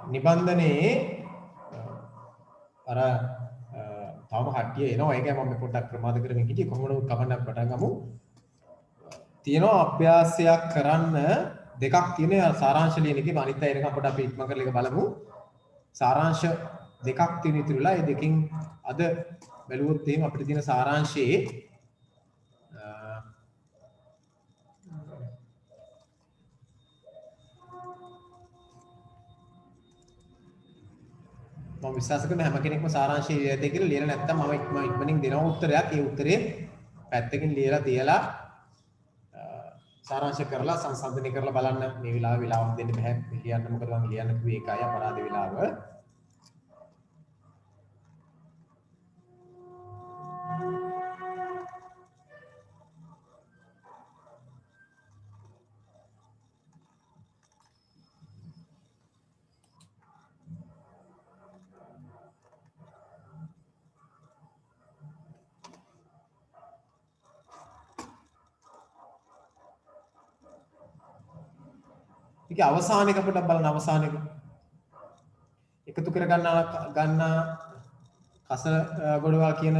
නිබන්ධනයේ අර තාම කට්ටිය එනවා ඒකයි මම පොඩ්ඩක් ප්‍රමාද කරමින් හිටියේ කොහොමද කමන්නක් පටන් ගමු තියෙනවා අභ්‍යාසයක් කරන්න දෙකක් තියෙනවා සාරාංශ ලියන එකේ අනිත් අය එනකම් පොඩ්ඩක් අපි ඉක්ම කරලා එක බලමු සාරාංශ දෙකක් තියෙන ඉතුරුලා ඒ දෙකෙන් අද බැලුවොත් එහෙම අපිට තියෙන සාරාංශයේ මම විශ්වාස කරන හැම කෙනෙක්ම සාරාංශය ලියලා තියෙයි කියලා ලියලා නැත්නම් මම ඉක්මනින් දෙනවා උත්තරයක්. ඒ උත්තරේ පැත්තකින් ලියලා තියලා සාරාංශ කරලා සංසන්දනය කරලා බලන්න මේ වෙලාවක් දෙන්න බෑ. ලියන්න මොකද මම ලියන්න කිව්වේ ඒකයි අපරාධ වෙලාව. ඒක අවසාන එක පොඩ්ඩක් බලන්න අවසාන එක. එකතු කර ගන්න කසල ගොඩවල් කියන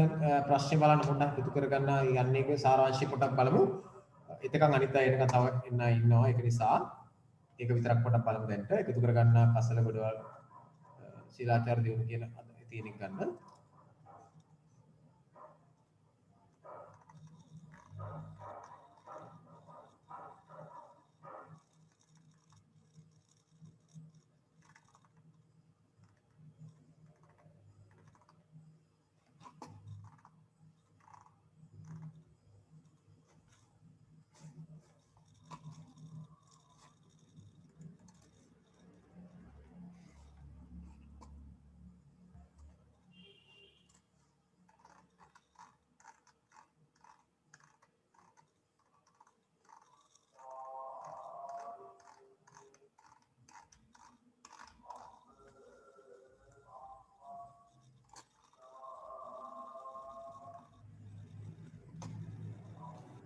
ප්‍රශ්නේ බලන්න පොඩ්ඩක් එකතු කර ගන්න යන්නේ ඒක සාරාංශය පොඩ්ඩක් බලමු. එතකන් අනිත් අය එනකන් තව එන්න ඉන්නවා. ඒක නිසා ඒක විතරක් පොඩ්ඩක් බලමු දැන්ට. එකතු කර ගන්න කසල ගොඩවල් ශීලාචාර දියුණු කියන තියෙන එක ගන්න.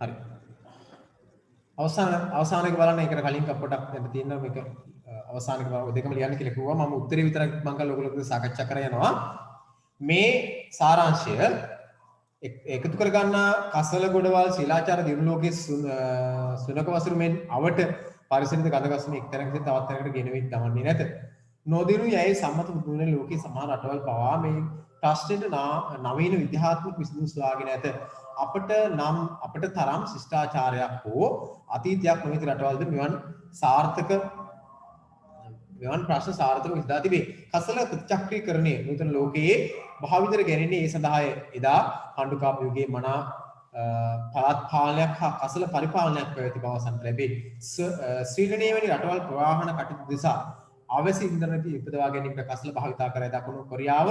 හරි අවසාන එක බලන්න ඒකට කලින් පොඩක් දැන් තියෙනවා මේක අවසාන එක ඔය දෙකම ලියන්න කියලා කිව්වා මම උත්තරේ විතරක් මම කල් ඔයගොල්ලෝ සාකච්ඡා කරගෙන යනවා මේ සාරාංශය එකතු කර ගන්න කසල ගොඩවල් ශීලාචාර දිනු ලෝකයේ සුනක වසුරු මෙන් අවට පරිසරිත ගඳ ගස්ම එක්තරකින් තවත් තැනකට ගෙනෙවිත් දමන්නේ නැත නොදිනු යයි සම්මත දුන්නේ ලෝකයේ සමහර රටවල් පවා මේ ප්‍රශ්නෙට නවීන විද්‍යාත්මක විසඳුම් සොයාගෙන ඇත අපට තරම් ශිෂ්ටාචාරයක් හෝ අතීතයක් නොමැති රටවල්ද මෙවන් ප්‍රශ්න සාර්ථකව විසඳා තිබේ. කසල ප්‍රතිචක්‍රීකරණය නූතන ලෝකයේ භාවිතයට ගැනෙන්නේ ඒ සඳහා එදා කණ්ඩුකාප යුගයේ මනා පළාත් පාලනයක් හා කසල පරිපාලනයක් පැවති බව සම්පූර්ණ ලැබේ. ස්වීඩනයේ වැනි රටවල් ප්‍රවාහන කටයුතු දෙසා අවශ්‍ය ඉන්ධන උපදවා ගැනීමට කසල භාවිතා කර දකුණු කොරියාව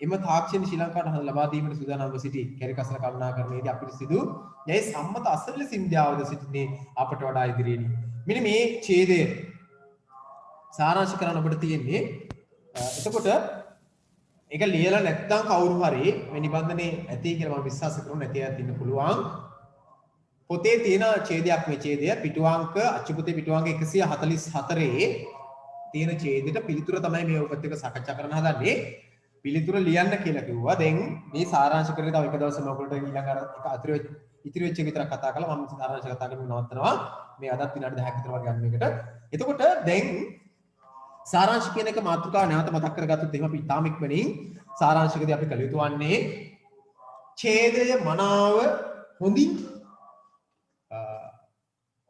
එම තාක්ෂණ ශ්‍රී ලංකාවට ලබා දීමට සූදානම්ව සිටි කැරි කසල කළමනාකරණයේදී අපිට සිදු යයි සම්මත අසල සින්දියාවද සිටිනේ අපට වඩා ඉදිරියේදී. මෙන්න මේ ඡේදය සාරාංශ කරන්න ඔබට තියෙන්නේ එතකොට ඒක ලියලා නැත්නම් කවුරු හරි මේ නිබන්ධනේ ඇති කියලා මම විශ්වාස කරනවා නැති අයත් ඉන්න පුළුවන්. පොතේ තියෙන ඡේදයක් මේ ඡේදය පිටුවංක අච්චුපතේ පිටුවංක 144 තියෙන ඡේදෙට පිළිතුර තමයි මේ ඔබත් එක්ක සාකච්ඡා කරන්න හදන්නේ. පිළිතුර ලියන්න කියලා කිව්වා. දැන් මේ සාරාංශ කරේ තව එක දවසක් මම ඔයගොල්ලෝ ඊළඟ අර එක ඉතිරි වෙච්ච එක විතරක් කතා කරලා මම සාරාංශ කතා කරගෙන නවත්තනවා. මේ අදත් විනාඩි 10ක් විතර වගේ ගන්න මේකට. එතකොට දැන් සාරාංශ කියන එක මාතෘකාව නැවත මතක් කරගත්තොත් එහෙම අපි ඊටාම ඉක්මනින් සාරාංශකදී අපි කළ යුතු වන්නේ ඡේදය මනාව හොඳින්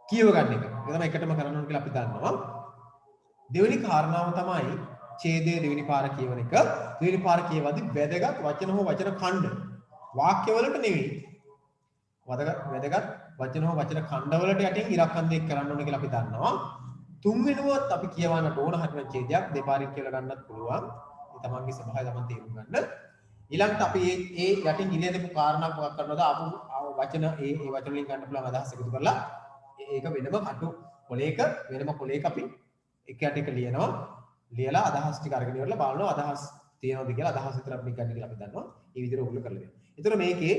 කියව ගන්න එක. ඒක තමයි එකටම කරන්න ඕන කියලා අපි දන්නවා. දෙවෙනි කාරණාව තමයි ඡේදය දෙවෙනි පාර කියවන එක. දෙවෙනි පාර කියවද්දි වැදගත් වචන හෝ වචන ඛණ්ඩ වාක්‍යවලට නෙවෙයි. වැදගත් වචන හෝ වචන ඛණ්ඩවලට යටින් ඉරක්කන්දේ කරන්න ඕන කියලා අපි දන්නවා. තුන්වෙනුවත් අපි කියවන්නට ඕන හරින ඡේදයක් දෙපාරින් කියලා ගන්නත් පුළුවන්. ඒ තමන්ගේ සභාවේ තමන් තේරුම් ගන්න. ඊළඟට අපි ඒ යටින් ඉලිය දෙපු කාරණා මොකක් කරනවද? ආපු වචන ඒ වචන වලින් ගන්න පුළුවන් අදහස් එකතු කරලා ඒක වෙනම කටු කොලයක වෙනම කොලයක අපි එක යට එක ලියනවා. ලියලා අදහස් ටික අරගෙන ඉවරලා බලනවා අදහස් තියෙනවද කියලා අදහස් විතර අපි ගන්න කියලා අපි දන්නවා. මේ විදිහට ඔයගොල්ලෝ කරලා දෙන්න. ඒතර මේකේ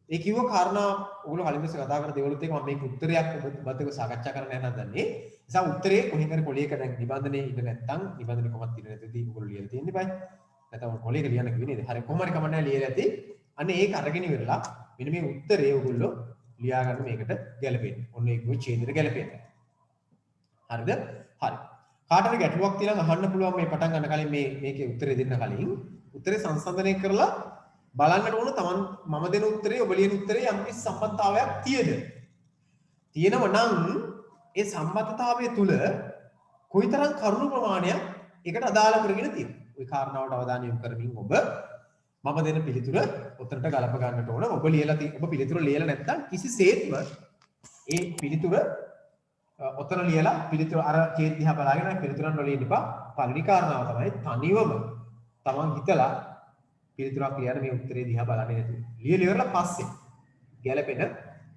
ඒ කිව්ව කාරණා ඔයගොල්ලෝ කලින් කතා කරන දේවලුත් එක මම මේක උත්තරයක් ඔබත් එක්ක සාකච්ඡා කරන්න යන හදන්නේ. නිසා උත්තරේ කොහෙන් හරි කොළියක දැන් නිබන්ධනේ ඉඳ නැත්තම් නිබන්ධනේ කොහොමද ඉඳ නැතිදී ඔයගොල්ලෝ ලියලා තියෙන්නේ බයි. නැත්නම් කොළියක ලියන්න කිව්වේ නේද? හරි කොහොම හරි කමන්නේ ලියලා ඇති. අන්න ඒක අරගෙන ඉවරලා මෙන්න මේ උත්තරේ ඔයගොල්ලෝ ලියා ගන්න මේකට ගැලපෙන්නේ. ඔන්න ඒකේ ඡේදෙට ගැලපෙන්නේ. හරිද? හරි. කාට හරි ගැටලුවක් තියෙනවා අහන්න පුළුවන් මේ පටන් ගන්න කලින් මේකේ උත්තරේ දෙන්න කලින් උත්තරේ සංසන්දනය කරලා බලන්නට ඕන තමන් මම දෙන උත්තරේ ඔබ ලියන උත්තරේ යම් කිසි සම්බන්ධතාවයක් තියෙද? තියෙනව නම් ඒ සම්බන්ධතාවය තුල කොයිතරම් කරුණු ප්‍රමාණයක් ඒකට අදාළ කරගෙන තියෙනවා. ওই කාරණාවට අවධානය යොමු කරමින් ඔබ මම දෙන පිළිතුර උත්තරට ගලප ගන්නට ඕන. ඔබ පිළිතුර ලියලා නැත්නම් කිසිසේත්ම ඒ පිළිතුර ඔතන ලියලා පිළිතුර අර ඡේද දිහා බලාගෙන පිළිතුරන් වල ලියන්න එපා. පළවෙනි කාරණාව තමයි තනිවම තමන් හිතලා පිළිතුරක් ලියන්න මේ උත්තරේ දිහා බලන්නේ නැතුව. ලියලා ඉවරලා පස්සේ ගැලපෙන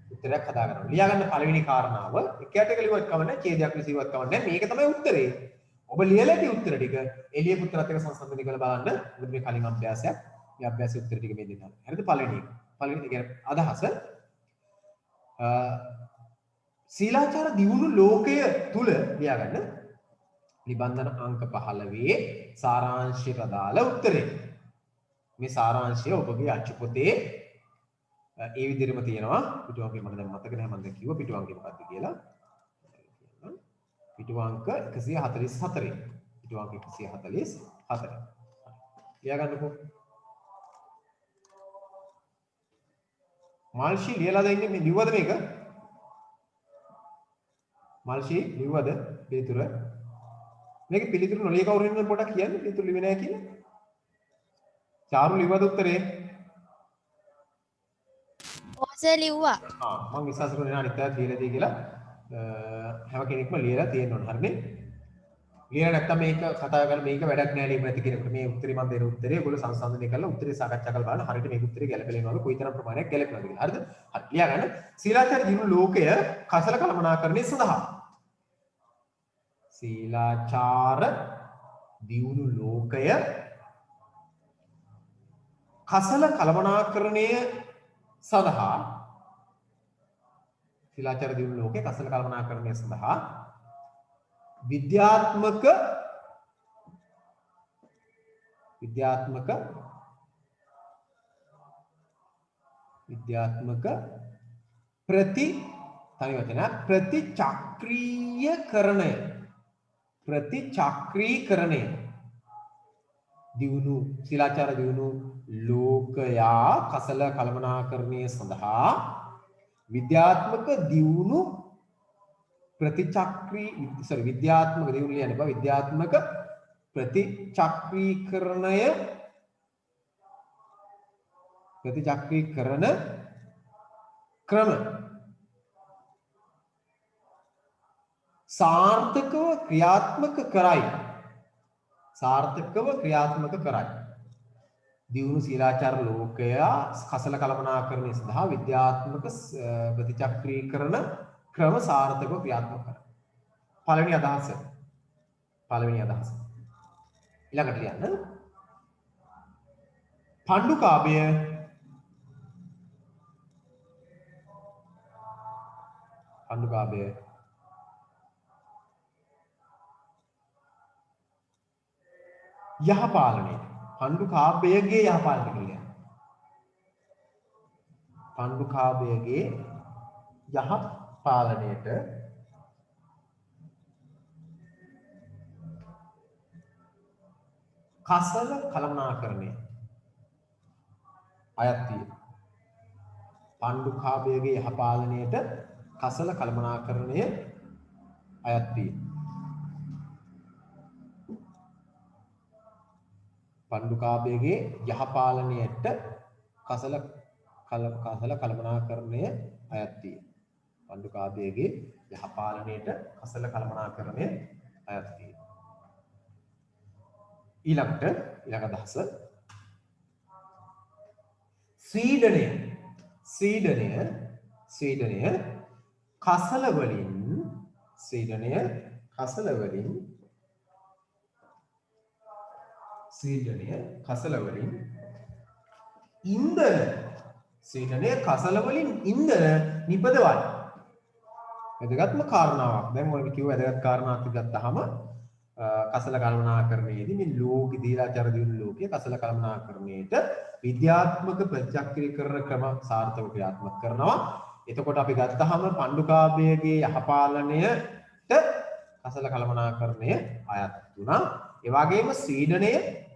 උත්තරයක් හදා ගන්නවා. ලියා ගන්න පළවෙනි කාරණාව එකයට එක ලියුවත් කවන්නේ ඡේදයක් ලියුවත් කවන්නේ මේක තමයි උත්තරේ. ඔබ ලියලා ඇති උත්තර ටික එළිය පුත්‍රත් එක්ක සංසන්දනය කරලා බලන්න. මොකද මේ කලින් අභ්‍යාසයක්. මේ අභ්‍යාසයේ උත්තර ටික මේ දෙන්නා. හරිද? පළවෙනි කියන්නේ අදහස සීලාචාර දියුණු ලෝකය තුල ලියා ගන්න නිබන්ධන අංක 15 සාරාංශයට අදාළ උත්තරේ. මේ සාරාංශය ඔබගේ අච්චු පොතේ ඒ විදිහටම තියෙනවා. පිටුවංකේ මම දැන් මතක නැහැ මම දැන් කිව්වා පිටුවංකේ මොකක්ද කියලා. පිටුවංක 144. පිටුවංක 144. ලියා ගන්නකෝ. මාල්ෂි ලියලා දෙන්නේ මේ ලිව්වද මේක? මාල්ෂි ලිව්වද පිළිතුර? මේක පිළිතුරු නොලිය කවුරු ඉන්නවද පොඩක් කියන්න පිළිතුරු ලිව්වේ නැහැ කියලා. චාරු ලිව්වද උත්තරේ? ඔස ලිව්වා. මම විශ්වාස කරනවා අනිත් අය ලියලා දී කියලා. හැම කෙනෙක්ම ලියලා තියෙන්න ඕන. හරිනේ? ලියලා නැත්තම් මේක කතා කරලා මේක වැඩක් නෑ ලියන්න නැති කෙනෙකුට මේ උත්තරේ මම දෙන උත්තරේ ඔයගොල්ලෝ සංසන්දනය කරලා උත්තරේ සාකච්ඡා කරලා බලන්න හරියට මේක උත්තරේ ගැලපෙනවද කොයිතරම් ප්‍රමාණයක් ගැලපෙනවද කියලා. හරිද? හරි. ලියා ගන්න. සීලාචාර දිනු ලෝකය කසල කළමනාකරණය සඳහා සීලාචාර දියුණු ලෝකය කසල කළමනාකරණය සඳහා සීලාචාර දියුණු ලෝකය කසල කළමනාකරණය සඳහා විද්‍යාත්මක ප්‍රතිචක්‍රීකරණය දියුණු සීලාචාර දියුණු ලෝකයා කසල කළමනාකරණය සඳහා විද්‍යාත්මක දියුණු විද්‍යාත්මක දියුණු ලියන්න බෑ විද්‍යාත්මක ප්‍රතිචක්‍රීකරණ ක්‍රම සාර්ථකව ක්‍රියාත්මක කරයි දියුණු සීලාචාර ලෝකයා කසල කළමනාකරණය සඳහා විද්‍යාත්මක ප්‍රතිචක්‍රීකරණ ක්‍රම සාර්ථකව ක්‍රියාත්මක කරයි. පළවෙනි අදහස. ඊළඟට ලියන්න. පණ්ඩුකාභය යහපාලනය. පණ්ඩුකාභයගේ යහපාලනය කියලා. පණ්ඩුකාභයගේ යහපාලනයට කසල කළමනාකරණය අයත් වේ. පණ්ඩුකාභයගේ යහපාලනයට කසල කළමනාකරණය අයත් වේ. පණ්ඩුකාභයගේ යහපාලනයට කසල කළමනාකරණය අයත් වේ. පණ්ඩුකාභයගේ යහපාලනයට කසල කළමනාකරණය අයත් වේ. ඊළඟ අදහස ස්වීඩනය කසල වලින් ඉන්ධන නිපදවයි. වැදගත්ම කාරණාවක්. දැන් ඔය කිව්ව වැදගත් කාරණාවක් ගත්තාම කසල කළමනාකරණයේදී මේ ලෝක දීලාචාර දියුණු ලෝකයේ කසල කළමනාකරණයට විද්‍යාත්මක ප්‍රත්‍යක්ෂීකරණ ක්‍රම සාර්ථකව ක්‍රියාත්මක කරනවා. එතකොට අපි ගත්තාම පණ්ඩුකාභයගේ යහපාලනයට කසල කළමනාකරණය අයත් වුණා. ඒ වගේම ස්වීඩනය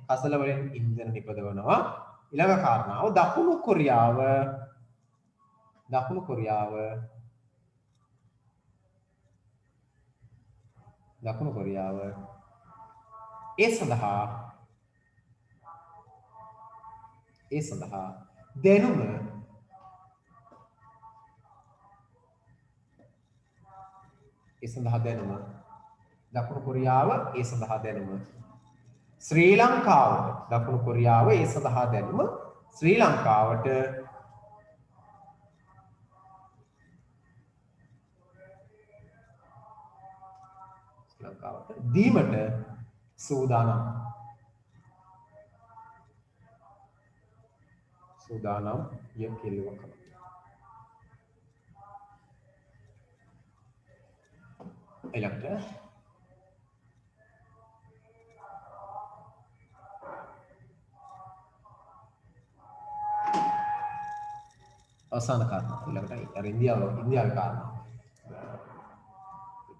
කසල වලින් ඉන්ධන නිපදවනවා. ඊළඟ කාරණාව දකුණු කොරියාව ඒ සඳහා දැනුම දකුණු කොරියාව ඒ සඳහා දැනුම ශ්‍රී ලංකාවට දකුණු කොරියාව ඒ සඳහා දැනුම ශ්‍රී ලංකාවට දීමට සූදානම් ය කෙලුවක ඊළඟට අවසාන කාරණා ඊළඟට අර ඉන්දියාවේ කාරණා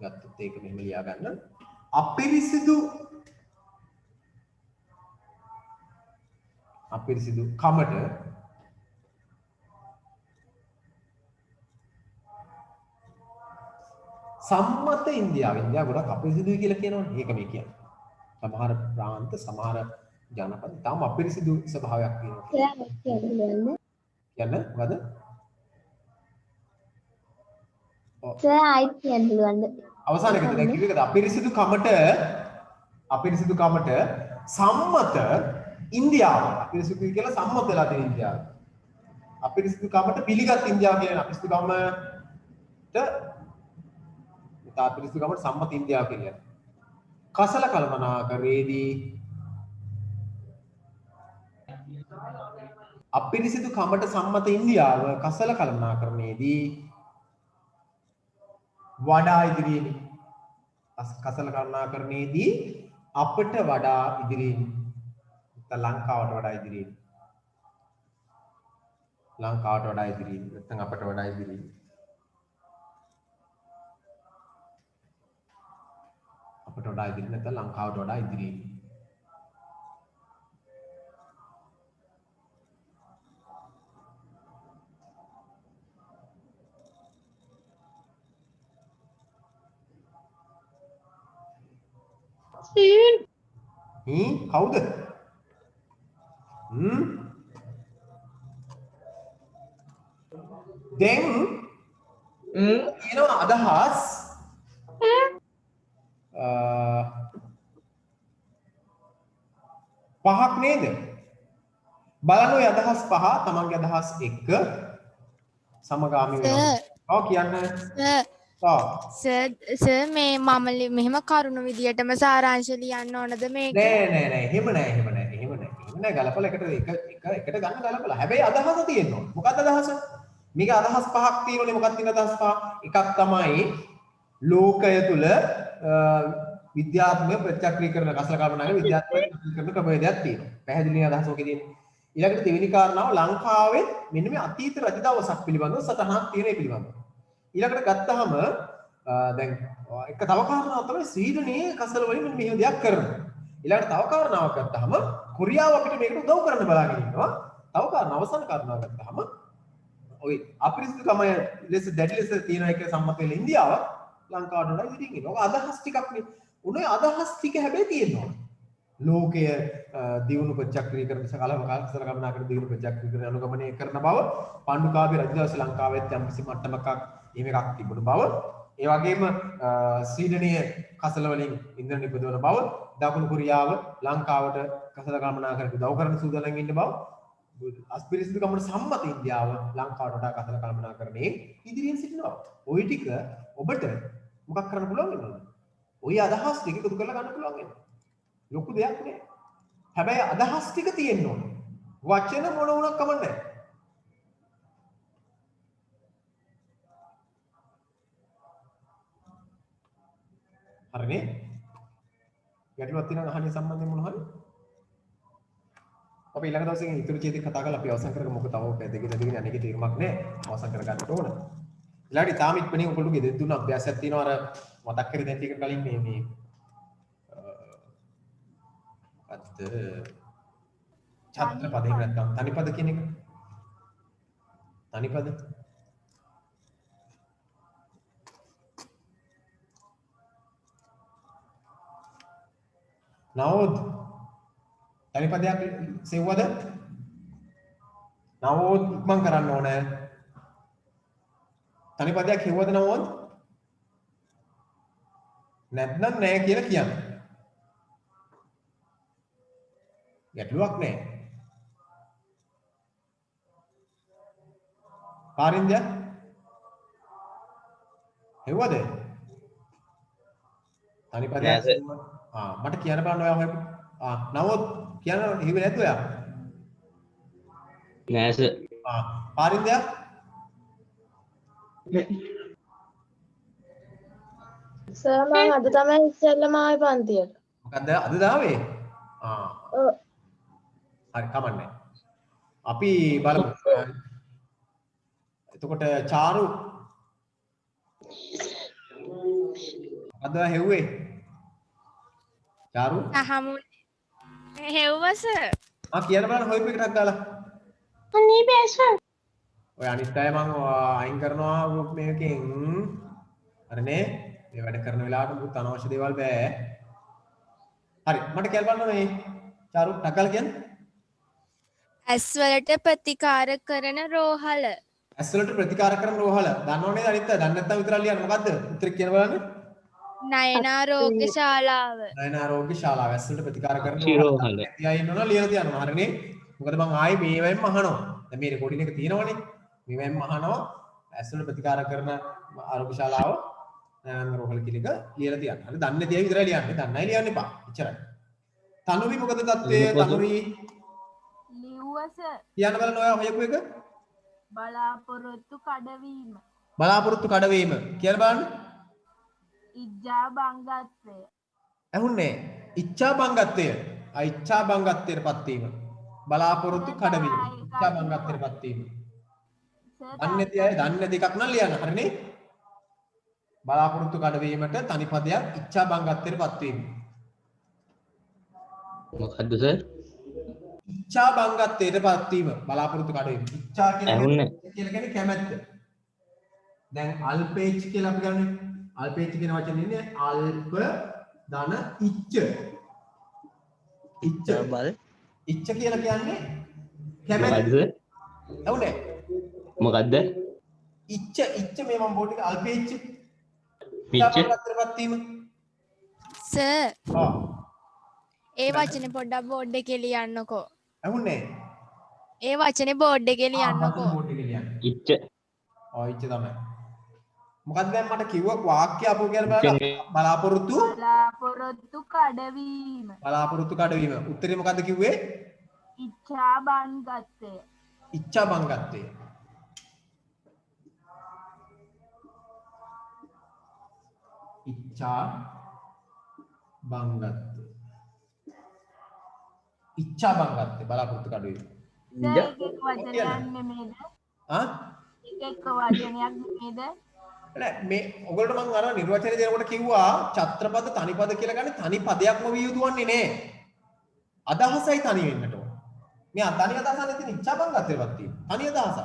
ගත්තොත් ඒක මෙහෙම ලියා ගන්න අපිරිසිදු කමට සම්මත ඉන්දියාව ගොඩක් අපිරිසිදුයි කියලා කියනවනේ. ඒක මේ කියන්නේ. සමහර ප්‍රාන්ත සමහර ජනපද තාම අපිරිසිදු ස්වභාවයක් තියෙනවා. කියන්න මොකද? අවසාන එකට දැන් කිව්ව එකද අපිරිසිදු කමට සම්මත ඉන්දියාව අපිරිසිදු කියලා සම්මත වෙලා තියෙන ඉන්දියාව. අපිරිසිදු කමට පිළිගත් ඉන්දියාව කියන අපිරිසිදු කමට සම්මත ඉන්දියාව කියන්නේ. කසල කළමනාකරණයේදී අපිරිසිදු කමට සම්මත ඉන්දියාව කසල කළමනාකරණයේදී වඩා ඉදිරියෙන් කසල කළමනාකරණයේදී අපට වඩා ඉදිරියෙන් ලංකාවට වඩා ඉදිරියෙන් නැත්නම් අපට වඩා ඉදිරියෙන් නැත්නම් ලංකාවට වඩා ඉදිරියෙන් කවුද? දැන් කියනවා අදහස් පහක් නේද? බලන්න ඔය අදහස් පහ තමන්ගේ අදහස් එක්ක සමගාමී වෙනවා. ඔව් කියන්න. සර් මේ මම මෙහෙම කරුණු විදියටම සාරාංශ ලියන්න ඕනද මේක? නෑ එහෙම නෑ ගලපලා එකට ගන්න ගලපලා. හැබැයි අදහස තියෙනවා. මොකක්ද අදහස? මේක අදහස් පහක් තියෙනනේ. මොකක්ද තියෙන අදහස් පහ? එකක් තමයි ලෝකය තුල විද්‍යාත්මක ප්‍රත්‍යක්ෂීකරණ කසල කළමනාකරණ විද්‍යාත්මක ප්‍රත්‍යක්ෂීකරණ ක්‍රමවේදයක් තියෙනවා. පැහැදිලි අදහස ඔකේ තියෙන්නේ. ඊළඟට දෙවෙනි කාරණාව ලංකාවේ මෙන්න මේ අතීත රජ දවසක් පිළිබඳව සටහනක් තියෙන ඒ පිළිබඳව. ඊළඟට ගත්තාම දැන් එක තව කාරණාවක් තමයි ස්වීඩනයේ කසල වලින් මෙහෙම දෙයක් කරනවා. ඊළඟට තව කාරණාවක් ගත්තාම කොරියාව අපිට මේකට උදව් කරන්න බලාගෙන ඉන්නවා. තව කාරණා අවසාන කාරණාවක් ගත්තාම ඔය අපිරිසිදුකම ලෙස දැඩි ලෙස තියෙන එක සම්මත වෙලා ඉන්දියාව ලංකාවට වඩා ඉදිරියෙන් ඉන්නවා. ඔක අදහස් ටිකක් නේ. උනේ අදහස් ටික හැබැයි තියෙනවා. ලෝකය දියුණු ප්‍රත්‍යක්ෂීකරණ කසල කළමනාකරණ දියුණු ප්‍රත්‍යක්ෂීකරණ අනුගමනය කරන බව පණ්ඩුකාභය රජදවස ලංකාවෙත් යම් කිසි මට්ටමක එහෙම එකක් තිබුණ බව, ඒ වගේම ස්වීඩනයේ කසල වලින් ඉන්ධන නිපදවන බව, දකුණු කොරියාව ලංකාවට කසල කළමනාකරණ උදව් කරන සූදානම් ඉන්න බව, අපිරිසිදුකමට සම්මත ඉන්දියාව ලංකාවට වඩා කසල කළමනාකරණයේ ඉදිරියෙන් සිටිනවා. ওই ටික ඔබට මොකක් කරන්න පුළුවන් වෙනවද? ওই අදහස් ටික එකතු කරලා ගන්න පුළුවන් වෙනවා. ලොකු දෙයක් නෑ. හැබැයි අදහස් ටික තියෙන්න ඕනේ. වචන මොන වුණත් කමක් නැහැ. හරිනේ ගැටලුවක් තියෙනවා අහන්නේ සම්බන්ධයෙන් මොනවා හරි අපි ඊළඟ දවසේ ඉතුරු ඡේදය කතා කරලා අපි අවසන් කරගමු මොකද තව දෙකේ දෙකේ යන්නේ තීරමක් නෑ අවසන් කරගන්න ඕන ඊළඟට තාම ඉක්මනින් ඔයගොල්ලෝගේ දෙතුන් අභ්‍යාසයක් තියෙනවා අර මතක් කර දෙන්න ටික කලින් මේ අත් ඡත්‍ර පදේ නැත්නම් තනිපද කියන එක තනිපද නවෝත් තනිපදයක් සෙව්වද නවෝත් ඉක්මන් කරන්න ඕනේ තනිපදයක් හෙව්වද නවෝත් නැත්නම් නෑ කියලා කියන්න ගැටලුවක් නෑ පාරින්දය හෙව්වද තනිපදයක් මට කියන්න බලන්න ඔයා හොයපු නවෝත් කියන්න හිව්වේ නැද්ද ඔයා නෑ සර් පාරින්දය සර් මම අද තමයි ඉස්සෙල්ලාම ආවේ පන්තියට. මොකද්ද අද දාවේ හරි කමන්නේ අපි බලමු එතකොට චාරු අද හෙව්වේ චාරු හෙව්වස කියන්න බලන්න හොයපු එකටක් දාලා අනේ බෑ සර්. ඔය අනිත් අය මම අයින් කරනවා ගෲප් මේකෙන් හරිනේ මේ වැඩ කරන වෙලාවට මුත් අනවශ්‍ය දේවල් බෑ හරි මට කියන්න බලන්න මේ චාරු ටකල් කියන්නේ ඇස් වලට ප්‍රතිකාර කරන රෝහල ඇස් වලට ප්‍රතිකාර කරන රෝහල දන්නව නේද අනිත් අය දන්නේ නැත්නම් විතරක් ලියන්න මොකද්ද උත්තර කියන බලන්න නයනාරෝග්‍ය ශාලාව නයනාරෝග්‍ය ශාලාව ඇස් වලට ප්‍රතිකාර කරන රෝහල තියා ඉන්නවනම් ලියලා තියනවා හරිනේ මොකද මම ආයේ මේවෙන්ම අහනවා දැන් මේ රෙකෝඩින් එක තියෙනවනේ මේවෙන්ම අහනවා ඇස් වලට ප්‍රතිකාර කරන ආරෝග්‍ය ශාලාව නයනාරෝග්‍ය රෝහල කියන එක ලියලා තියන්න හරි දන්නේ තියා විතරයි ලියන්නේ දන්නයි ලියන්න එපා එච්චරයි තනුවි මොකද තත්ත්වය තනුවි ලිව්වස කියන්න බලන්න ඔයා හොයපු එක බලාපොරොත්තු කඩවීම කියන්න බලන්න ඉජ්ජා බංගත්වය ඇහුන්නේ ඉච්ඡා බංගත්වය ඉච්ඡා බංගත්වයට පත්වීම බලාපොරොත්තු කඩවීම ඉච්ඡා බංගත්වයට පත්වීම දන්නේ නැති අය දන්නේ නැති එකක් නම් ලියන්න හරිනේ බලාපොරොත්තු කඩවීමට තනි පදයක් ඉච්ඡා බංගත්වයට පත්වීම මොකද්ද සර් ඉච්ඡා බංගත්වයට පත්වීම බලාපොරොත්තු කඩවීම ඉච්ඡා ඇහුන්නේ කියන්නේ කැමැත්ත දැන් අල්පේච් කියලා අපි ගන්නේ අල්පේච් කියන වචනේ ඉන්නේ අල්ප ධන ඉච්ඡ බල ඉච්ඡ කියලා කියන්නේ කැමැත්ත මොකද්ද සර් ඇහුනේ මොකද්ද ඉච්ඡ මේ මම බෝඩ් එක අල්පේච් පිච්ච ඉච්ඡාපත් වීම සර් ආ ඒ වචනේ පොඩ්ඩක් බෝඩ් එකේ ලියන්නකෝ ඇහුන්නේ ඒ වචනේ බෝඩ් එකේ ලියන්නකෝ බෝඩ් එකේ ලියන්න ඉච්ච ඉච්ඡ තමයි මොකක්ද දැන් මට කිව්ව වාක්‍ය අපෝ කියලා බලන්න බලාපොරොත්තු කඩවීම උත්තරේ මොකද්ද කිව්වේ ඉච්ඡා බංගත්වය ඉච්ඡා බංගත්වය ඉච්ඡා බංගත්වය ඉච්ඡා බංගත්වය බලාපොරොත්තු කඩවීම එක වචනයක් නෙමෙයිද එක වචනයක් නෙමෙයිද නෑ මේ ඔයගොල්ලෝ මම අර නිර්වචනය දෙනකොට කිව්වා ඡත්‍රපද තනිපද කියලා ගන්නේ තනි පදයක්ම විය යුතු වන්නේ නෑ අදහසයි තනි වෙන්නට ඕන මේ තනි අදහස නැතිනම් ඉච්ඡා බංගත්වයටපත් තියෙනවා තනි අදහස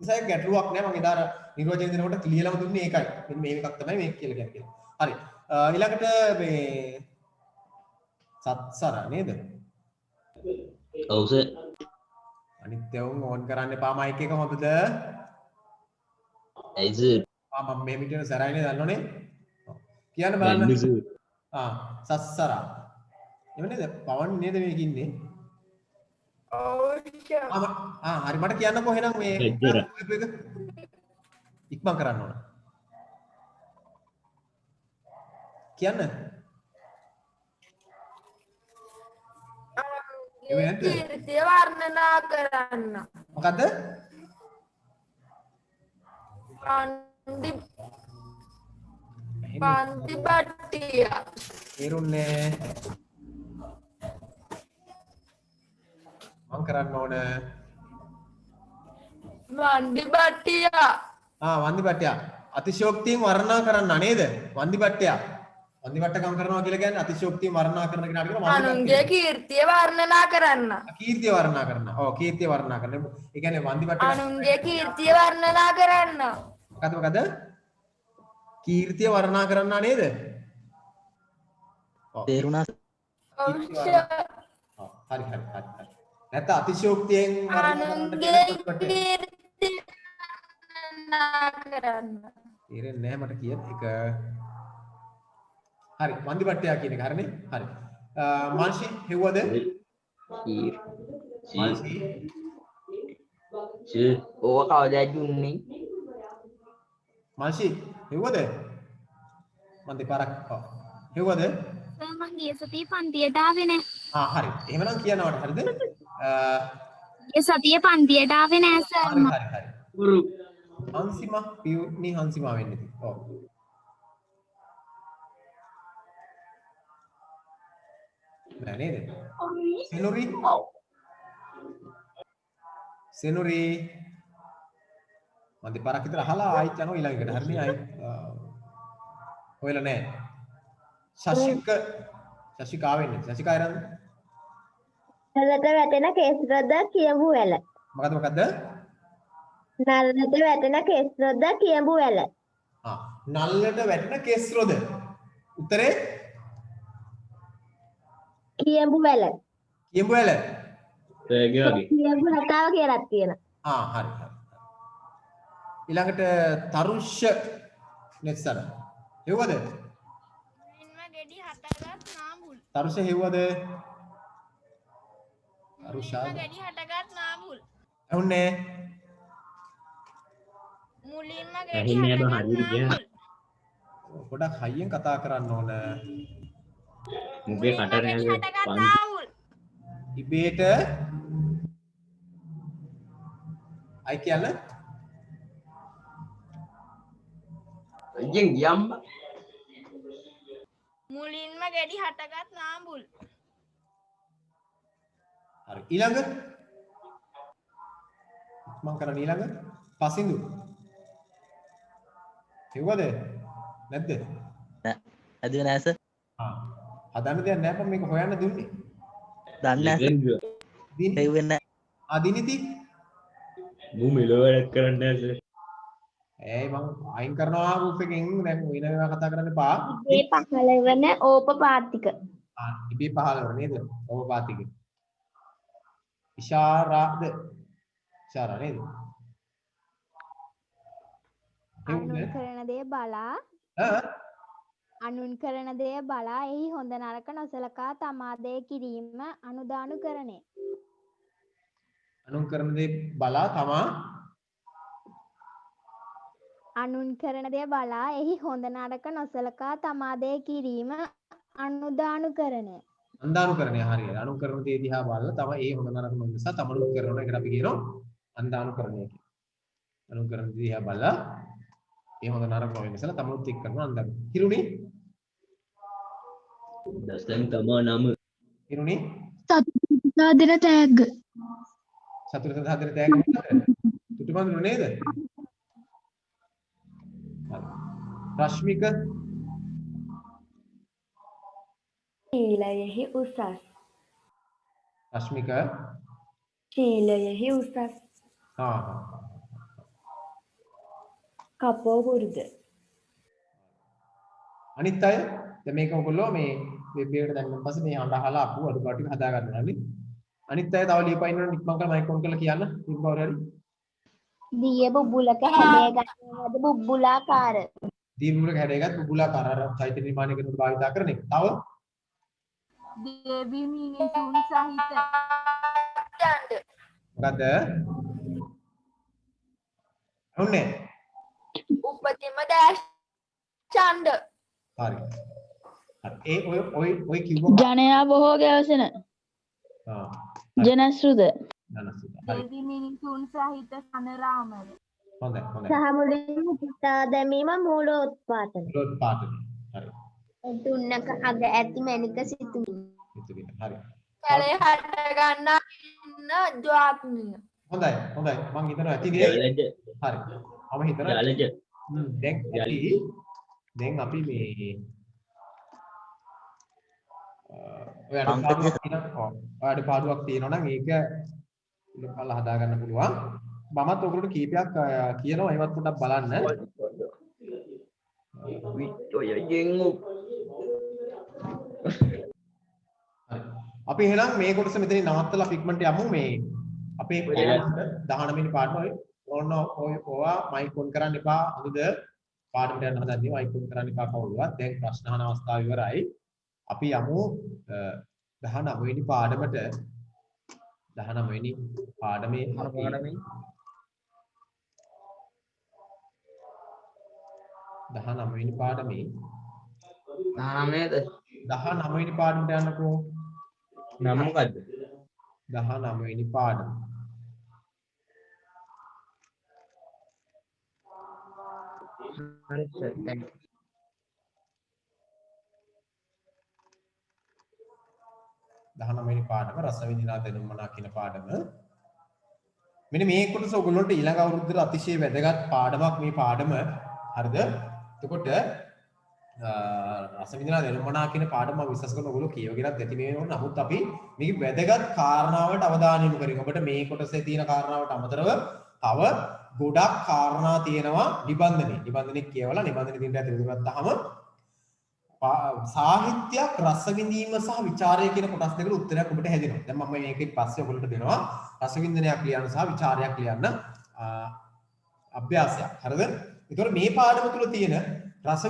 නිසා ගැටලුවක් නෑ මම එදා අර නිර්වචනය දෙනකොට ක්ලියර්ලම දුන්නේ ඒකයි මෙන්න මේ එකක් තමයි මේක කියලා කියන්නේ හරි ඊළඟට මේ සත්සර නේද ඔව් සර් අනිත් ඒවා ඕන් කරන්න එපා මයික් එක හොඳද ඇයි සර් මම මේ මිටින සරයිනේ දන්නෝනේ කියන්න බලන්න සත්සරා එව නේද පවන් නේද මේක ඉන්නේ හරි මට කියන්නකෝ එහෙනම් මේ ඉක්මන් කරන්න ඕන කියන්න කීර්තිය වර්ණනා කරන්න මොකද්ද වන්දි බට්ටිය තේරුන්නේ මං කරන්න ඕන වන්දි බට්ටිය වන්දි බට්ටිය අතිශෝක්තියෙන් වර්ණනා කරන්න නේද වන්දි බට්ටිය වන්දි බට්ටකම් කරනවා කියලා කියන්නේ අතිශෝක්තියෙන් වර්ණනා කරන කෙනාට කියනවා වන්දි අනුන්ගේ කීර්තිය වර්ණනා කරන්න කීර්තිය වර්ණනා කරන්න කීර්තිය වර්ණනා කරන්න ඒ කියන්නේ වන්දි බට්ටක අනුන්ගේ කීර්තිය වර්ණනා කරන්න මොකද කීර්තිය වර්ණනා කරන්න නේද තේරුණා හරි නැත්නම් අතිශෝක්තියෙන් අනුන්ගේ කීර්තිය වර්ණනා කරන්න තේරෙන්නේ නැහැ මට කියන එක හරි වන්දි බට්ටයා කියන එක හරිනේ හරි මානසි හෙව්වද මානසි ඕව කවදාද දුන්නේ මානසි හෙව්වද මන් දෙපාරක් හෙව්වද මම ගිය සතියේ පන්තියට ආවේ නැහැ. හරි එහෙමනම් කියනවට හරිද ගිය සතියේ පන්තියට ආවේ නැහැ සර්. හරි හන්සිමා පියුනි හන්සිමා වෙන්නේ ඔව් නෑ නේද සෙනුරි මන් දෙපාරක් විතර අහලා ආයිත් යනවා ඊළඟට හරිනේ ආයිත් හොයලා නෑ ශශිකා වෙන්නේ ශශිකා එරන් නරකට වැටෙන කේස් රොද්ද කියඹු වැල. මොකද්ද නරකට වැටෙන කේස් රොද්ද කියඹු වැල. නල්ලට වැටෙන කේස් රොද උත්තරේ කියඹු වැල. කියඹු වැල කියඹු රටාව කියලාත් කියනවා. හරි ඊළඟට තරුෂ් නෙත්සර හෙව්වද මුලින්ම ගෙඩි හටගත් නාඹුල්. තරුෂ හෙව්වද තරුෂා ගෙඩි හටගත් නාඹුල්. ඇහුන්නේ මුලින්ම ඇහෙන්නේ නැහැ බං හරියට කියන්න. ගොඩක් හයියෙන් කතා කරන්න ඕන මුගේ කටට යන්නේ නාඹුල්. ඉබේට අයි කියන්න අයියෙන් ගියම් මුලින්ම ගෙඩි හටගත් නාඹුල්. හරි ඊළඟ මං කරන්නේ ඊළඟ පසින්දු හෙව්වද නැද්ද ඇදුවේ නෑ සර් හදන්න දෙයක් නැහැ මේක හොයන්න දුන්නේ දන්නේ නෑ දිනි හෙව්වෙන්නේ නෑ දිනිති මු මෙලෝ වැඩක් කරන්නේ නැහැ සර් මං අයින් කරනවා ගෲප් එකෙන් දැන් වෙන ඒවා කතා කරන්න එපා මේ පහළවන ඕපපාතික. ඉබේ පහළ වෙන නේද ඕපපාතික ඉෂාරාද ඉෂාරා නේද අනුන් කරන දේ බලා අනුන් කරන දේ බලා එහි හොඳ නරක නොසලකා තමා දේ කිරීම අනුදානුකරණය. අනුන් කරන දේ බලා තමා අනුන් කරන දේ බලා එහි හොඳ නරක නොසලකා තමා දේ කිරීම අනුදානුකරණය. අන්දානුකරණය හරියට අනුන් කරන දේ දිහා බලලා තමයි ඒ හොඳ නරක නොවන නිසා තමනුත් කරනවා ඒකට අපි කියනවා අන්දානුකරණය කියලා. අනුන් කරන දේ දිහා බලලා ඒ හොඳ නරක නොවන නිසා තමනුත් එක් කරනවා අන්දානු. හිරුනි දස්තන් තමා නම හිරුනි සාදන තෑග්ග. සතුට සාදන තෑග්ග මොකද? තුටුපන්දුන නේද? හරි. රශ්මික ශීලයෙහි උසස්. රශ්මික ශීලයෙහි උසස්. කපෝ වෘද. අනිත් අය දැන් මේක ඔයගොල්ලෝ මේ වෙබ් එකට දැම්මන් පස්සේ මේ අඬ අහලා අපු අඩුපාඩු ටික හදා ගන්නවා නේ. අනිත් අය තව ලියපයින් වල නික්මන් කරලා මයික් ඔන් කරලා කියන්න. ඉතින් කවුරු හරි. දිය බුබුලක හැඩය ගන්නවද බුබුලාකාර. දිය බුබුලක හැඩයකට බුබුලාකාර අර චෛත්‍ය නිර්මාණය කරනකොට භාවිතා කරන එක. තව දේවි මිනිසුන් සහිත මොකද්ද? ඔන්නේ. උපතිම දැස් ඡන්ද. හරි. හරි. ඔය කිව්ව ජනයා බොහෝ ගැවසෙන ජනශ්‍රුත හරි. දේවි මිනිසුන් සහිත සනරාමය. හොඳයි. සහ මුලින්ම පුතා දැමීම මූලෝත්පාදන. ලෝත් පාටනේ. තුන්නක අග ඇති මැණික සිතුමින්. සිතුවිල්ල. හරි. කැලේ හට ගන්නා ඉන්න ජාත්මිය. හොඳයි. හොඳයි. මම හිතනවා ඇති දේ. ජලජ හරි. මම හිතනවා ජලජ දැන් ඇති. දැන් අපි මේ ඔයාලට පාඩුවක් තියෙනවා. ඔයාලට පාඩුවක් තියෙනවා නම් ඒක ඉලක්කල හදා ගන්න පුළුවන්. මමත් ඔයගොල්ලෝ කීපයක් කියනවා ඒවත් පොඩ්ඩක් බලන්න. අපි එහෙනම් මේ කොටස මෙතනින් නවත්තලා අපි ඉක්මනට යමු මේ අපේ 19 වෙනි පාඩම ඕන ඔයා මයික් ඔන් කරන්න එපා අනුද පාඩමට යන්න හදන්නේ මයික් ඔන් කරන්න එපා කවුරුවත් දැන් ප්‍රශ්න අහන අවස්ථාව ඉවරයි අපි යමු 19 වෙනි පාඩමට 19 වෙනි පාඩමේ 19 වෙනි පාඩමේ 19 වෙනි පාඩමට යන්නකෝ නම් මොකද්ද 19 වෙනි පාඩම හරි සර් දැන් 19 වෙනි පාඩම රස විඳිනා දැනුම් මනා කියන පාඩම මෙන්න මේ කොටස ඔයගොල්ලන්ට ඊළඟ අවුරුද්දේ අතිශය වැදගත් පාඩමක් මේ පාඩම හරිද එතකොට රස විඳිනා දැනුම් මනා කියන පාඩම මම විශ්වාස කරනවා ඔයගොල්ලෝ කියවගෙනත් ඇති මේ වෙනවනේ නමුත් අපි මේක වැදගත් කාරණාවට අවධානය යොමු කරගෙන ඔබට මේ කොටසේ තියෙන කාරණාවට අමතරව තව ගොඩක් කාරණා තියෙනවා නිබන්ධනේ කියවලා නිබන්ධනේ දිනට ඇතුළත ගත්තාම සාහිත්‍යයක් රස විඳීම සහ ਵਿਚාරය කියන කොටස් දෙකට උත්තරයක් ඔබට හැදෙනවා. දැන් මම මේකෙන් පස්සේ ඔයගොල්ලන්ට දෙනවා රස විඳිනයක් ලියන්න සහ ਵਿਚාරයක් ලියන්න අභ්‍යාසයක්. හරිද? ඒතකොට මේ පාඩම තුල තියෙන රස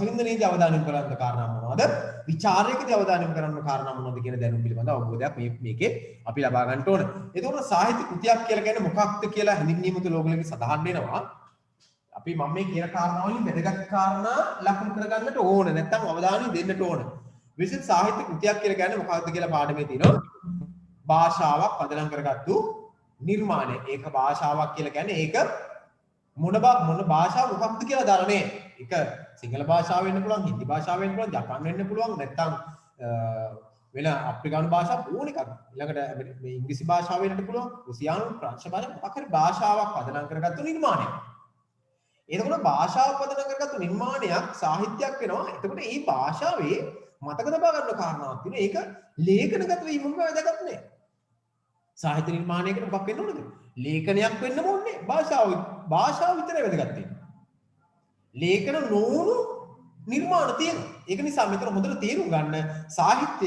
විඳිනේදී අවධානය යොමු කරන්න කාරණා මොනවද? ਵਿਚාරයකදී අවධානය යොමු කරන්න කාරණා මොනවද කියන දැනුම පිළිබඳ අවබෝධයක් මේකේ අපි ලබා ගන්න ඕන. ඒතකොට සාහිත්‍ය කෘතියක් කියලා කියන්නේ මොකක්ද කියලා හැඳින්වීම තුල ඕගොල්ලෝගේ සඳහන් වෙනවා. අපි මම මේ කියන කාරණා වලින් වැදගත් කාරණා ලකුණු කරගන්නට ඕන නැත්නම් අවධානය දෙන්නට ඕන. විශේෂ සාහිත්‍ය කෘතියක් කියලා කියන්නේ මොකක්ද කියලා පාඩමේ තියෙනවා. භාෂාවක් පදනම් කරගත්තු නිර්මාණය. ඒක භාෂාවක් කියලා කියන්නේ ඒක මොන භාෂාව මොකක්ද කියලා දරන්නේ. ඒක සිංහල භාෂාව වෙන්න පුළුවන්, හින්දි භාෂාව වෙන්න පුළුවන්, ජපාන් වෙන්න පුළුවන්, නැත්නම් වෙන අප්‍රිකානු භාෂා ඕන එකක්. ඊළඟට මේ ඉංග්‍රීසි භාෂාව වෙන්නත් පුළුවන්, රුසියානු, ප්‍රංශ භාෂා මොකක් හරි භාෂාවක් පදනම් කරගත්තු නිර්මාණයක්. එතකොට භාෂාව පදනම් කරගත්තු නිර්මාණයක් සාහිත්‍යයක් වෙනවා. එතකොට මේ භාෂාවේ මතක තබා ගන්න කාරණාවක් තියෙනවා. ඒක ලේඛනගත වීමම වැදගත් නෑ. සාහිත්‍ය නිර්මාණයකට මොකක් වෙන්න ඕනද? ලේඛනයක් වෙන්න ඕනේ. භාෂාව විතරයි වැදගත් වෙන්නේ. ලේඛන නොවුණු නිර්මාණ තියෙනවා. ඒක නිසා මෙතන හොඳට තේරුම් ගන්න සාහිත්‍ය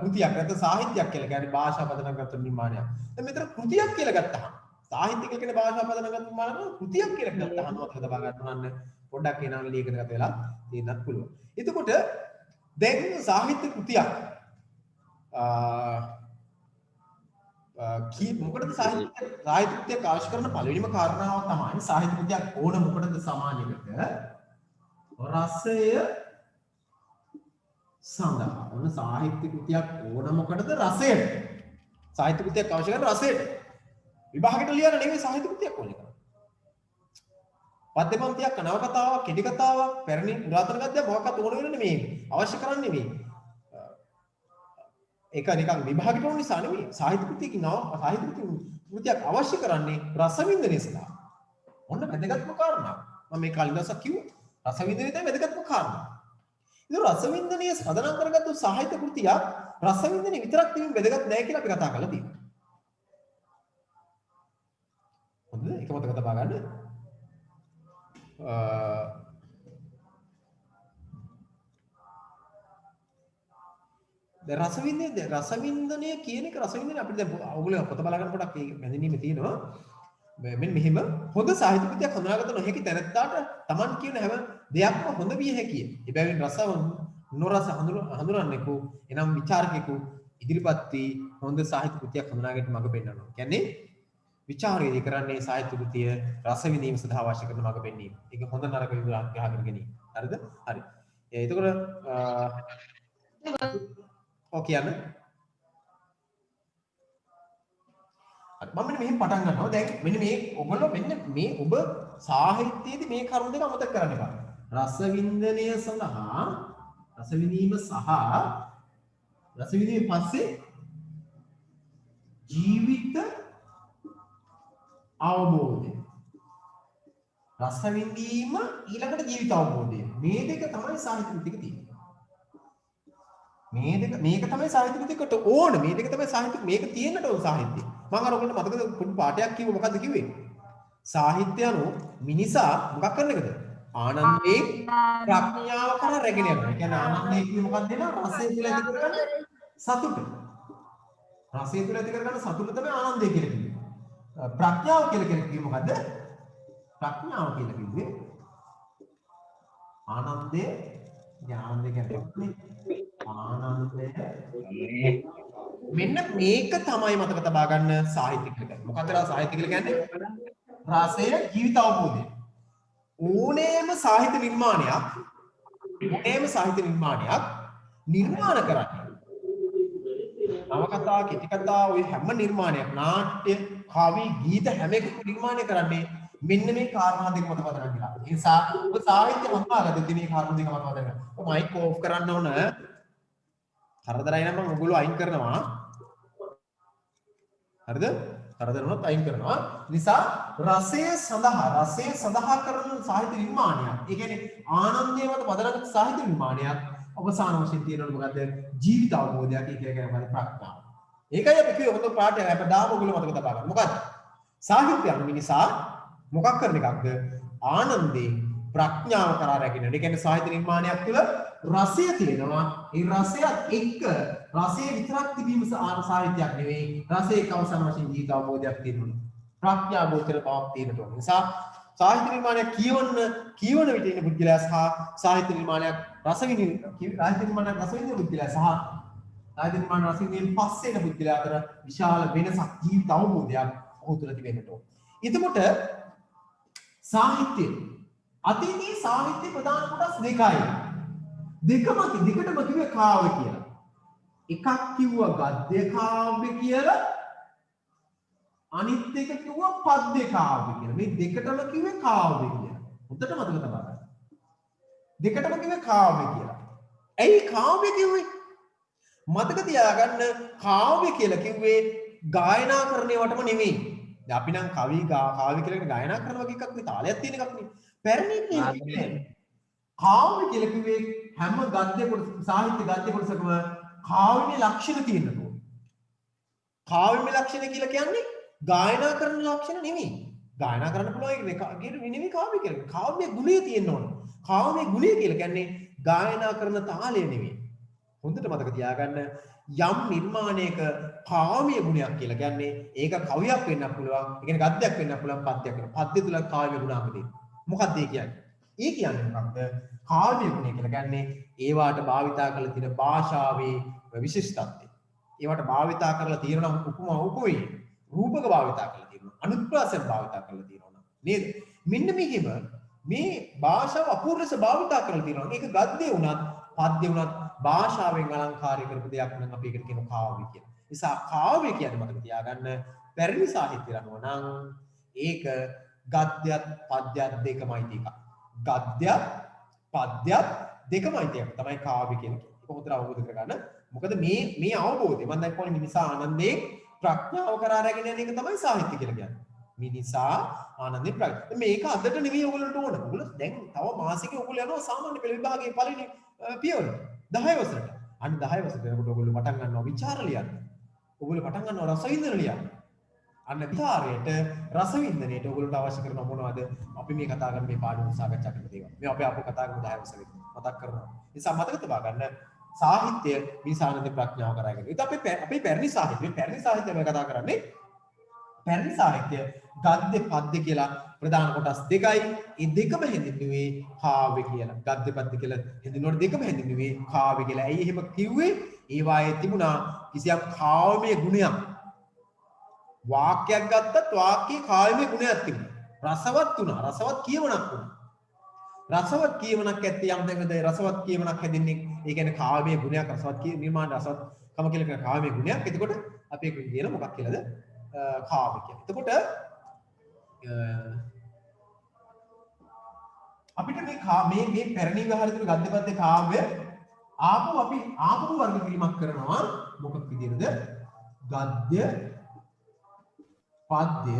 කෘතියක් නැත්නම් සාහිත්‍යයක් කියලා කියන්නේ භාෂාව පදනම් කරගත්තු නිර්මාණයක්. දැන් මෙතන කෘතියක් කියලා ගත්තාම සාහිත්‍ය කියන භාෂාව පදනම් කරගත්තු නිර්මාණයක් කෘතියක් කියලා ගත්තාම මතක තබා ගන්න පොඩ්ඩක් එනවා ලේඛනගත වෙලා තියෙන්නත් පුළුවන්. එතකොට දැන් සාහිත්‍ය කෘතියක් මොකටද සාහිත්‍ය කෘතියක් අවශ්‍ය කරන පළවෙනිම කාරණාව තමයි සාහිත්‍ය කෘතියක් ඕන මොකටද සමාජයකට රසය සඳහා ඕන සාහිත්‍ය කෘතියක් ඕන මොකටද රසයට සාහිත්‍ය කෘතියක් අවශ්‍ය කරන රසයට විභාගයට ලියන්න නෙවෙයි සාහිත්‍ය කෘතියක් ඕනේ කරන්නේ පද්‍ය පන්තියක් නවකතාවක් කෙටි කතාවක් පැරණි පුරාතන ගද්‍යයක් මොකක්වත් ඕන වෙන්නේ නෙමෙයි අවශ්‍ය කරන්නේ නෙමෙයි ඒක නිකන් විභාගයට ඕන නිසා නෙමෙයි සාහිත්‍ය කෘතියකින් සාහිත්‍ය කෘතියක් අවශ්‍ය කරන්නේ රසවින්දනය සඳහා. ඔන්න වැදගත්ම කාරණාව. මම මේ කලින් දවසක් කිව්වා රසවින්දනය තමයි වැදගත්ම කාරණාව. ඉතින් රසවින්දනය සාධන කරගත්තු සාහිත්‍ය කෘතියක් රසවින්දනය විතරක් තිබෙන වැදගත් නැහැ කියලා අපි කතා කරලා තියෙනවා. හොඳද? ඒක මතක තබා ගන්න. රසවින්දනය කියන එක රසවින්දනය අපිට දැන් ඔයගොල්ලෝ පොත බලගන්න පොඩක් ඒ බැඳීම තියෙනවා මෙන්න මෙහෙම හොඳ සාහිත්‍ය කෘතියක් හඳුනාගත නොහැකි තැනැත්තාට Taman කියන හැම දෙයක්ම හොඳ විය හැකිය. එබැවින් රස නොරස හඳුනන්නෙකු එනම් විචාරකෙකු ඉදිරිපත් වී හොඳ සාහිත්‍ය කෘතියක් හඳුනාගන්නට මඟ පෙන්වනවා. කියන්නේ විචාරයේදී කරන්නේ සාහිත්‍ය කෘතිය රස විඳීම සඳහා අවශ්‍ය කරන මඟ පෙන්වීම. ඒක හොඳ නරක විග්‍රහ කර ගැනීම. හරිද? හරි. එතකොට ඔකේ යන්න. මම මෙන්න මෙහෙම පටන් ගන්නවා. දැන් මෙන්න මේ ඔයගොල්ලෝ මෙන්න මේ ඔබ සාහිත්‍යයේදී මේ කරුණු දෙක අමතක කරන්න එපා. රස වින්දනය සඳහා රස විඳීම සහ රස විඳීම පස්සේ ජීවිත අවබෝධය රස විඳීම ඊළඟට ජීවිත අවබෝධය මේ දෙක තමයි සාහිත්‍ය කෘතියක තියෙන්නේ මේක තමයි සාහිත්‍ය කෘතියකට ඕන මේ දෙක තමයි සාහිත්‍ය මේක තියෙන්නට ඕන සාහිත්‍ය මම අර ඔයගොල්ලෝ මතකද පොඩි පාඩයක් කිව්ව මොකද්ද කිව්වේ සාහිත්‍ය අනුව මිනිසා මොකක් කරන එකද ආනන්දේ ප්‍රඥාව කරා රැගෙන යනවා. ඒ කියන්නේ ආනන්දේ කිව්වේ මොකක්ද එන රසය කියලා ඇති කරගන්න සතුට. රසය තුළ ඇති කරගන්න සතුට තමයි ආනන්දේ කියලා කිව්වේ. ප්‍රඥාව කියලා කිව්වේ මොකද්ද? ප්‍රඥාව කියලා කිව්වේ ආනන්දේ ආනන්දේ කියන්නේ ආනන්දය මෙන්න මේක තමයි මතක තබා ගන්න සාහිත්‍ය කියලා කියන්නේ. මොකක්ද සාහිත්‍ය කියලා කියන්නේ? රසය ජීවිත අවබෝධය. ඕනෑම සාහිත්‍ය නිර්මාණයක් නිර්මාණ කරන්නේ නවකතා කෙටි කතා ඔය හැම නිර්මාණයක් නාට්‍ය කවි ගීත හැම එකකම නිර්මාණය කරන්නේ මෙන්න මේ කාරණා දෙක මත පදනම් කියලා. ඒ නිසා ඔබ සාහිත්‍ය හඳුනාගත්තොත් මේ කාරණා දෙක මත පදනම් කරනවා. ඔය මයික් ඕෆ් කරන්න ඕන. කරදරයි නම් මම ඔයගොල්ලෝ අයින් කරනවා. හරිද? කරදර වුණොත් අයින් කරනවා. නිසා රසය සඳහා කරන සාහිත්‍ය නිර්මාණයක්. ඒ කියන්නේ ආනන්දයේ මත පදනම් සාහිත්‍ය නිර්මාණයක් අවසාන වශයෙන් තියෙනවා මොකද්ද? ජීවිත අවබෝධයක් කියන්නේ ප්‍රඥාව. ඒකයි අපි කිව්වේ හොඳ පාඩයක් හැමදාම ඔයගොල්ලෝ මතක තබා ගන්න. මොකද්ද? සාහිත්‍ය අනුව මිනිසා මොකක් කරන එකක්ද? ආනන්දේ ප්‍රඥාව කරා රැගෙන. ඒ කියන්නේ සාහිත්‍ය නිර්මාණයක් තුළ රසය තියෙනවා. ඒ රසයත් එක්ක රසයේ විතරක් තිබීම සාහිත්‍යයක් නෙවෙයි. රසයේ අවසාන වශයෙන් ජීවිත අවබෝධයක් තියෙනවා. ප්‍රඥා බෝධිතර බවක් තියෙනවා. නිසා සාහිත්‍ය නිර්මාණයක් කියවන විට ඉන්න පුද්ගලයා සහ සාහිත්‍ය නිර්මාණයක් රස විඳින පුද්ගලයා සහ සාහිත්‍ය නිර්මාණ රස විඳින පස්සේ ඉන්න පුද්ගලයා අතර විශාල වෙනසක් ජීවිත අවබෝධයක් ඔහු තුළ තිබෙන්නට ඕන. එතකොට සාහිත්‍ය අතීතයේ සාහිත්‍ය ප්‍රධාන කොටස් දෙකයි. දෙකටම කිව්වේ කාව්‍ය කියලා. එකක් කිව්වා ගද්‍ය කාව්‍ය කියලා අනිත් එක කිව්වා පද්‍ය කාව්‍ය කියලා. මේ දෙකටම කිව්වේ කාව්‍ය කියලා. හොඳට මතක තබා ගන්න. දෙකටම කිව්වේ කාව්‍ය කියලා. ඇයි කාව්‍ය කිව්වේ? මතක තියාගන්න කාව්‍ය කියලා කිව්වේ ගායනා කරන ඒවටම නෙමෙයි. දැන් අපි නම් කාව්‍ය කියලා ගායනා කරන වගේ එකක් නේ තාලයක් තියෙන එකක් නේ. පැරණි නේ. කාව්‍ය කියලා කිව්වේ හැම ගද්‍ය කොට සාහිත්‍ය ගද්‍ය කොටසකම කාව්‍යමය ලක්ෂණ තියෙන්න ඕන. කාව්‍යමය ලක්ෂණ කියලා කියන්නේ ගායනා කරන ලක්ෂණ නෙමෙයි. ගායනා කරන්න පුළුවන් එක නෙමෙයි කාව්‍ය කියලා. කාව්‍ය ගුණය තියෙන්න ඕන. කාව්‍ය ගුණය කියලා කියන්නේ ගායනා කරන තාලය නෙමෙයි. හොඳට මතක තියාගන්න යම් නිර්මාණයක කාව්‍ය ගුණයක් කියලා කියන්නේ ඒක කවියක් වෙන්න පුළුවන්. ඒ කියන්නේ ගද්‍යයක් වෙන්න පුළුවන් පද්‍යයක් වෙන්න. පද්‍ය තුල කාව්‍ය ගුණාංග තියෙනවා. මොකක්ද ඒ කියන්නේ? ඒ කියන්නේ මොකක්ද? කාව්‍ය ගුණය කියලා කියන්නේ ඒවාට භාවිතා කරලා තියෙන භාෂාවේ විශිෂ්ටත්වය. ඒවට භාවිතා කරලා තියෙනවා උපමා උපවේ රූපක භාවිතා කරලා තියෙනවා. අනුත්ප්‍රාසයෙන් භාවිතා කරලා තියෙනවා. නේද? මෙන්න මෙහෙම මේ භාෂාව අපූර්ව ලෙස භාවිතා කරලා තියෙනවා. ඒක ගද්‍ය වුණත් පද්‍ය වුණත් භාෂාවෙන් අලංකාරය කරපු දෙයක් නම් අපි ඒකට කියනවා කාව්‍ය කියලා. නිසා කාව්‍ය කියන්නේ මතක තියාගන්න පැරණි සාහිත්‍ය රණුව නම් ඒක ගද්‍යත් පද්‍යත් දෙකමයි තියෙක. ගද්‍යත් පද්‍යත් දෙකමයි තියෙක. තමයි කාව්‍ය කියන්නේ. ඒක හොඳට අවබෝධ කරගන්න. මොකද මේ අවබෝධය මම දැන් කියන්නේ මිනිසා ආනන්දේ ප්‍රඥාව කරා රැගෙන යන එක තමයි සාහිත්‍ය කියලා කියන්නේ. මිනිසා ආනන්දේ ප්‍රඥා. මේක අදට නෙවෙයි ඔයගොල්ලන්ට ඕන. ඔයගොල්ලෝ දැන් තව මාසෙක ඔයගොල්ලෝ යනවා සාමාන්‍ය පෙළ විභාගයේ පළවෙනි පියවර 10 වසරට. අන්න 10 වසරට යනකොට ඔයගොල්ලෝ පටන් ගන්නවා විචාර ලියන්න. ඔයගොල්ලෝ පටන් ගන්නවා රස විඳින ලියන්න. අන්න විචාරයට රස විඳිනේට ඔයගොල්ලෝට අවශ්‍ය කරන මොනවද? අපි මේ කතා කරන මේ පාඩම සාකච්ඡා කරන දේවල්. මේ අපි කතා කරමු 10 වසරේ මතක් කරනවා. නිසා මතක තබා ගන්න සාහිත්‍ය මිනිසානන්ද ප්‍රඥාව කරගෙන. ඒක අපේ පැරණි සාහිත්‍ය. පැරණි සාහිත්‍ය මේ කතා කරන්නේ පැරණි සාහිත්‍ය ගද්‍ය පද්‍ය කියලා ප්‍රධාන කොටස් දෙකයි. ඒ දෙකම හැඳින්වුවේ කාව්‍ය කියලා. ගද්‍ය පද්‍ය කියලා හැඳින්වුවට දෙකම හැඳින්වුවේ කාව්‍ය කියලා. ඇයි එහෙම කිව්වේ? ඒ වායේ තිබුණා කිසියම් කාව්‍යමය ගුණයක්. වාක්‍යයක් ගත්තත් වාක්‍යයේ කාව්‍යමය ගුණයක් තිබුණා. රසවත් වුණා. රසවත් කියවණක් වුණා. රසවත් කියවණක් ඇත්තේ යම් දෙයකද රසවත් කියවණක් හැදින්නේ ඒ කියන්නේ කාව්‍ය ගුණයක් රසවත් නිර්මාණ රසවත්කම කියලා කියන කාව්‍ය ගුණයක්. එතකොට අපි ඒක කියන මොකක් කියලාද? කාව්‍ය කියන්නේ. එතකොට අපිට මේ පැරණි විහාර තුන ගද්‍ය පද්‍ය කාව්‍ය අපි ආපහු වර්ග කිරීමක් කරනවා මොකක් විදිහටද? ගද්‍ය පද්‍ය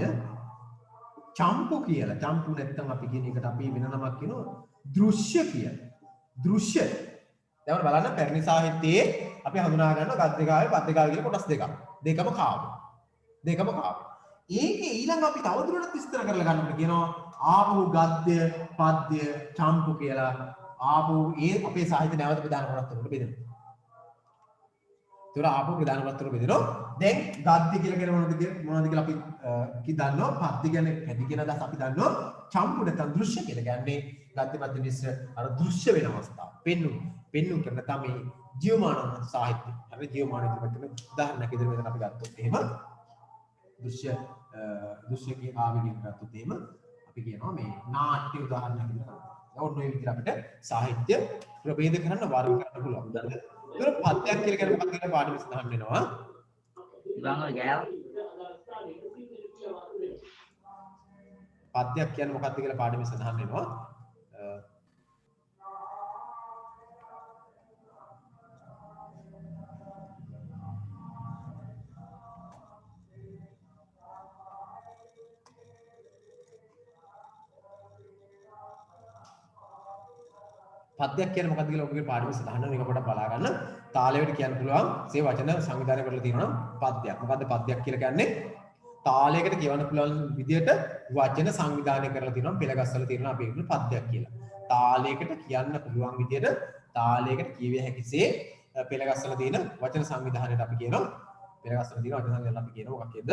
චම්පු කියලා. චම්පු නැත්තම් අපි කියන එකට අපි වෙන නමක් කියනවා දෘශ්‍ය කියලා. දෘශ්‍ය. දැන් බලන්න පැරණි සාහිත්‍යයේ අපි හඳුනා ගන්නවා ගද්‍ය කාව්‍ය පද්‍ය කාව්‍ය කියලා කොටස් දෙකක්. දෙකම කාව්‍ය. ඒකේ ඊළඟ අපි තවදුරටත් විස්තර කරලා ගන්නකොට කියනවා ආපහු ගද්‍ය පද්‍ය චම්පු කියලා. ආපහු ඒ අපේ සාහිත්‍ය නැවත ප්‍රධාන කොටස් වලට බෙදෙනවා. ඒතර ආපහු ප්‍රධාන කොටස් වලට බෙදෙනවා. දැන් ගද්‍ය කියලා කියන මොනවද කියලා අපි දන්නවා. පද්‍ය කියන්නේ පැති කියන අදහස අපි දන්නවා. චම්පු නැත්නම් දෘශ්‍ය කියලා කියන්නේ ගද්‍ය පද්‍ය මිශ්‍ර අර දෘශ්‍ය වෙන අවස්ථාව. පෙන්නුම් කරන තමයි ජීවමාන සාහිත්‍ය. හරි ජීවමාන විදිහට උදාහරණයක් විදිහට මෙතන අපි ගත්තොත් එහෙම දෘශ්‍ය කියන ආවෙකින් ගත්තොත් එහෙම අපි කියනවා මේ නාට්‍ය උදාහරණයක් විදිහට. ඔන්න ඔය විදිහට අපිට සාහිත්‍ය ප්‍රභේද කරන්න වර්ග කරන්න පුළුවන්. ඒක පද්‍යයක් කියලා කියන මොකක්ද කියලා පාඩම සඳහන් වෙනවා. පද්‍යයක් කියන්නේ මොකක්ද කියලා පාඩමේ සඳහන් වෙනවා. පද්‍යයක් කියන්නේ මොකක්ද කියලා ඔබගේ පාඩමේ සඳහන් වෙන එක පොඩ්ඩක් බලා ගන්න. තාලයට කියන්න පුළුවන්. ඒ වචන සංවිධානය කරලා තියෙනවා නම් පද්‍යයක්. මොකද්ද පද්‍යයක් කියලා කියන්නේ? තාලයකට කියවන්න පුළුවන් විදිහට වචන සංවිධානය කරලා තියෙනවා. පෙළ ගස්සලා තියෙනවා අපි ඒකට පද්‍යයක් කියලා. තාලයකට කියන්න පුළුවන් විදිහට තාලයකට කියවිය හැකිසේ පෙළ ගස්සලා තියෙන වචන සංවිධානයට අපි කියනවා පෙළ ගස්සලා තියෙන වචන සංවිධානයට අපි කියනවා මොකක්ද?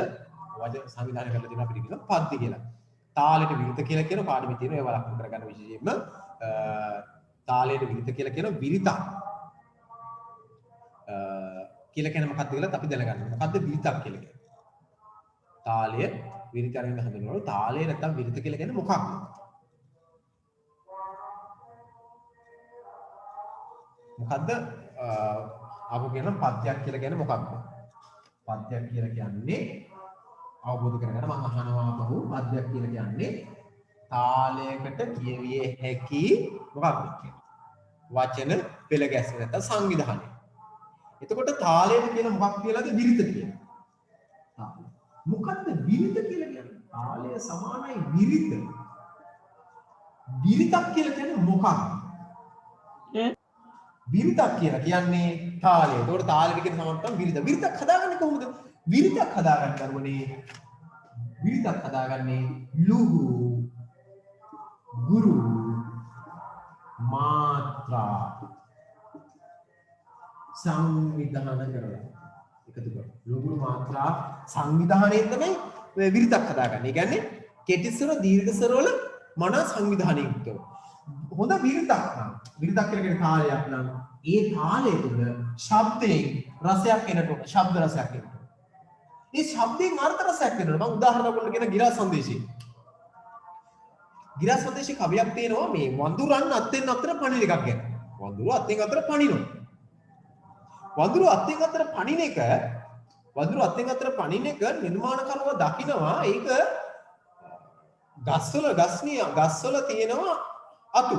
වචන සංවිධානය කරලා තියෙනවා අපිට කියනවා පද්‍ය කියලා. තාලයට විරුද්ධ කියලා කියන පාඩමේ තියෙනවා. ඒවා ලක්ෂණ කරගන්න විශේෂයෙන්ම තාලයට විරුද්ධ කියලා කියන විරිතක් කියලා කියන මොකක්ද කියලා අපි දැනගන්න. මොකක්ද විරිතක් කියලා කියන්නේ? තාලය විරිතරෙන් හඳුන්වනවා. තාලය නැත්තම් විරිත කියලා කියන්නේ මොකක්ද? මොකද්ද? ආපහු කියන පද්‍යයක් කියලා කියන්නේ මොකක්ද? පද්‍යයක් කියලා කියන්නේ අවබෝධ කරගන්න මම අහනවා ආපහු පද්‍යයක් කියලා කියන්නේ තාලයකට කියවිය හැකි මොකක්ද? වචන පෙළ ගැස්ම නැත්නම් සංවිධානය. එතකොට තාලයට කියන මොකක් කියලාද? විරිත කියලා. මොකද්ද විරිත කියලා කියන්නේ? තාලය සමානයි විරිත. විරිතක් කියලා කියන්නේ මොකක්ද? විරිතක් කියලා කියන්නේ තාලය. එතකොට තාලෙට කියන සමානටම විරිත. විරිතක් හදාගන්නේ කොහොමද? විරිතක් හදාගන්න කරුණේ විරිතක් හදාගන්නේ ලුහු ගුරු මාත්‍රා සංවිධාන කරලා එකතු කරලා ලුහු මාත්‍රා සංවිධානයෙන් තමයි විරිතක් හදාගන්නේ. ඒ කියන්නේ කෙටි ස්වර දීර්ඝ ස්වර වල මන සංවිධානයෙන් යුක්තව. හොඳ විරිතක් නම් විරිතක් කියලා කියන තාලයක් නම් ඒ තාලය තුළ ශබ්දයෙන් රසයක් එනට ශබ්ද රසයක් එනට. ඒ ශබ්දයෙන් අර්ථ රසයක් එනට මම උදාහරණයක් වලට කියන ගිරා සංදේශය. ගිරා සංදේශයේ කවියක් තියෙනවා මේ වඳුරන් අත්ෙන් අතර පණින එකක් ගැන. වඳුරු අත්ෙන් අතර පණිනවා. වඳුරු අත්ෙන් අතර පණින එක නිර්මාණකරුවා දකිනවා ඒක ගස්වල තියෙනවා අතු.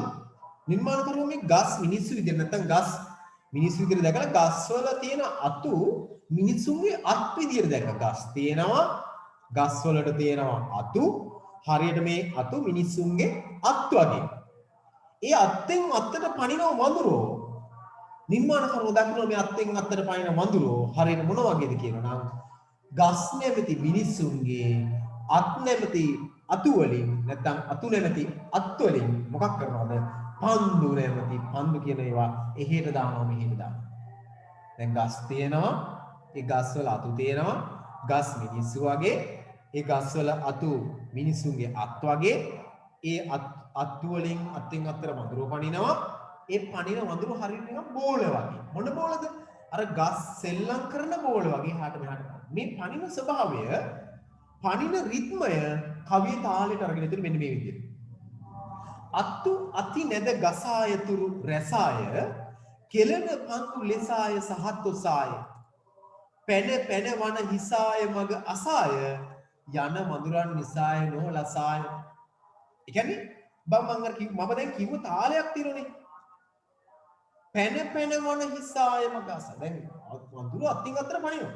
නිර්මාණකරුවා මේ ගස් මිනිස්සු විදිහට නැත්නම් ගස් මිනිස්සු විදිහට දැකලා ගස්වල තියෙන අතු මිනිසුන්ගේ අත් විදිහට දැක්කා. ගස් තියෙනවා ගස්වලට තියෙනවා අතු හරියට මේ අතු මිනිසුන්ගේ අත් වගේ. ඒ අත්ෙන් අත්තට පනිනව වඳුරෝ නිර්මාණකරුවෝ දකිනවා මේ අත්ෙන් අත්තට පනින වඳුරෝ හරියට මොන වගේද කියනවා නම් ගස් නැමැති මිනිසුන්ගේ අත් නැමැති අතු වලින් නැත්නම් අතු නැමැති අත් වලින් මොකක් කරනවද? පන්දු නැමැති පන්දු කියන ඒවා එහෙට දානවා මෙහෙට දානවා. දැන් ගස් තියෙනවා ඒ ගස් වල අතු තියෙනවා ගස් මිනිස්සු වගේ ඒ ගස් වල අතු මිනිසුන්ගේ අත් වගේ ඒ අතු වලින් අත්ෙන් අතර වඳුරෝ පනිනවා. ඒ පනින වඳුරු හරියට නිකන් බෝල වගේ. මොන බෝලද? අර ගස් සෙල්ලම් කරන බෝල වගේ හාට මෙහාට. මේ පනින ස්වභාවය පනින රිද්මය කවියේ තාලෙට අරගෙන ඉතින් මෙන්න මේ විදිහට. අත්තු අති නැද ගසායතුරු රසාය කෙලන පන්තු ලෙසාය සහත්ොසාය පැන පැන වන හිසාය මග අසාය යන මඳුරන් නිසාය නොලසාය. ඒ කියන්නේ බං මම දැන් කිව්ව තාලයක් තියෙනනේ. පැන පැන වන හිසායම ගස. දැන් වඳුරු අත්ින් අතර පනිනවා.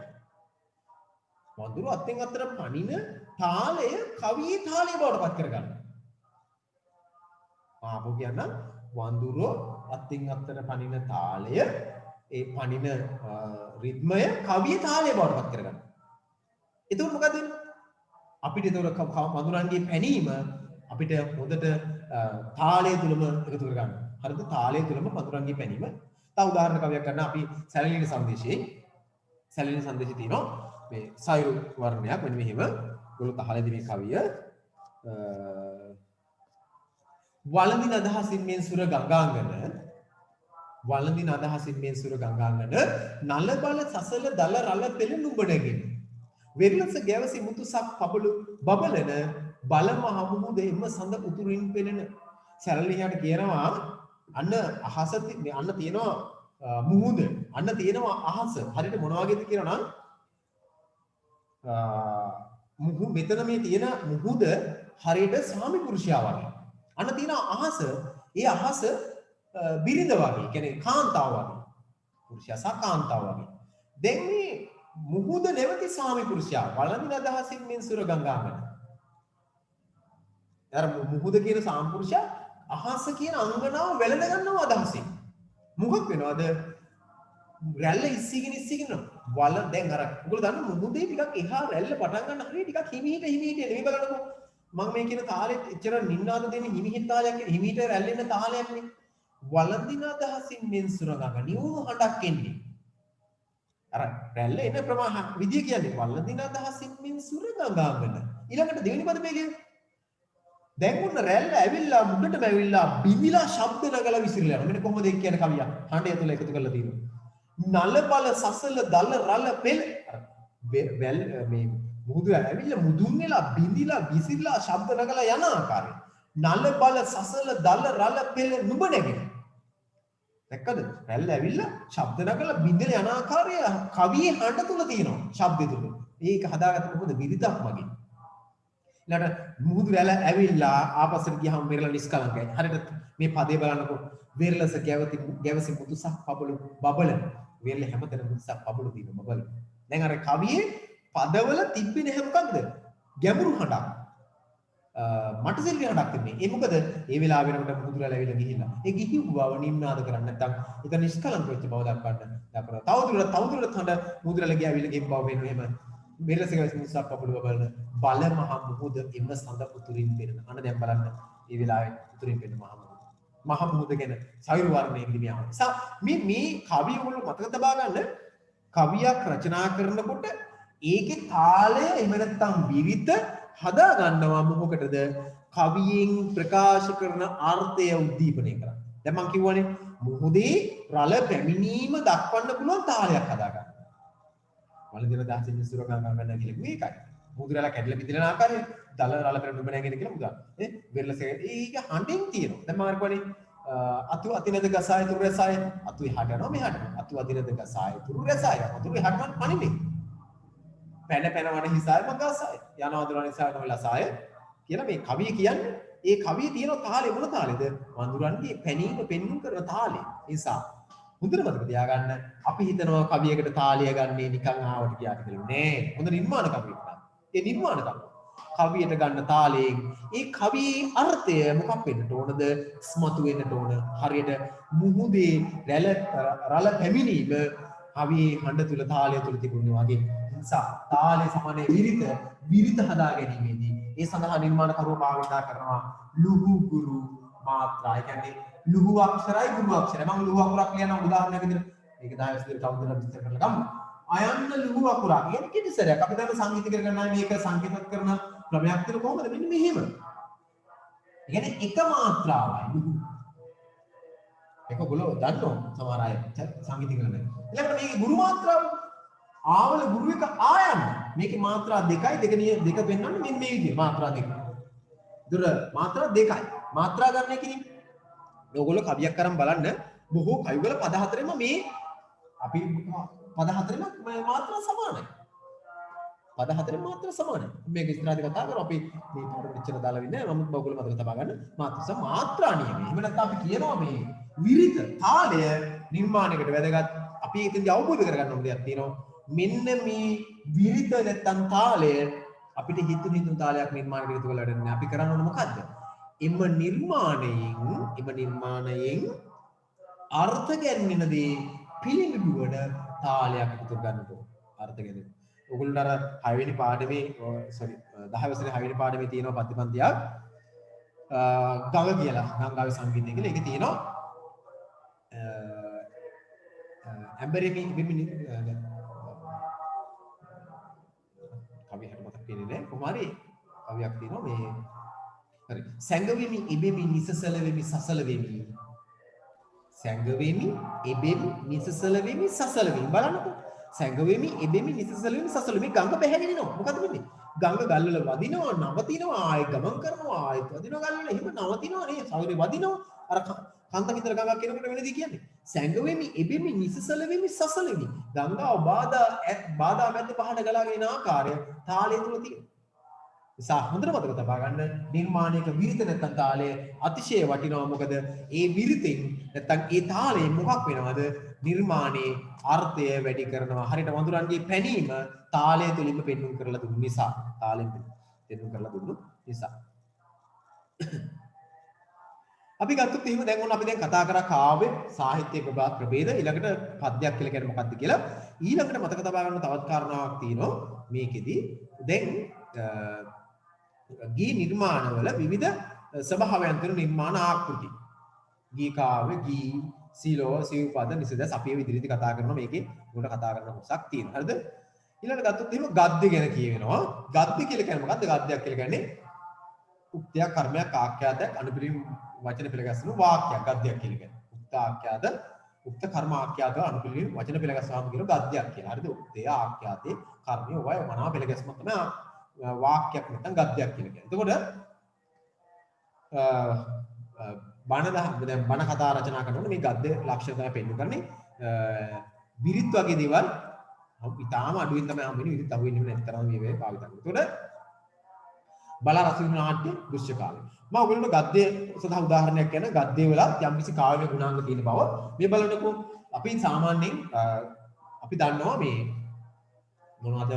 වඳුරු අත්ින් අතර පනින තාලය කවියේ තාලය බවට පත් කරගන්නවා. ආපහු කියන්න වඳුරු අත්ින් අතර පනින තාලය ඒ පනින රිද්මය කවියේ තාලය බවට පත් කරගන්නවා. එතකොට මොකද වෙන්නේ? අපිට එතකොට වඳුරන්ගේ පැනීම අපිට හොඳට තාලය තුලම එකතු කර ගන්න. හරිද? තාලය තුලම වඳුරන්ගේ පැනීම. තව උදාහරණ කවියක් ගන්න අපි සැලලින සංදේශයේ තියෙනවා මේ සයුරු වර්ණයක් මෙන්න මෙහෙම. ඔයගොල්ලෝ අහලාදී මේ කවිය වළඳින අදහසින් මෙන් සුර ගංගාංගන නල බල සසල දල රල පෙළ නුඹනගෙන වෙරළස ගැවසි මුතුසක් පබළු බබලන බලම හමුහු දෙෙම සඳ උතුරින් පෙනෙන සැලලිහාට කියනවා අන්න අහස අන්න තියෙනවා මුහුද අන්න තියෙනවා අහස හරියට මොන වගේද කියනවා නම් මෙතන මේ තියෙන මුහුද හරියට ස්වාමි පුරුෂයා වගේ අන්න තියෙන අහස ඒ අහස බිරිඳ වගේ කියන්නේ කාන්තාව වගේ පුරුෂයා සහ කාන්තාව වගේ දැන් මේ මුහුද නැවති ස්වාමි පුරුෂයා වළඳින අදහසින් මෙන් සුර ගංගාංගන අර මුහුද කියන ස්වාමි පුරුෂයා අහස කියන අංගනාව වැළඳ ගන්නවා අදහසින් මොකක් වෙනවද රැල්ල ඉස්සිගෙන වල දැන් අර ඔයගොල්ලෝ දන්න මුහුදේ ටිකක් එහා රැල්ල පටන් ගන්න හරිය ටිකක් හිමිහිට නෙමෙයි බලන්නකෝ මම මේ කියන තාලෙත් එච්චර නින්නාද දෙන්නේ හිමිහිට තාලයක් නේ හිමිහිට රැල්ලෙන තාලයක් නේ වළඳින අදහසින් මෙන් සුර ගංගා නියුණු හඬක් එන්නේ අර රැල්ල එන ප්‍රමාහ විදිය කියන්නේ වළඳින අදහසින් මෙන් සුර ගංගාංගන ඊළඟට දෙවෙනි පද මේකේ දැන් උන්න රැල්ල ඇවිල්ලා මුඩටම ඇවිල්ලා බිඳිලා ශබ්ද නගලා විසිරලා යනවා. මෙන්න කොහොමද ඒක කියන්නේ කවිය? හඬය තුල එකතු කරලා තියෙනවා. නල බල සසල දල රල පෙළ වැල් මේ මුහුදු ඇවිල්ලා මුදුන් වෙලා බිඳිලා විසිරලා ශබ්ද නගලා යන ආකාරය. නල බල සසල දල රල පෙළ නුඹ නැගෙන. දැක්කද? රැල්ල ඇවිල්ලා ශබ්ද නගලා බිඳිලා යන ආකාරය කවියේ හඬ තුල තියෙනවා. ශබ්ද තුල. මේක හදාගත්ත මොකද විරිතක් මගින්. ඊළඟට මුහුදු රැළ ඇවිල්ලා ආපස්සට ගියාම වෙරළ නිස්කලංකයි. හරියට මේ පදේ බලන්නකො වෙරළස ගැවසි මුතුසක් පබළු බබලන. වෙරළ හැමතැනම මුතුසක් පබළු තියෙන බබලන. දැන් අර කවියේ පදවල තිබෙන්නේ මොකක්ද? ගැඹුරු හඬක්. මට සිල්වි හඬක් තිබෙන්නේ. ඒ මොකද ඒ වෙලාව වෙනකොට මුහුදු රැළ ඇවිල්ලා ගිහිල්ලා. ඒ ගිහිව් බව නිම්නාද කරන්නේ නැත්නම් ඒක නිස්කලංක වෙච්ච බව දක්වන්න. තවදුරටත් හඬ මුහුදු රැළ ගියාවිල්ලා ගෙම් බව වෙනවා එහෙම. වෙරළස ගැවසි මුතුසක් පබළු බබලන බල මහ මුහුද එම සඳ උතුරින් පෙනෙන. අන්න දැන් බලන්න මේ වෙලාවේ උතුරින් පෙනෙන මහ මුහුද. මහ මුහුද ගැන සයුරු වර්ණයේ ලියනවා. මේ කවිය වල මතක තබා ගන්න කවියක් රචනා කරනකොට ඒකේ තාලය එහෙම නැත්නම් විරිත හදා ගන්නවා මොකටද? කවියෙන් ප්‍රකාශ කරන අර්ථය උද්දීපනය කරන්න. දැන් මම කිව්වනේ මුහුදේ රළ පැමිණීම දක්වන්න පුළුවන් තාලයක් හදා ගන්න. වළඳින දහසින් සුර ගංගා ගන්න කියලා මේකයි. මුහුදු රැළ කැඩලා බිඳින ආකාරය දල රළ පෙර නුඹ නැගෙන කියලා මුදා. වෙරළස ඒක හඬින් තියෙනවා. දැන් මම කියවනේ අතු අතිනද ගසාය තුරු රසාය අතු එහාට යනවා මෙහාට. අතු අතිනද ගසාය තුරු රසාය අතු එහාට යන පණිනේ. පැන පැන වන හිසාය මගසාය. යනවා දරන හිසාය තමයි ලසාය කියලා මේ කවිය කියන්නේ. ඒ කවියේ තියෙන තාලේ මොන තාලේද? වඳුරන්ගේ පැනීම පෙන්වු කරන තාලේ. නිසා හොඳට මතක තියාගන්න අපි හිතනවා කවියකට තාලය ගන්නේ නිකන් ආවට ගියාට කියලා නෑ. හොඳ නිර්මාණ කවියක්. ඒ නිර්මාණ කවියට ගන්න තාලයෙන් ඒ කවියේ අර්ථය මොකක් වෙන්නට ඕනද? ස්මතු වෙන්නට ඕන. හරියට මුහුදේ රළ පැමිණීම කවියේ හඬ තුල තාලය තුල තිබුණා වගේ. නිසා තාලේ සමානයේ විරිත හදා ගැනීමේදී ඒ සඳහා නිර්මාණකරුවෝ භාවිතා කරනවා ලුහු ගුරු මාත්‍රා. ඒ කියන්නේ ලුහු අක්ෂරයි ගුරු අක්ෂරයි. මම ලුහු අකුරක් ලියන උදාහරණයක් විදිහට මේක 10 විතර කවුරුද විස්තර කරලා ගමු. අයන්න ලුහු අකුරක්. කියන්නේ කිසි සැරයක් අපි දැන් සංගීත කරගන්නා මේක සංකේතත් කරන ක්‍රමයක් තියෙන කොහොමද? මෙන්න මෙහෙම. ඒ කියන්නේ එක මාත්‍රාවයි ලුහු. ඒක ඔයගොල්ලෝ දන්නෝ සමහර අය සංගීත කරන්නේ. ඊළඟට මේකේ ගුරු මාත්‍රාව ආවල ගුරු එක ආයන්න. මේකේ මාත්‍රා දෙකයි දෙක පෙන්වන්නේ මෙන්න මේ විදිහට මාත්‍රා දෙක. දුර මාත්‍රා දෙකයි. මාත්‍රා ගන්න එකනේ. ඔයගොල්ලෝ කවියක් කරන් බලන්න බොහෝ කවිවල පද හතරෙම මේ අපි පද හතරෙම මාත්‍රා සමානයි. පද හතරේ මාත්‍ර සමානයි. මේක ඉස්සරහදී කතා කරමු අපි මේ පාඩම ඉච්චර දාලා වෙන්නේ නැහැ. මම ඔයගොල්ලෝ මතක තබා ගන්න මාත්‍ර මාත්‍රා නියමය. එහෙම නැත්නම් අපි කියනවා මේ විරිත තාලය නිර්මාණයකට වැදගත් අපි එතනදී අවබෝධ කරගන්න ඕන දෙයක් තියෙනවා. මෙන්න මේ විරිත නැත්නම් තාලය අපිට හිතුණු තාලයක් නිර්මාණයකට එකතු කරලා වැඩන්නේ. අපි කරන්න ඕන මොකද්ද? එම නිර්මාණයෙන් අර්ථ ගැන්වෙන දේ පිළිබිඹුවන තාලයක් එකතු කර ගන්න ඕන. අර්ථ ගැන්වෙන. ඔයගොල්ලන්ට අර 6 වෙනි පාඩමේ 10 වසරේ 6 වෙනි පාඩමේ තියෙනවා පත්තිපන්තියක් ගඟ කියලා. ගංගාවේ සංගීතය කියලා. ඒකේ තියෙනවා ඇම්බරෙමි බිමිනි කවියට මතක් වෙන්නේ නැහැ. කොහොමරි කවියක් තියෙනවා මේ හරි. සැඟවෙමි ඉබෙමි නිසසල වෙමි සසල වෙමි. සැඟවෙමි ඉබෙමි නිසසල වෙමි සසල වෙමි. බලන්නකෝ. සැඟවෙමි ඉබෙමි නිසසල වෙමි සසල වෙමි. ගඟ බැහැගෙන යනවා. මොකද වෙන්නේ? ගඟ ගල්වල වදිනවා නවතිනවා ආයෙ ගමන් කරනවා ආයෙත් වදිනවා ගල්වල එහෙම නවතිනවා නේ. සවුරේ වදිනවා. අර කන්ත විතර ගඟක් එනකොට වෙනදී කියන්නේ. සැඟවෙමි ඉබෙමි නිසසල වෙමි සසල වෙමි. ගංගාව බාධා මැද්ද පහට ගලාගෙන යන ආකාරය තාලය තුල තියෙනවා. නිසා හොඳට මතක තබා ගන්න නිර්මාණයක විරිත නැත්නම් තාලය අතිශය වටිනවා. මොකද ඒ විරිතෙන් නැත්නම් ඒ තාලයෙන් මොකක් වෙනවද? නිර්මාණයේ අර්ථය වැඩි කරනවා. හරියට වඳුරන්ගේ පැනීම තාලය තුලින්ම පෙන්වුම් කරලා දුන්නු නිසා. තාලෙන් පෙන්වුම් කරලා දුන්නු නිසා. අපි ගත්තොත් එහෙම දැන් ඔන්න අපි දැන් කතා කරා කාව්‍ය සාහිත්‍ය ප්‍රභේද ඊළඟට පද්‍යයක් කියලා කියන්නේ මොකක්ද කියලා ඊළඟට මතක තබා ගන්න තවත් කාරණාවක් තියෙනවා මේකෙදි දැන් ගී නිර්මාණවල විවිධ ස්වභාවයන් තියෙන නිර්මාණ ආකෘති ගී කාව්‍ය ගී සීලෝ සිව්පද නිසදස් අපි ඉදිරියේදී කතා කරනවා මේකේ උඩ කතා කරන කොටසක් තියෙනවා හරිද ඊළඟට ගත්තොත් එහෙම ගද්‍ය ගැන කියවෙනවා ගද්‍ය කියලා කියන්නේ මොකක්ද ගද්‍යයක් කියලා කියන්නේ උක්තයක් කර්මයක් ආඛ්‍යාතයක් අනුපිළිම වචන පෙළගැස්වෙන වාක්‍යයක් ගද්‍යයක් කියලා කියන්නේ. උක්ත ආඛ්‍යාත, උක්ත කර්ම ආඛ්‍යාත අනුපිළිම වචන පෙළගැස්වීම කියන ගද්‍යයක් කියලා. හරිද? උක්තේ ආඛ්‍යාතේ කර්මය වය මනාව පෙළගැස්ම තමයි වාක්‍යයක් නැත්නම් ගද්‍යයක් කියලා කියන්නේ. එතකොට දැන් බණ කතා රචනා කරනකොට මේ ගද්‍ය ලක්ෂණ තමයි පෙන්නු කරන්නේ. විරිත් වගේ දේවල් ඉතාලම අඩුවෙන් තමයි හම්බෙන්නේ. විරිත් අහුවෙන්නේ නැති තරම් මේ වේ පාවිච්චි කරනවා. එතකොට බලා රස විඳින නාට්‍ය දෘශ්‍ය කාලය. මම ඔයගොල්ලන්ට ගද්‍ය සඳහා උදාහරණයක් කියන ගද්‍ය වල යම්කිසි කාව්‍ය ගුණාංග තියෙන බව මේ බලන්නකෝ අපි සාමාන්‍යයෙන් අපි දන්නවා මේ මොනවද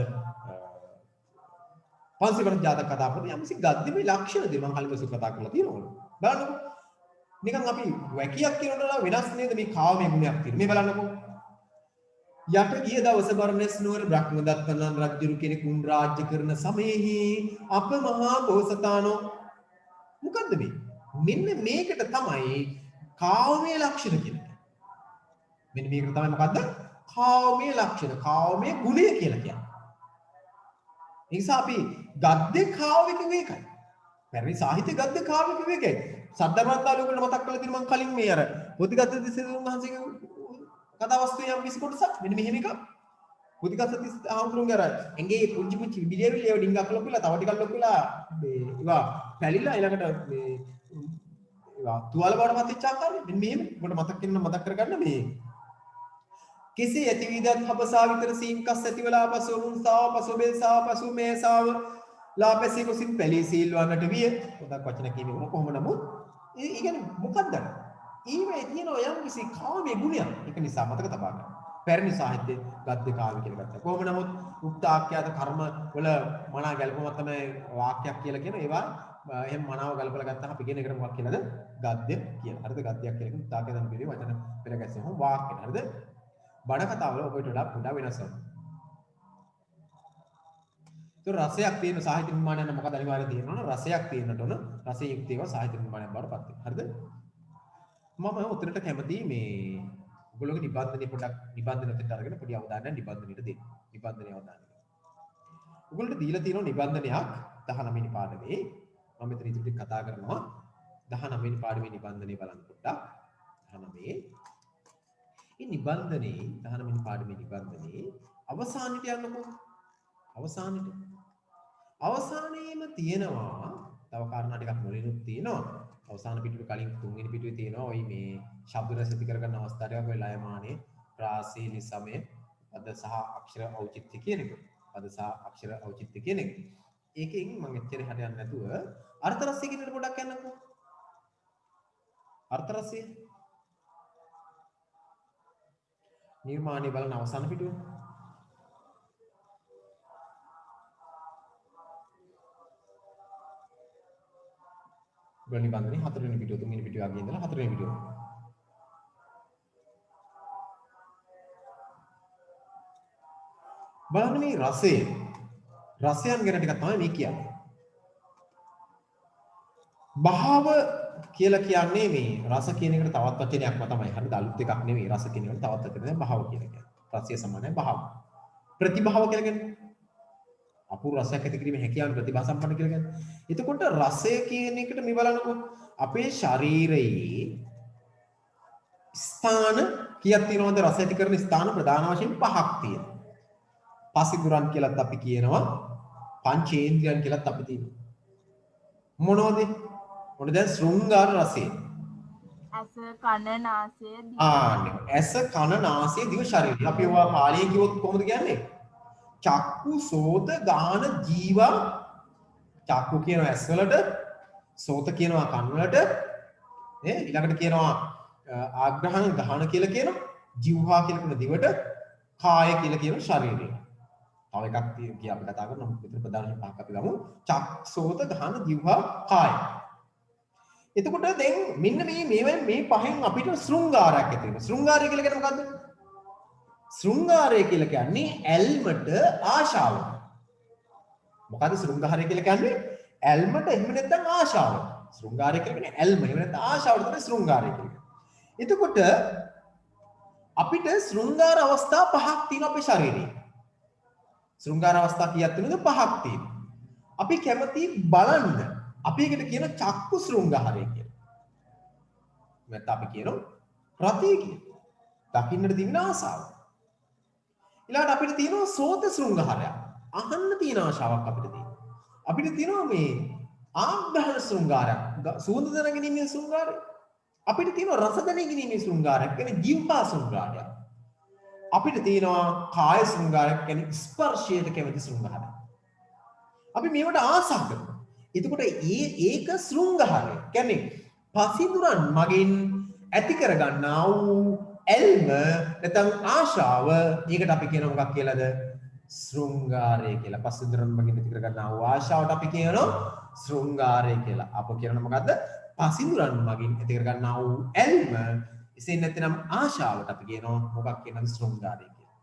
පන්සිවරන් ජාතක කතා කරද්දී යම්කිසි ගද්‍යමය ලක්ෂණ දෙන්න මම කලින් කතා කරලා තියෙනවා. බලන්නකෝ නිකන් අපි වැකියක් කියනකොට වෙනස් නේද මේ කාව්‍ය ගුණයක් තියෙන. මේ බලන්නකෝ යට ගිය දවස බර්ණස් නුවර බ්‍රහ්මදත්තනන් රජුරු කෙනෙකුන් රාජ්‍ය කරන සමයෙහි අප මහා බෝසතාණෝ මොකද්ද මේ? මෙන්න මේකට තමයි කාව්‍ය ලක්ෂණ කියන්නේ. මෙන්න මේකට තමයි මොකද්ද? කාව්‍ය ලක්ෂණ, කාව්‍ය ගුණය කියලා කියන්නේ. ඒ නිසා අපි ගද්‍ය කාව්‍ය කිව්වේ ඒකයි. පැරණි සාහිත්‍ය ගද්‍ය කාව්‍ය කිව්වේ ඒකයි. සද්ධර්මතාලෝකවල මතක් කරලා තියෙන මම කලින් මේ අර පොතිගත දිසෙදුන් වහන්සේගේ කතාවස්තුවේ යම් කිසි කොටසක් මෙන්න මෙහෙම එකක්. පොතිගත ආහුරුන්ගේ අර එංගේ පුංචි පුංචි විදියවිලි ඒව ඩිංගක් ලොකුලා තව ටිකක් ලොකුලා මේ ඒවා පැලිලා ඊළඟට මේ ඒවා තුවාල බවට පත් වෙච්ච ආකාරය මෙන්න මෙහෙම ඔබට මතක් කරගන්න මේ කෙසේ ඇති විදත් හබසා විතර සීන්කස් ඇතිවලා පසුරුන් සාව පසුබෙල් සාව පසු මේ සාව ලාපැසී කුසින් පැලී සීල් වන්නට විය පොතක් වචන කියමු කොහොම නමුත් ඒ කියන්නේ මොකක්ද ඊමේ තියෙන යම් කිසි කාව්‍ය ගුණයක් ඒක නිසා මතක තබා ගන්න. පැරණි සාහිත්‍ය ගද්‍ය කාව්‍ය කියලා ගත්තා. කොහොම නමුත් උක්ත ආඛ්‍යාත කර්ම වල මනා ගැලපුමක් තමයි වාක්‍යයක් කියලා කියන ඒවා එහෙම මනාව ගලපලා ගත්තාම අපි කියන එකට මොකක් කියලාද? ගද්‍ය කියලා. හරිද? ගද්‍යයක් කියලා කියන උක්ත ආඛ්‍යාතන පිළි වචන පෙළ ගැස්සෙම වාක්‍ය. හරිද? බණ කතාවල ඔබට වඩා වෙනස් වෙනවා. ඒක රසයක් තියෙන සාහිත්‍ය නිර්මාණයක් නම් මොකද අනිවාර්යයෙන් තියෙනවනේ රසයක් තියෙන්නට ඕන. රසයෙන් යුක්ත ඒවා සාහිත්‍ය නිර්මාණයක් බවට පත් වෙනවා. හරිද? මම උත්තරට කැමති මේ ඔයගොල්ලෝගේ නිබන්ධනය පොඩ්ඩක් නිබන්ධනයට අරගෙන පොඩි අවධානයක් නිබන්ධනයට දෙන්න. නිබන්ධනය අවධානය. ඔයගොල්ලන්ට දීලා තියෙන නිබන්ධනයක් 19 වෙනි පාඩමේ මම මෙතන ඉදිරියට කතා කරනවා 19 වෙනි පාඩමේ නිබන්ධනය බලන්න පොඩ්ඩක් 19 මේ නිබන්ධනයේ 19 වෙනි පාඩමේ නිබන්ධනයේ අවසානයේ යන්නකෝ අවසානයේම තියෙනවා තව කාරණා ටිකක් මුලිනුත් තියෙනවා අවසාන පිටුවේ කලින් තුන්වෙනි පිටුවේ තියෙනවා ওই මේ ශබ්ද රස ඇති කරගන්න අවස්ථාවක් ඔය ලයමානේ ප්‍රාසීලි සමය පද සහ අක්ෂර ඖචිත්‍ය කියන එක. පද සහ අක්ෂර ඖචිත්‍ය කියන එක. ඒකෙන් මම එච්චර හරියන්නේ නැතුව අර්ථ රසය කියන එක පොඩ්ඩක් කියන්නකෝ. අර්ථ රසය නිර්මාණය බලන අවසාන පිටුව. ගණි බන්ධනේ 4 වෙනි පිටුව 3 වෙනි පිටුව වගේ ඉඳලා 4 වෙනි පිටුව. බලන්න මේ රසය රසයන් ගැන ටිකක් තමයි මේ කියන්නේ. භාව කියලා කියන්නේ මේ රස කියන එකට තවත් වචනයක්ම තමයි. හරිද? අලුත් එකක් නෙවෙයි. රස කියන එකට තවත් වචනයක් භාව කියලා කියන්නේ. රසය සමානයි භාව. ප්‍රතිභාව කියලා කියන්නේ අපූර්ව රසයක් ඇති කිරීමේ හැකියාව ප්‍රතිභා සම්පන්න කියලා කියන්නේ. එතකොට රසය කියන එකට මේ බලන්නකො අපේ ශරීරයේ ස්ථාන කීයක් තියෙනවද? රස ඇති කරන ස්ථාන ප්‍රධාන වශයෙන් 5ක් තියෙනවා. පසිදුරන් කියලාත් අපි කියනවා, පංචේන්ද්‍රයන් කියලාත් අපි තියෙනවා. මොනවද? මොන දැන් ශෘංගාර රසය. ඇස කන නාසය දිව. ඇස කන නාසය දිව ශරීරය. අපි ඔයා පාලියෙන් කිව්වොත් කොහොමද කියන්නේ? චක්කු සෝත ගාන ජීවා. චක්කු කියනවා ඇස් වලට, සෝත කියනවා කන් වලට, ඊළඟට කියනවා ආග්‍රහණ ගාන කියලා කියනවා, ජීවහා කියලා කියන දිවට, කාය කියලා කියන ශරීරය. තව එකක් තියෙනවා අපි කතා කරනවා මෙතන ප්‍රධාන පහක් අපි ගමු. චක් සෝත ගාන ජීවහා කාය. එතකොට දැන් මෙන්න මේ පහෙන් අපිට ශෘංගාරයක් ඇති වෙනවා. ශෘංගාරය කියලා කියන්නේ මොකද්ද? ශෘංගාරය කියලා කියන්නේ ඇල්මට ආශාව. මොකද්ද ශෘංගාරය කියලා කියන්නේ? ඇල්මට එහෙම නැත්නම් ආශාව. ශෘංගාරය කියලා කියන්නේ ඇල්ම එහෙම නැත්නම් ආශාවට තමයි ශෘංගාරය කියන්නේ. එතකොට අපිට ශෘංගාර අවස්ථා පහක් තියෙනවා අපේ ශරීරයේ. ශෘංගාර අවස්ථා කීයක් තියෙනවද? පහක් තියෙනවා. අපි කැමති බලන්න. අපි ඒකට කියන චක්කු ශෘංගාරය කියලා. නැත්නම් අපි කියනවා රතිය කියලා. දකින්නට තියෙන ආසාව. ඊළඟට අපිට තියෙනවා සෝත ශෘංගාරය. අහන්න තියෙන ආශාවක් අපිට තියෙනවා. අපිට තියෙනවා මේ ආග්‍රහණ ශෘංගාරයක්. සුවඳ දැනගැනීමේ ශෘංගාරය. අපිට තියෙනවා රස දැනගැනීමේ ශෘංගාරයක්. කියන්නේ ජීවහා ශෘංගාරයක්. අපිට තියෙනවා කාය ශෘංගාරයක්. කියන්නේ ස්පර්ශයට කැමති ශෘංගාරයක්. අපි මේවට ආසා කරනවා. එතකොට ඒක ශෘංගාරය. කියන්නේ පසිදුරන් මගින් ඇති කරගන්නා වූ ඇල්ම නැත්නම් ආශාව. ඒකට අපි කියන මොකක් කියලාද? ශෘංගාරය කියලා. පසිදුරන් මගින් ඇති කරගන්නා වූ ආශාවට අපි කියනවා ශෘංගාරය කියලා. අප කියනවා මොකද්ද? පසිදුරන් මගින් ඇති කරගන්නා වූ ඇල්ම. එසේ නැත්නම් ආශාවට අපි කියනවා මොකක් කියනද? ශෘංගාරය කියලා.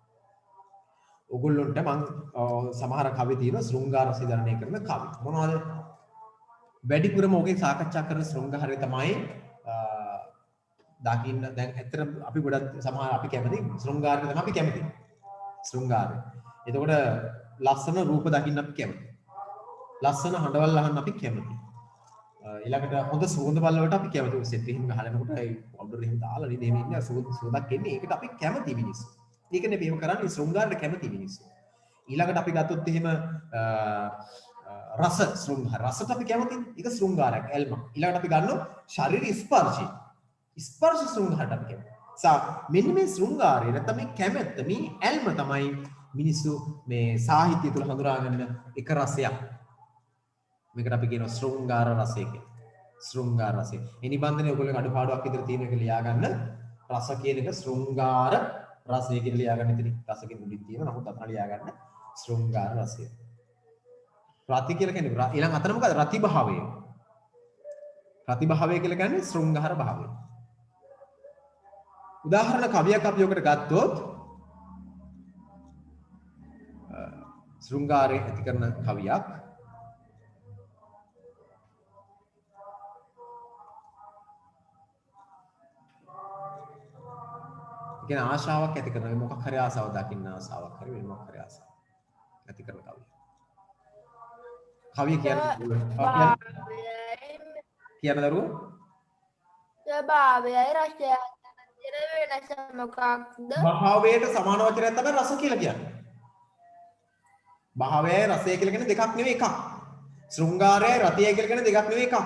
ඕගොල්ලොන්ට මම සමහර කවි තියෙනවා ශෘංගාර සිදරණය කරන කවි. මොනවද? වැඩිපුරම ඔගේ සාකච්ඡා කරන ශෘංගාරය තමයි දකින්න. දැන් ඇත්තට අපි ගොඩක් සමහර අපි කැමති ශෘංගාරය තමයි අපි කැමති. ශෘංගාරය. එතකොට ලස්සන රූප දකින්න අපි කැමති. ලස්සන හඬවල් අහන්න අපි කැමති. ඊළඟට හොඳ සුවඳ බලවලට අපි කැමති. සෙට් එකකින් ගහනකොට ඒ පවුඩර් එහෙම දාලා නේද එහෙම ඉන්නේ සුවඳක් එන්නේ. ඒකට අපි කැමති මිනිස්සු. ඒකනේ මේව කරන්නේ ශෘංගාරයට කැමති මිනිස්සු. ඊළඟට අපි ගත්තොත් එහෙම රස ශෘංගාර. රසට අපි කැමතිනේ. ඒක ශෘංගාරයක් ඇල්ම. ඊළඟට අපි ගන්නවා ශරීර ස්පර්ශය. ස්පර්ශ ශෘංගාරට අපි කැමති. මෙන්න මේ ශෘංගාරය නැත්නම් මේ කැමැත්ත මේ ඇල්ම තමයි මිනිස්සු මේ සාහිත්‍ය තුල හඳුනාගන්න එක රසයක්. මේකට අපි කියනවා ශෘංගාර රසය කියලා. ශෘංගාර රසය. මේ නිබන්ධනේ ඔයගොල්ලෝ අඩුපාඩුවක් විතර තියෙන එක ලියා ගන්න. රස කියන එක ශෘංගාර රසය කියලා ලියා ගන්න. ඉතින් රස කියන මුලින් තියෙනවා. නමුත් අතන ලියා ගන්න ශෘංගාර රසය. රති කියලා කියන්නේ ඊළඟ අතන මොකද? රති භාවය. රති භාවය කියලා කියන්නේ ශෘංගාර භාවය. උදාහරණ කවියක් අපි ඔකට ගත්තොත් ශෘංගාරය ඇති කරන කවියක්. කියන ආශාවක් ඇති කරන මොකක් හරි ආසාවක් දකින්න ආසාවක් හරි වෙන මොකක් හරි ආසාවක් ඇති කරන කවිය. කවිය කියන්නේ කියන දරුවෝ ස්වභාවයයි රසයයි වෙනස මොකක්ද? භාවයට සමාන වචනයක් තමයි රස කියලා කියන්නේ. භාවයයි රසය කියලා කියන්නේ දෙකක් නෙවෙයි එකක්. ශෘංගාරයයි රතියයි කියලා කියන්නේ දෙකක් නෙවෙයි එකක්.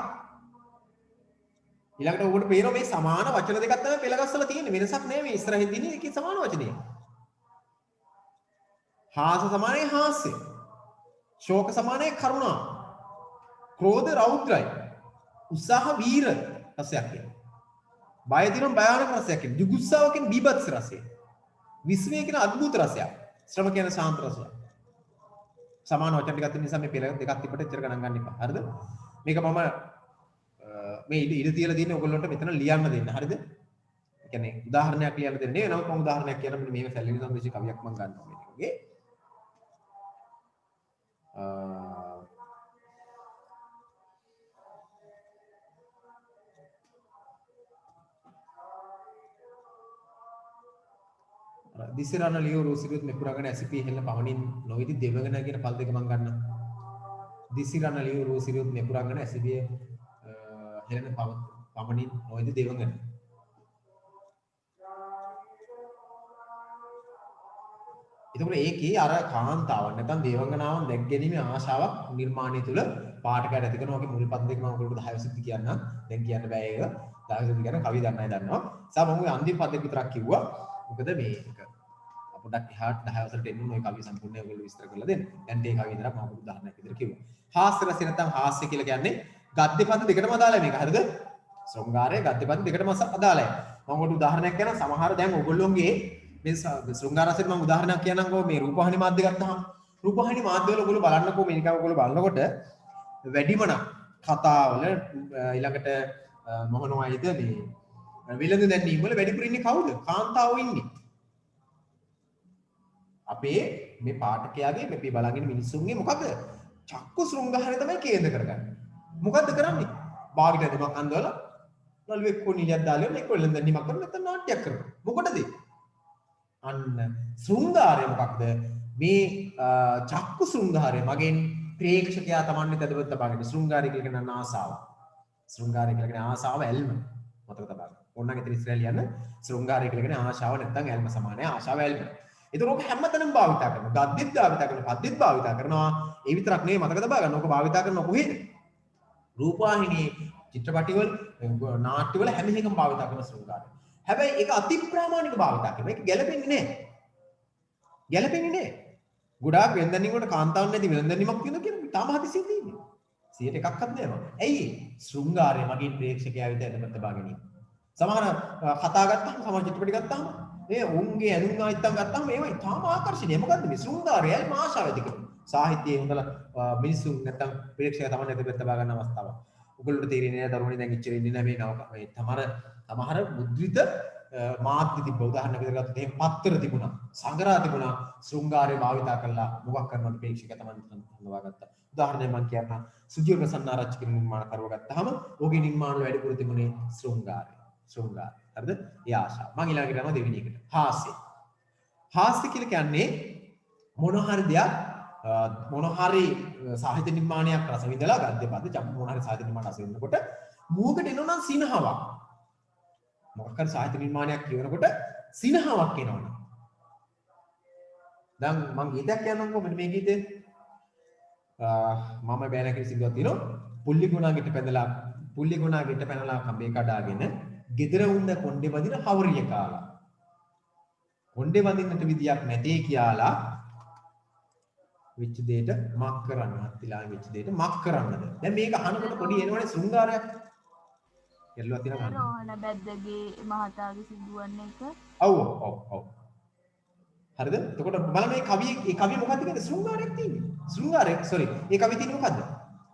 ඊළඟට ඔබට පේනවා මේ සමාන වචන දෙකක් තමයි පෙළගස්සලා තියෙන්නේ. වෙනසක් නෑ මේ ඉස්සරහින් තියෙන එකේ සමාන වචනය. හාස සමානයි හාස්‍ය. ශෝක සමානයි කරුණා. ක්‍රෝධ රෞද්‍රයි. උත්සාහ වීර රසයක් කියන. බය දිනම් භයානක රසයක් කියන. ජුගුස්සාව කියන බීභත්ස රසය. විස්මය කියන අద్భుත රසයක්. ශ්‍රම කියන ශාන්ත රසයක්. සමාන වචන ටිකක් තියෙන නිසා මේ පෙළ දෙකක් තිබ්බට එච්චර ගණන් ගන්න එපා. හරිද? මේක මම මේ ඉඩ තියලා තියෙන්නේ ඔයගොල්ලන්ට මෙතන ලියන්න දෙන්න. හරිද? ඒ කියන්නේ උදාහරණයක් ලියන්න දෙන්නේ නෙවෙයි. නමුත් මම උදාහරණයක් කියන මෙන්න මේක සැලෙන සම්දේශ කවියක් මම ගන්නවා මේක වගේ. දිසිරණ ලියෝ රෝසිරුත් මෙපුරාගෙන ඇසිපී හෙල්ල පමණින් නොවිදි දෙවඟන කියන පද දෙක මම ගන්නවා. දිසිරණ ලියෝ රෝසිරුත් මෙපුරාගෙන ඇසිපී හෙලන පමණින් නොවිදි දෙවඟන. එතකොට ඒකේ අර කාන්තාවන් නැත්නම් දේවංගනාවන් දැක් ගැනීමේ ආශාවක් නිර්මාණය තුළ පාඨකයට ඇති කරනවා. ඔගේ මුල් පද දෙක මම ඔයගොල්ලෝ 10 සිද්ධි කියන්නම්. දැන් කියන්න බෑ ඒක. 10 සිද්ධි කියන කවිය දන්නයි දන්නවා. සා මම අන්තිම පද දෙක විතරක් කිව්වා. මොකද මේක පොඩ්ඩක් එහාට 10 වසරට එන්න ওই කවිය සම්පූර්ණයෙන් ඔයගොල්ලෝ විස්තර කරලා දෙන්න. දැන් මේ කවිය විතරක් මම උදාහරණයක් විදිහට කිව්වා. හාස්‍ය රස නැත්නම් හාස්‍ය කියලා කියන්නේ ගද්‍ය පද දෙකටම අදාළයි මේක. හරිද? ශෘංගාරය ගද්‍ය පද දෙකටම අදාළයි. මම ඔකට උදාහරණයක් කියනවා. සමහර දැන් ඔයගොල්ලෝගේ මේ ශෘංගාර රසෙත් මම උදාහරණයක් කියනම්කෝ මේ රූපවාහිනී මාධ්‍ය ගත්තාම රූපවාහිනී මාධ්‍ය වල ඔයගොල්ලෝ බලන්නකෝ මේක ඔයගොල්ලෝ බලනකොට වැඩිම නම් කතාවල ඊළඟට මොහොනවයිද මේ විලඳු දැන්වීම වල වැඩිපුර ඉන්නේ කවුද? කාන්තාවෝ ඉන්නේ. අපේ මේ පාඨකයාගේ මේ බලගෙන මිනිස්සුන්ගේ මොකද? චක්කු ශෘංගාරය තමයි කේන්ද්‍ර කරගන්නේ. මොකද්ද කරන්නේ? බාගට දෙමක් අන්දවල නළුවෙක් කොනියක් දාලා එක්ක විලඳ දැන්වීමක් කරන නැත්නම් නාට්‍යයක් කරනවා. මොකටද? අන්න ශෘංගාරය මොකක්ද? මේ චක්කු ශෘංගාරය මගෙන් ප්‍රේක්ෂකයා තමන්ගේ තදවත් තබාගෙන ශෘංගාරය කියලා කියන ආසාව. ශෘංගාරය කියලා කියන ආසාව ඇල්ම මතක තබාගන්න. ඕනනම් ඉතින් ඉස්සරහ ලියන්න ශෘංගාරය කියලා කියන ආශාව නැත්නම් ඇල්ම සමානයි ආශාව ඇල්ම. ඒක ඔක හැමතැනම භාවිතා කරනවා. ගද්දෙත් භාවිතා කරනවා, පද්දෙත් භාවිතා කරනවා. ඒ විතරක් නෙවෙයි මතක තබාගන්න. ඕක භාවිතා කරනවා කොහෙද? රූපවාහිනී, චිත්‍රපටිවල, නාට්‍යවල හැම එකකම භාවිතා කරන ශෘංගාරය. හැබැයි ඒක අති ප්‍රාමාණික භාවිතා කරනවා. ඒක ගැලපෙන්නේ නැහැ. ගැලපෙන්නේ නැහැ. ගොඩාක් වෙනදැනීම් වලට කාන්තාවන් නැති වෙනදැනීමක් කියන තාම හදිසියෙ තියෙන්නේ. 100%ක්වත් නෑ. ඇයි? ශෘංගාරය මගින් ප්‍රේක්ෂකයා විතර එතනට බා ගැනීම. සමහර කතා ගත්තාම සමහර චිත්‍රපටි ගත්තාම මේ උන්ගේ ඇඳුම් ආයිත්තම් ගත්තාම ඒවා තාම ආකර්ෂණීය. මොකද්ද මේ ශෘංගාරයයි ආශාව ඇති කරන්නේ. සාහිත්‍යයේ හොඳලා මිනිස්සුන් නැත්තම් ප්‍රේක්ෂකයා තමයි එතනට බා ගන්න අවස්ථාවක්. ඔයගොල්ලෝ තේරෙන්නේ නැහැ දරුවනේ දැන් ඉච්චර ඉන්නේ නැහැ මේ සමහර මුද්‍රිත මාධ්‍ය තිබ්බ උදාහරණයක් විදිහට ගත්තොත් එහෙම පත්තර තිබුණා සංගරා තිබුණා ශෘංගාරය භාවිතා කරලා මොකක් කරනවද ප්‍රේක්ෂකයා තමයි හඳවා ගත්තා. උදාහරණයක් මම කියන්නම් සුජීව ප්‍රසන්නාරච්චි කියන නිර්මාණකරුවා ගත්තාම ඔහුගේ නිර්මාණ වල වැඩිපුර තිබුණේ ශෘංගාරය. හරිද? ඒ ආශාව. මම ඊළඟට යනවා දෙවෙනි එකට. හාස්‍ය. හාස්‍ය කියලා කියන්නේ මොන හරි දෙයක් මොන හරි සාහිත්‍ය නිර්මාණයක් රස විඳලා ගද්‍ය පද මොන හරි සාහිත්‍ය නිර්මාණ රස විඳනකොට මූකට එනවා සිනහවක්. මොකක් හරි සාහිත්‍ය නිර්මාණයක් කියනකොට සිනහවක් එනවනේ. දැන් මම ගීතයක් කියන්නම්කෝ මෙන්න මේ ගීතේ. මම බෑන කියන සිංදුවක් තියෙනවා. පුල්ලි ගුණා ගෙට පැනලා කඹේ කඩාගෙන ගෙදර උන්න කොණ්ඩේ වදින හවරිය කාලා. කොණ්ඩේ වදින්නට විදියක් නැtei කියලා විච් දෙයට මක් කරන්න. හත්තිලා විච් දෙයට මක් කරන්නද. දැන් මේක අහනකොට පොඩි එනවනේ ශෘංගාරයක්. එල්ලුවා තියෙනවා ගන්න. රෝහණ බැද්දගේ මහතාගේ සිදුවන්න එක. ඔව්. හරිද? එතකොට බලන්න මේ කවිය මොකක්ද කියන්නේ ශෘංගාරයක් තියෙන්නේ. ශෘංගාරයක් ඒ කවිය තියෙන්නේ මොකද්ද?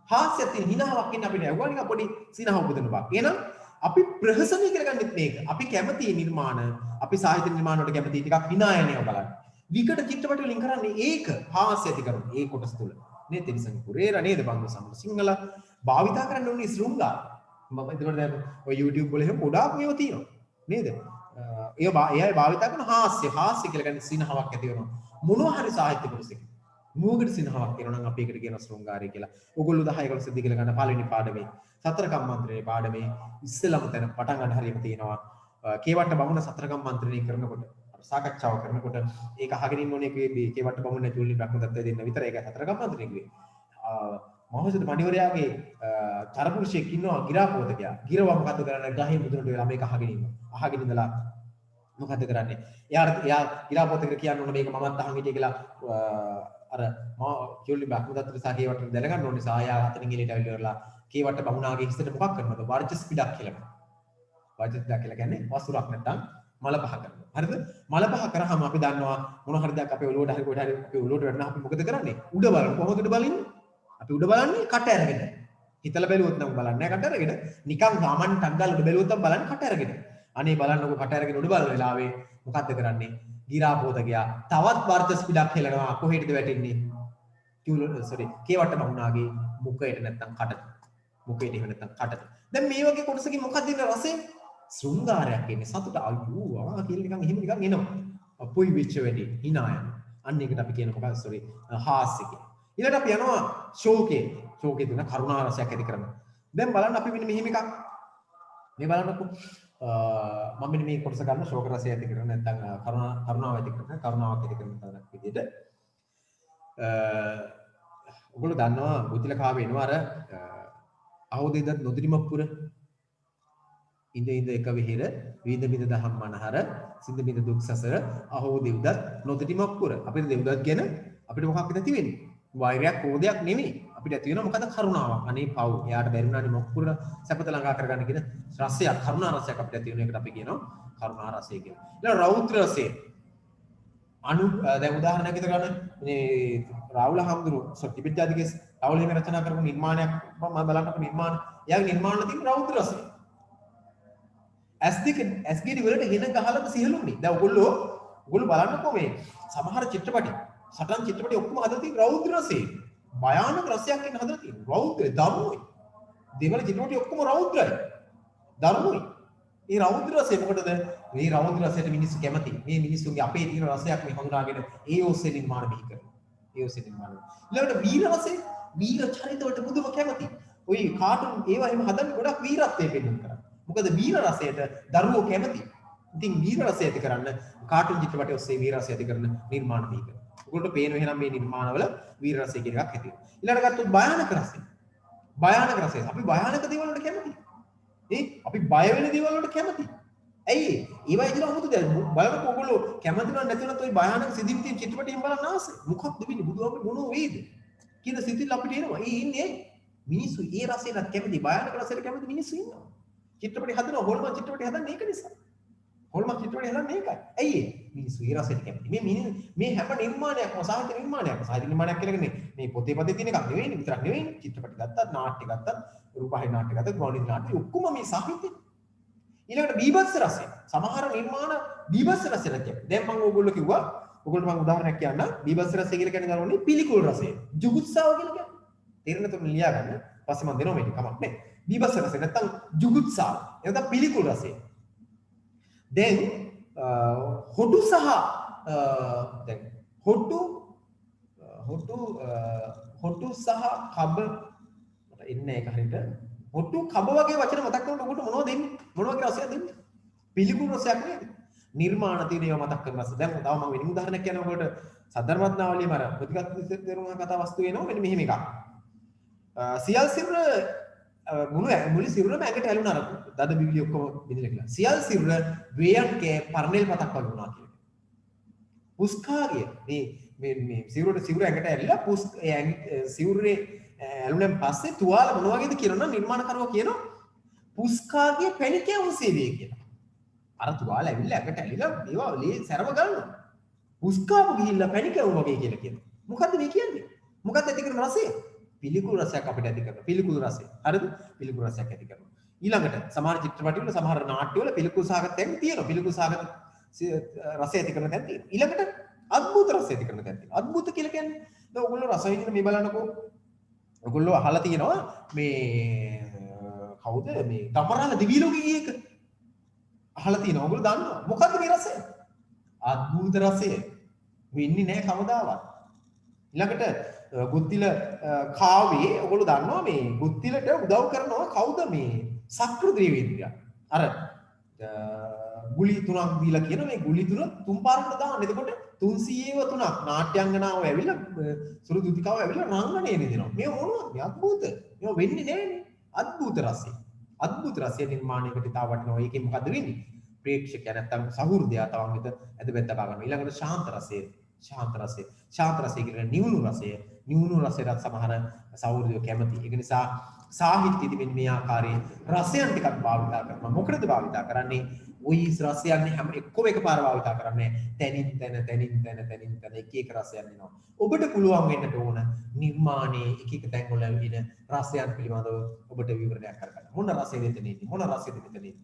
හාස්‍යයක් තියෙන හිනාවක් ඉන්න අපිට ඇහුවා නිකන් පොඩි සිනහව උපදින බා. එහෙනම් අපි ප්‍රහසනය කරගන්නෙත් මේක. අපි කැමති නිර්මාණ, අපි සාහිත්‍ය නිර්මාණ වලට කැමති ටිකක් විනායනය බලන්න. විකට චිත්‍රපට වලින් කරන්නේ ඒක හාස්‍ය ඇති කරන ඒ කොටස තුල. නේ තිරිසන් කුරේර නේද බංග සම්ම සිංහල භාවිතා කරන්න ඕනේ ශෘංගාර. මම එතකොට දැන් ඔය YouTube වල එහෙම ගොඩාක් මේවා තියෙනවා. නේද? ඒයි භාවිතා කරන හාස්‍ය කියලා කියන්නේ සිනහවක් ඇති වෙනවා. මොනවා හරි සාහිත්‍ය කොටසක. මූගට සිනහවක් කියනවා නම් අපි ඒකට කියනවා ශෘංගාරය කියලා. ඔයගොල්ලෝ 10 11 සිද්ධි කියලා ගන්න පළවෙනි පාඩමේ සතරකම් මන්ත්‍රණයේ පාඩමේ ඉස්සෙල්ලම තැන පටන් ගන්න හරියම තියෙනවා. කේවට්ට බමුණ සතරකම් මන්ත්‍රණය කරනකොට සාකච්ඡාව කරනකොට ඒක අහගෙන ඉන්න ඕනේ කේවට්ට බමුණ චුල්ලි බ්‍රහ්මදත්ත දෙන්න විතර ඒක සතරකම් මන්ත්‍රණය කිව්වේ. මහෞෂධ පඬිවරයාගේ චරපුරුෂයෙක් ඉන්නවා ගිරාපෝතකයා. ගිරව මොකද්ද කරන්නේ? ගහේ මුදුනට වෙලා මේක අහගෙන ඉන්නවා. අහගෙන ඉඳලා මොකද කරන්නේ? එයා ගිරාපෝතකට කියන්න ඕන මේක මමත් අහන් හිටිය කියලා අර කිව්ලි බක්මදත්තර සාකේවට දැනගන්න ඕනේ සායා හතරින් එළියට ඇවිල්ලා කේවට බමුණාගේ හිසට මොකක් කරනවද? වර්ජස් පිටක් කියලා. වර්ජස් පිටක් කියලා කියන්නේ වසුරක් නැත්තම් මල පහ කරනවා. හරිද? මල පහ කරාම අපි දන්නවා මොන හරි දෙයක් අපේ ඔළුවට හරි කොහෙට හරි අපේ ඔළුවට වැටෙනවා අපි මොකද කරන්නේ? උඩ බලන්න. කොහොමද උඩ බලන්නේ? අපි උඩ බලන්නේ කට අරගෙන. හිතලා බැලුවොත් නම් බලන්නේ නැහැ කට අරගෙන. නිකන් සාමාන්‍ය ටංගල් උඩ බැලුවොත් නම් බලන්නේ කට අරගෙන. අනේ බලන්නකො කට අරගෙන උඩ බලන වෙලාවේ මොකද්ද කරන්නේ? ගිරාපෝතකයා තවත් වර්චස් පිටක් හෙලනවා. කොහෙටද වැටෙන්නේ? කේවට බමුණාගේ මුඛයට නැත්තම් කටට. මුඛයට එහෙම නැත්තම් කටට. දැන් මේ වගේ කොටසකින් මොකක්ද ඉන්න රසය? ශෘංගාරයක් එන්නේ. සතුට අයියෝ ආ කියලා නිකන් එහෙම නිකන් එනවා. අපොයි වෙච්ච වැඩි hina යන. අන්න ඒකට අපි කියන මොකක්ද හාස්‍ය කියලා. ඊළඟට අපි යනවා ශෝකේ. ශෝකේ තුන කරුණා රසයක් ඇති කරන. දැන් බලන්න අපි මෙන්න මෙහෙම එකක් මේ බලන්නකො මම මෙන්න මේ කොටස ගන්න ශෝක රසය ඇති කරන නැත්නම් කරුණාව ඇති කරන කරුණාවක් ඇති කරන තරක් විදිහට ඔයගොල්ලෝ දන්නවා බුද්ධිල කාවේ එනවා අර අහෝදෙදත් නොදිරිමප්පුර ඉඳ එක විහෙර විඳ බිඳ දහම් මනහර සිඳ බිඳ දුක් සසර අහෝදෙව්දත් නොදිරිමප්පුර අපිට දෙව්දත් ගැන අපිට මොකක්ද ඇති වෙන්නේ වෛරයක් කෝධයක් නෙමෙයි අපිට ඇති වෙනවා මොකද කරුණාවක් අනේ පව් එයාට බැරිුණානේ මොක්කුර සැපත ළඟා කරගන්න කියන රසයක් කරුණා රසයක් අපිට ඇති වෙන එකට අපි කියනවා කරුණා රසය කියලා. ඊළඟ රෞද්‍ර රසය දැන් උදාහරණයක් විතර ගන්න මේ රාහුල හම්දුරු ටිබෙට් ජාතිකයේ රාහුල හිමි රචනා කරපු නිර්මාණයක් මම බලන්නකො නිර්මාණ එයාගේ නිර්මාණ තියෙන රෞද්‍ර රසය. ඇස්ගිරි වලට හෙන ගහලම සිහළුන්නේ. දැන් ඔයගොල්ලෝ බලන්නකො මේ සමහර චිත්‍රපටි සටන් චිත්‍රපටි ඔක්කොම හදලා තියෙන රෞද්‍ර රසය. භයානක රසයක් එන්න හදලා තියෙනවා. රෞද්‍ර දරුවෝයි. දෙවල චිත්‍රපටි ඔක්කොම රෞද්‍රයි. දරුවෝයි. මේ රෞද්‍ර රසය මොකටද? මේ රෞද්‍ර රසයට මිනිස්සු කැමති. මේ මිනිස්සුන්ගේ අපේ තියෙන රසයක් මේ හඳුනාගෙන ඒ ඔස්සේ නිර්මාණ බිහි කරනවා. ඒ ඔස්සේ නිර්මාණ. ඊළඟට වීර රසය, වීර චරිත වලට මුදුම කැමති. ওই කාටුන් ඒවා එහෙම හදන්නේ ගොඩක් වීරත්වය පෙන්වන්න කරා. මොකද වීර රසයට දරුවෝ කැමති. ඉතින් වීර රසය ඇති කරන්න කාටුන් චිත්‍රපටි ඔස්සේ වීර රසය ඇති කරන නිර්මාණ බිහි කරනවා. ඔයගොල්ලෝ පේනවා එහෙනම් මේ නිර්මාණවල වීර රසය කියන එකක් ඇති වෙනවා. ඊළඟට ගත්තොත් භයානක රසය. භයානක රසය. අපි භයානක දේවල් වලට කැමති. අපි බය වෙන දේවල් වලට කැමති. ඇයි? ඒවා ඉතින් 아무තු දැන් බලන්න ඔයගොල්ලෝ කැමති නම් නැති වුණත් ওই භයානක සිදින් තියෙන චිත්‍රපටියෙන් බලන්න ආසයි. මොකක්ද වෙන්නේ? බුදුහාමුදුරු මොනෝ වේද? කියන සිතිල් අපිට එනවා. ඉන්නේ මිනිස්සු ඒ රසයට කැමති භයානක රසයට කැමති මිනිස්සු ඉන්නවා. චිත්‍රපටි හදනවා හොල්මන් චිත්‍රපටි හදන්නේ ඒක නිසා. හොල්මන් චිත්‍රපටි හදන්නේ ඒකයි. ඇයි මිනිස්සු ඒ රසයට කැමති. මේ හැම නිර්මාණයක්ම සාහිත්‍ය නිර්මාණයක්. සාහිත්‍ය නිර්මාණයක් කියලා කියන්නේ මේ පොතේ තියෙන එකක් නෙවෙයි විතරක් නෙවෙයි. චිත්‍රපටි ගත්තත් නාට්‍ය ගත්තත් රූපවාහිනී නාට්‍ය ගත්තත් ගුවන්විදුලි නාට්‍ය ඔක්කොම මේ සාහිත්‍ය. ඊළඟට බීභත්ස රසය. සමහර නිර්මාණ බීභත්ස රසය නැතිව. දැන් මම ඕගොල්ලෝ කිව්වා ඔයගොල්ලෝ මම උදාහරණයක් කියන්න බීභත්ස රසය කියලා කියන්නේ ගන්නෝනේ පිළිකුල් රසය. ජුගුත්සාව කියලා කියන්නේ. තේරෙන තුන ලියා ගන්න. පස්සේ මම දෙනවා මේක කමක් නැහැ. බීභත්ස රසය නැත්තම් ජුගුත්සාව. එතන පිළිකුල් රසය. දැන් හොටු සහ දැන් හොටු සහ කබ මට එන්නේ ඒක හරියට හොටු කබ වගේ වචන මතක් කරනකොට ඔබට මොනවද දෙන්නේ? මොන වගේ රසයක් දෙන්නේ? පිළිකුල් රසයක් නේද? නිර්මාණ තියෙන ඒවා මතක් කරන රස. දැන් තව මම වෙන උදාහරණයක් කියනවා ඔබට සද්ධර්මඥාවලියම අර ප්‍රතිගත දරුණා කතා වස්තු වෙනවා මෙන්න මෙහෙම එකක්. සියල් සිරුර මුළු සිරුරම ඇඟට ඇලුනා අර දද බිබිලි ඔක්කොම බිඳිලා කියලා. සියල් සිරුර වේයන්කේ පර්නෙල් පතක් වගේ වුණා කියලා. පුස්කාගේ මේ සිරුර ඇඟට ඇලිලා සිරුරේ ඇලුනෙන් පස්සේ තුවාල මොන වගේද කියනවා නිර්මාණකරුවා කියනවා පුස්කාගේ පැණිකේ උසේවිය කියලා. අර තුවාල ඇවිල්ලා ඇඟට ඇලිලා ඒවා ලේ සැරව ගන්නවා. පුස්කාව ගිහිල්ලා පැණිකේ වගේ කියලා කියනවා. මොකද්ද මේ කියන්නේ? මොකක්ද ඇති කරන රසය? පිළිකුල් රසයක් අපිට ඇති කරනවා. පිළිකුල් රසය. හරිද? පිළිකුල් රසයක් ඇති කරනවා. ඊළඟට සමහර චිත්‍රපටි වල සමහර නාට්‍ය වල පිළිකුල් සහගත තැන් තියෙනවා. පිළිකුල් සහගත රසය ඇති කරන තැන් තියෙනවා. ඊළඟට අద్భుත රසය ඇති කරන තැන් තියෙනවා. අద్భుත කියලා කියන්නේ දැන් ඔයගොල්ලෝ රස විඳින මේ බලන්නකෝ. ඔයගොල්ලෝ අහලා තියෙනවා මේ කවුද මේ දමරාල දිවි ලෝකෙ ගිය එක. අහලා තියෙනවා. ඔයගොල්ලෝ දන්නවා. මොකද්ද මේ රසය? අద్భుත රසය. වෙන්නේ නැහැ කවදාවත්. ඊළඟට ගුත්තිල කාවේ ඔයගොල්ලෝ දන්නවා මේ ගුත්තිලට උදව් කරනවා කවුද මේ සක්‍ර දේවේන්ද්‍රයා අර ගුලි 3ක් දීලා කියන මේ ගුලි 3 තුන් පාරකට දාන්න. එතකොට 300ව 3ක් නාට්‍යංගනාව ඇවිල්ලා සුළු දුතිකාව ඇවිල්ලා රංගනය දෙනවා. මේ මොනවද? මේ අద్భుත. මේව වෙන්නේ නැහැනේ. අద్భుත රසය. අద్భుත රසය නිර්මාණයකට තාව වටිනවා. ඒකෙන් මොකද වෙන්නේ? ප්‍රේක්ෂකයා නැත්තම් සහෘදයා තවන් වෙත ඇදපැත්ත කා ගන්නවා. ඊළඟට ශාන්ත රසය. ශාන්ත රසය කියන නිවුණු රසය. නිවුණු රසයට සමහර සහෘදයෝ කැමති. ඒක නිසා සාහිත්‍යයේදී මෙන්න මේ ආකාරයේ රසයන් ටිකක් භාවිත කරනවා. මොකටද භාවිත කරන්නේ? ওই රසයන් හැම එක්කම එකපාර භාවිත කරන්නේ තනින් තන එක එක රසයන් එනවා. ඔබට පුළුවන් වෙන්නට ඕන නිර්මාණයේ එක එක තැන් වල ඉන රසයන් පිළිබඳව ඔබට විවරණයක් කරගන්න. මොන රසයද එතනදී? මොන රසයද මෙතනදී?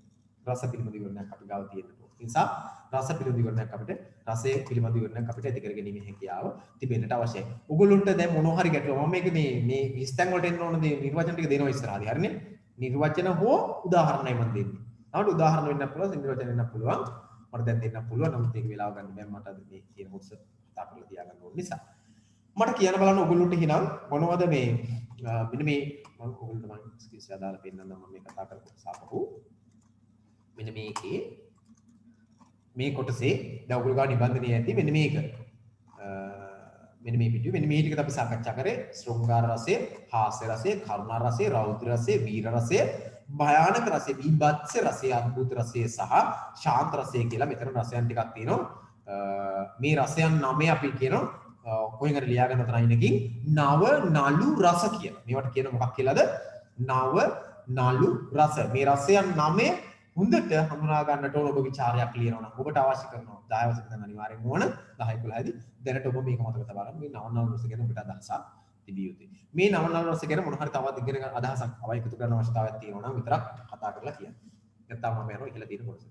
රස පිළිබඳ විවරණයක් අපි ගාව තියෙන්න ඕන. ඒ නිසා රස පිළිබඳ විවරණයක් අපිට රසයේ පිළිබඳ විවරණයක් අපිට ඇති කරගැනීමේ හැකියාව තිබෙන්නට අවශ්‍යයි. ඔයගොල්ලන්ට දැන් මොනවා හරි ගැටලුවක් මම මේක මේ විස්තර වලට එන්න ඕන දේ නිර්වචන ටික දෙනවා ඉස්සරහදී. හරිනේ? නිර්වචන හෝ උදාහරණයි මම දෙන්නේ. නමුත් උදාහරණ වෙන්න පුළුවන්, නිර්වචන වෙන්න පුළුවන්. මට දැන් දෙන්න පුළුවන්. නමුත් ඒක වෙලාව ගන්න බෑ. මට අද මේ කියන කොටස කතා කරලා තියාගන්න ඕන නිසා. මට කියන්න බලන්න ඔයගොල්ලන්ට හිනම් මොනවද මේ මෙන්න මේ මම ඔයගොල්ලන්ට මම ස්කිල්ස් එක දාලා පෙන්නන්නම් මම මේ කතා කරපු සාපහු. මෙන්න මේකේ මේ කොටසේ දැන් ඔයගොල්ලෝ ගාව නිබන්ධනය ඇති මෙන්න මේක. මෙන්න මේ පිටුවේ මෙන්න මේ ටිකත් අපි සාකච්ඡා කරේ ශෘංගාර රසය, හාස්‍ය රසය, කරුණා රසය, රෞද්‍ර රසය, වීර රසය, භයානක රසය, බීභත්ස රසය, අద్భుත රසය සහ ශාන්ත රසය කියලා මෙතන රසයන් ටිකක් තියෙනවා. මේ රසයන් 9 අපි කියනවා කොහෙන් හරි ලියා ගන්න තරයිනකින් නව නලු රස කියලා. මේවට කියන මොකක් කියලාද? නව නලු රස. මේ රසයන් 9 හොඳට හඳුනා ගන්නට ඕන ඔබ ਵਿਚාරයක් ලියනවා නම් ඔබට අවශ්‍ය කරනවා 10 වසරක දැන් අනිවාර්යෙන් ඕන 10 11 දී දැනට ඔබ මේක මතක තබා ගන්න. මේ නව නලු රස ගැන ඔබට අදහසක් තිබිය යුතුයි. මේ නව නලු රස ගැන මොන හරි තවත් ඉගෙන ගන්න අදහසක් අවයි එකතු කරන්න අවශ්‍යතාවයක් තියෙනවා නම් විතරක් කතා කරලා කියන්න. නැත්නම් මම යනවා ඉහළ තියෙන කොටස.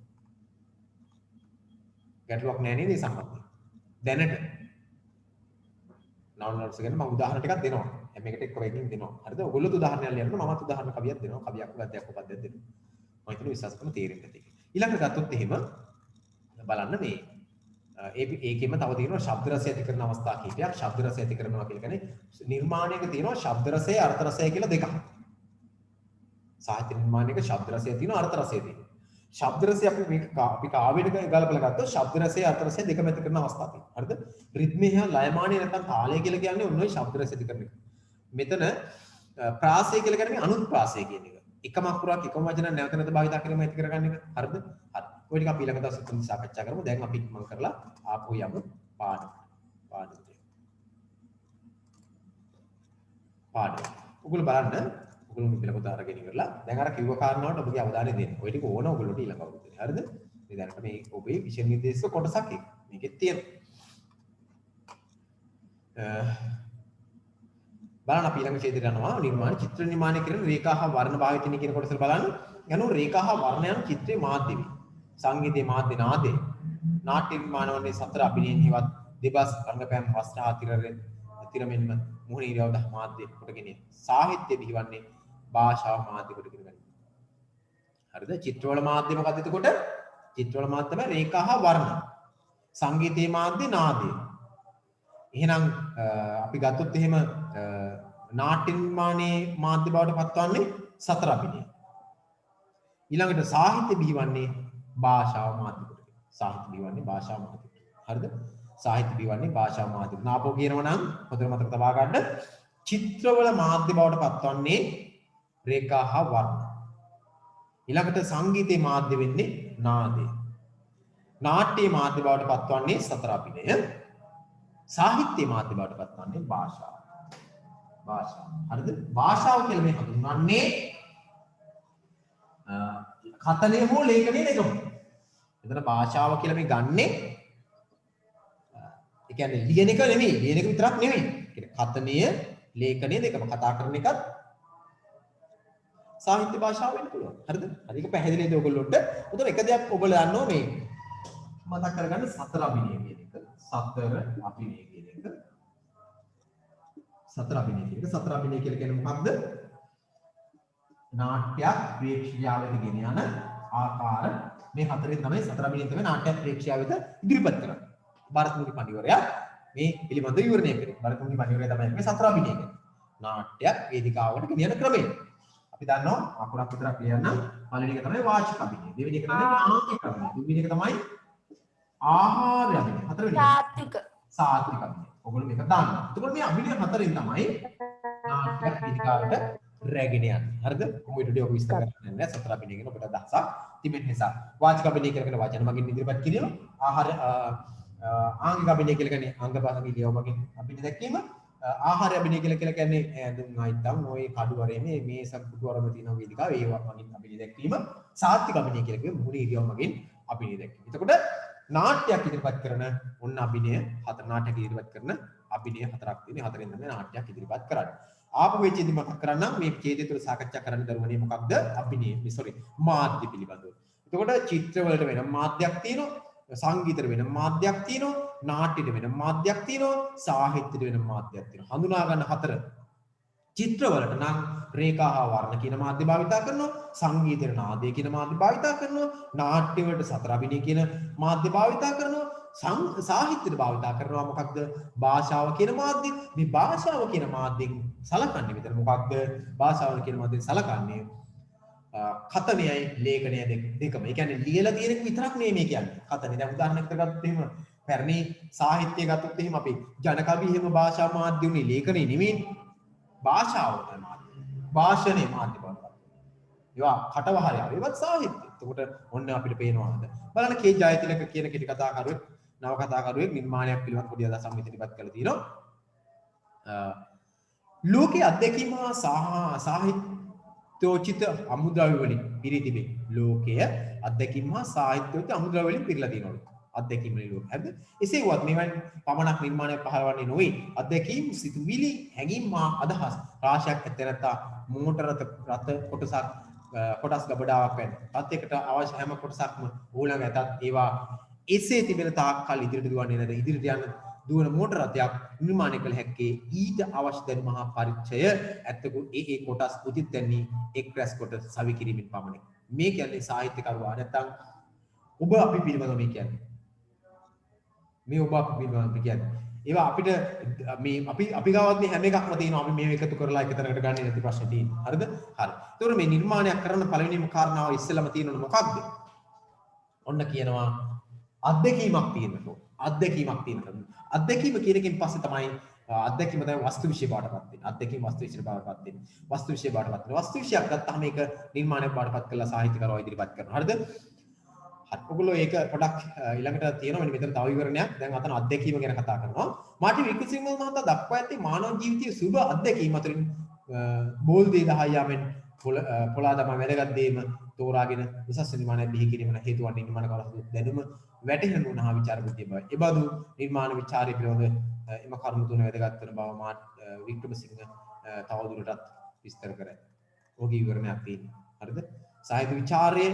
ගැටලුවක් නැහැ නේද මේ සම්බන්ධයෙන්? දැනට නව නලු රස ගැන මම උදාහරණ ටිකක් දෙනවා. හැම එකට එක්ක එකකින් දෙනවා. හරිද? ඔයගොල්ලෝ උදාහරණයක් ලියනවා මමත් උදාහරණ කවියක් දෙනවා. කවියක් ගද්දයක් උපද්දයක් දෙනවා. මම හිතන විශ්වාස කරන තේරෙන්න ඇති. ඊළඟට ගත්තොත් එහෙම බලන්න මේ ඒකෙම තව තියෙනවා ශබ්ද රසය ඇති කරන අවස්ථා කිහිපයක්. ශබ්ද රසය ඇති කරනවා කියලා කියන්නේ නිර්මාණයක තියෙනවා ශබ්ද රසය අර්ථ රසය කියලා දෙකක්. සාහිත්‍ය නිර්මාණයක ශබ්ද රසය තියෙනවා අර්ථ රසය තියෙනවා. ශබ්ද රසය අපි කාව්‍යයක ගලපලා ගත්තොත් ශබ්ද රසය අර්ථ රසය දෙකම ඇති කරන අවස්ථා තියෙනවා. හරිද? රිද්මය හා ලයමානය නැත්නම් තාලය කියලා කියන්නේ ඔන්න ඔය ශබ්ද රසය ඇති කරන එක. මෙතන ප්‍රාසය කියලා කියන්නේ අනුත්ප්‍රාසය කියන එක. එකම අකුරක් එකම වචන නැවත නැවත භාවිත කිරීම ඇති කරගන්න එක. හරිද? හරි. ඔය ටික අපි ඊළඟ දවසේ තුන් සාකච්ඡා කරමු. දැන් අපි ඉක්මන් කරලා ආපහු යමු පාඩමට. ඔයගොල්ලෝ බලන්න. ඔයගොල්ලෝ මේ පොත අරගෙන ඉවරලා දැන් අර කිව්ව කාරණාවට ඔබගේ අවධානය දෙන්න. ඔය ටික ඕන ඔයගොල්ලෝට ඊළඟ අවුරුද්දේ. හරිද? මේ දැනට මේ ඔබේ විෂය නිර්දේශක කොටසක් එක. මේකෙත් තියෙනවා. බලන්න අපි ඊළඟ ඡේදයට යනවා නිර්මාණ චිත්‍ර නිර්මාණය කරන රේඛා හා වර්ණ භාවිතනය කියන කොටසට බලන්න. යනු රේඛා හා වර්ණයන් චිත්‍රයේ මාධ්‍ය වේ. සංගීතයේ මාධ්‍ය නාදේ. නාට්‍ය නිර්මාණ වන්නේ සතර අභිනයෙන් හිවත් දෙබස් රංගපෑම් වස්ත්‍ර හා තිරමෙන්ම මුහුණ ඉරියව් මාධ්‍ය කොටගෙන සාහිත්‍ය බිහිවන්නේ භාෂාව මාධ්‍ය කොටගෙන ගන්න. හරිද? චිත්‍රවල මාධ්‍ය මොකක්ද එතකොට? චිත්‍රවල මාධ්‍ය තමයි රේඛා හා වර්ණ. සංගීතයේ මාධ්‍ය නාදය. එහෙනම් අපි ගත්තොත් එහෙම නාට්‍ය නිර්මාණයේ මාධ්‍ය බවට පත්වන්නේ සතර අභිනය. ඊළඟට සාහිත්‍ය බිහිවන්නේ භාෂාව මාධ්‍ය කොටගෙන. සාහිත්‍ය බිහිවන්නේ භාෂාව මාධ්‍ය කොටගෙන. හරිද? සාහිත්‍ය බිහිවන්නේ භාෂාව මාධ්‍ය. නාපෝ කියනවා නම් හොඳට මතක තබා ගන්න. චිත්‍රවල මාධ්‍ය බවට පත්වන්නේ රේඛා හා වර්ණ. ඊළඟට සංගීතයේ මාධ්‍ය වෙන්නේ නාදය. නාට්‍යයේ මාධ්‍ය බවට පත්වන්නේ සතර අභිනය. සාහිත්‍ය මාධ්‍ය බවට පත්වන්නේ භාෂාව. භාෂාව. හරිද? භාෂාව කියලා මේ හඳුන්වන්නේ කතනය හෝ ලේඛනය දෙකම. එතන භාෂාව කියලා මේ ගන්නෙ ඒ කියන්නේ ලියන එක නෙමෙයි. ලියන එක විතරක් නෙමෙයි. කියන්නේ කතනය, ලේඛනය දෙකම කතා කරන එකත් සාහිත්‍ය භාෂාව වෙන්න පුළුවන්. හරිද? හරි ඒක පැහැදිලිද ඔයගොල්ලොන්ට? උතන එක දෙයක් ඔයගොල්ලෝ දන්නවා මේ මතක් කරගන්න සතර අභිනය කියන එක. සතර අභිනය කියන එක. සතර අභිනය කියන එක. සතර අභිනය කියලා කියන්නේ මොකක්ද? නාට්‍යයක් ප්‍රේක්ෂකයා වෙත ගෙන යන ආකාර මේ හතරෙන් තමයි සතර අභිනය තමයි නාට්‍යයක් ප්‍රේක්ෂකයා වෙත ඉදිරිපත් කරන්නේ. භාරතමුනි පඬිවරයා මේ පිළිබඳව විවරණය කරේ. භාරතමුනි පඬිවරයා තමයි මේ සතර අභිනය කියන්නේ. නාට්‍යයක් වේදිකාවට ගෙන යන ක්‍රමය. අපි දන්නවා අකුරක් විතරක් ලියන්න. පළවෙනි එක තමයි වාචික අභිනය. දෙවෙනි එක තමයි ආංකික අභිනය. තුන්වෙනි එක තමයි ආහාර අභිනය. හතරවෙනි සාත්වික අභිනය. ඔයගොල්ලෝ මේක දාන්න. එතකොට මේ අභිනය හතරෙන් තමයි නාට්‍යයක් වේදිකාවට රැගෙන යන්නේ. හරිද? ඔබට ඔක විස්තර කරන්න නෑ. සතර අභිනය කියන ඔබට අදහසක් තිබෙන නිසා. වාචික අභිනය කියලා කියන වචන මගින් ඉදිරිපත් කිරීම, ආහාර ආංගික අභිනය කියලා කියන්නේ අංග පහකින් ලියව මගින් අභිනය දැක්වීම, ආහාර අභිනය කියලා කියන්නේ ඇඳුම් ආයිත්තම් ඔය කඩුවරේ මේ සම්පූර්ණවම තියෙන වේදිකාව ඒවා මගින් අභිනය දැක්වීම, සාත්‍තික අභිනය කියලා කියන්නේ මුහුණේ ඉරියව් මගින් අභිනය දැක්වීම. එතකොට නාට්‍යයක් ඉදිරිපත් කරන ඔන්න අභිනය හතර නාට්‍යයක් ඉදිරිපත් කරන අභිනය හතරක් තියෙන. හතරෙන් තමයි නාට්‍යයක් ඉදිරිපත් කරන්නේ. ආපු වෙච්චදී මතක් කරන්නම් මේ ඡේදය තුළ සාකච්ඡා කරන්න දරුවනේ මොකක්ද අභිනය මාධ්‍ය පිළිබඳව. එතකොට චිත්‍ර වලට වෙනම මාධ්‍යයක් තියෙනවා, සංගීතයට වෙනම මාධ්‍යයක් තියෙනවා, නාට්‍යෙට වෙනම මාධ්‍යයක් තියෙනවා, සාහිත්‍යයට වෙනම මාධ්‍යයක් තියෙනවා. හඳුනා ගන්න හතර. චිත්‍ර වලට නම් රේඛා හා වර්ණ කියන මාධ්‍ය භාවිතා කරනවා, සංගීතයට නාදය කියන මාධ්‍ය භාවිතා කරනවා, නාට්‍ය වලට සතර අභිනය කියන මාධ්‍ය භාවිතා කරනවා, සාහිත්‍යයට භාවිතා කරනවා මොකක්ද භාෂාව කියන මාධ්‍ය. මේ භාෂාව කියන මාධ්‍යෙන් සලකන්නේ විතර මොකක්ද භාෂාව කියන මාධ්‍යෙන් සලකන්නේ කතනයයි ලේඛනය දෙකම. ඒ කියන්නේ ලියලා තියෙන එක විතරක් නෙමෙයි මේ කියන්නේ. කතනේ දැන් උදාහරණයක් ගත්තොත් එහෙම පැරණි සාහිත්‍ය ගත්තොත් එහෙම අපි ජනකවි එහෙම භාෂා මාධ්‍ය උනේ ලේඛනේ නෙමෙයි. භාෂාව තමයි මාධ්‍ය. භාෂණේ මාධ්‍ය බලවත්. ඒවා කටවහරය. ඒවත් සාහිත්‍ය. එතකොට ඔන්න අපිට පේනවාද බලන්න කේ ජයතිලක කියන කෙටි කතාකරුවෙක් නව කතාකරුවෙක් නිර්මාණයක් පිළිබඳ පොඩි අදහසක් මෙතන ඉපත් කරලා තියෙනවා. ලෝකයේ අධ්‍යක්ීම හා සාහිත්‍යෝචිත අමුද්‍රව්‍ය වලින් පිරී තිබේ. ලෝකයේ අධ්‍යක්ීම හා සාහිත්‍යෝචිත අමුද්‍රව්‍ය වලින් පිරීලා තියෙනවා. අධ්‍යක්ීම වලින් ලෝකෙ. හරිද? එසේවත් මේවන් පමණක් නිර්මාණයක් පහළවන්නේ නොවේ. අධ්‍යක්ීම් සිතුවිලි හැඟීම් හා අදහස් රාශියක් ඇත්තේ නැත්තා මෝටර රථ කොටස් ගබඩාවක් වැන්න. තත්යකට අවශ්‍ය හැම කොටසක්ම ඌලඟ ඇතත් ඒවා එසේ තිබෙන තාක් කල් ඉදිරියට දුවන්නේ නැද ඉදිරියට යන දුවන මෝටර රථයක් නිර්මාණය කළ හැක්කේ ඊට අවශ්‍ය දැනුම හා පරිචය ඇත්තකු ඒ කොටස් උදිත් දැන්නේ එක් රැස් කොට සවි කිරීමෙන් පමණයි. මේ කියන්නේ සාහිත්‍යකරුවා නැත්තම් ඔබ අපි පිළිබඳව මේ කියන්නේ. මේ ඔබ අපි පිළිබඳව කියන්නේ. ඒවා අපිට මේ අපි ගාවත් මේ හැම එකක්ම තියෙනවා. අපි මේව එකතු කරලා එක තැනකට ගන්න නැති ප්‍රශ්නේ තියෙනවා. හරිද? හරි. ඒතකොට මේ නිර්මාණයක් කරන්න පළවෙනිම කාරණාව ඉස්සෙල්ලාම තියෙනවනේ මොකක්ද? ඔන්න කියනවා අත්දැකීමක් තියෙනවා. අත්දැකීමක් තියෙනවා. අත්දැකීම කියන එකෙන් පස්සේ තමයි අත්දැකීම තමයි වස්තු විශ්ය බාටපත් වෙන්නේ. අත්දැකීම වස්තු විශ්ය බාටපත් වෙන්නේ. වස්තු විශ්ය බාටපත් වෙනවා. වස්තු විශ්යක් ගත්තාම මේක නිර්මාණයක් බාටපත් කරලා සාහිත්‍යකරුවා ඉදිරිපත් කරනවා. හරිද? හරි. ඔයගොල්ලෝ ඒක පොඩක් ඊළඟට තියෙනවා මෙතන තව විවරණයක්. දැන් අතන අත්දැකීම ගැන කතා කරනවා. මාර්ටින් වික්‍රමසිංහ මහතා දක්වා ඇත්තේ මානව ජීවිතයේ සුබ අත්දැකීම් අතරින් බෝල් දේ 10 යාමෙන් පොළා දමා වැදගත් දේම තෝරාගෙන උසස් නිර්මාණයක් බිහි කිරීමට හේතු වන්නේ නිර්මාණ කවරහු දැනුම වැටහෙනු හා විචාර බුද්ධිය බව. ඒ බඳු නිර්මාණ විචාරය පිළිබඳ එම කරුණු තුන වැදගත් වන බව වික්‍රමසිංහ තවදුරටත් විස්තර කරයි. ඔහුගේ විවරණයක් තියෙනවා. හරිද? සාහිත්‍ය විචාරයේ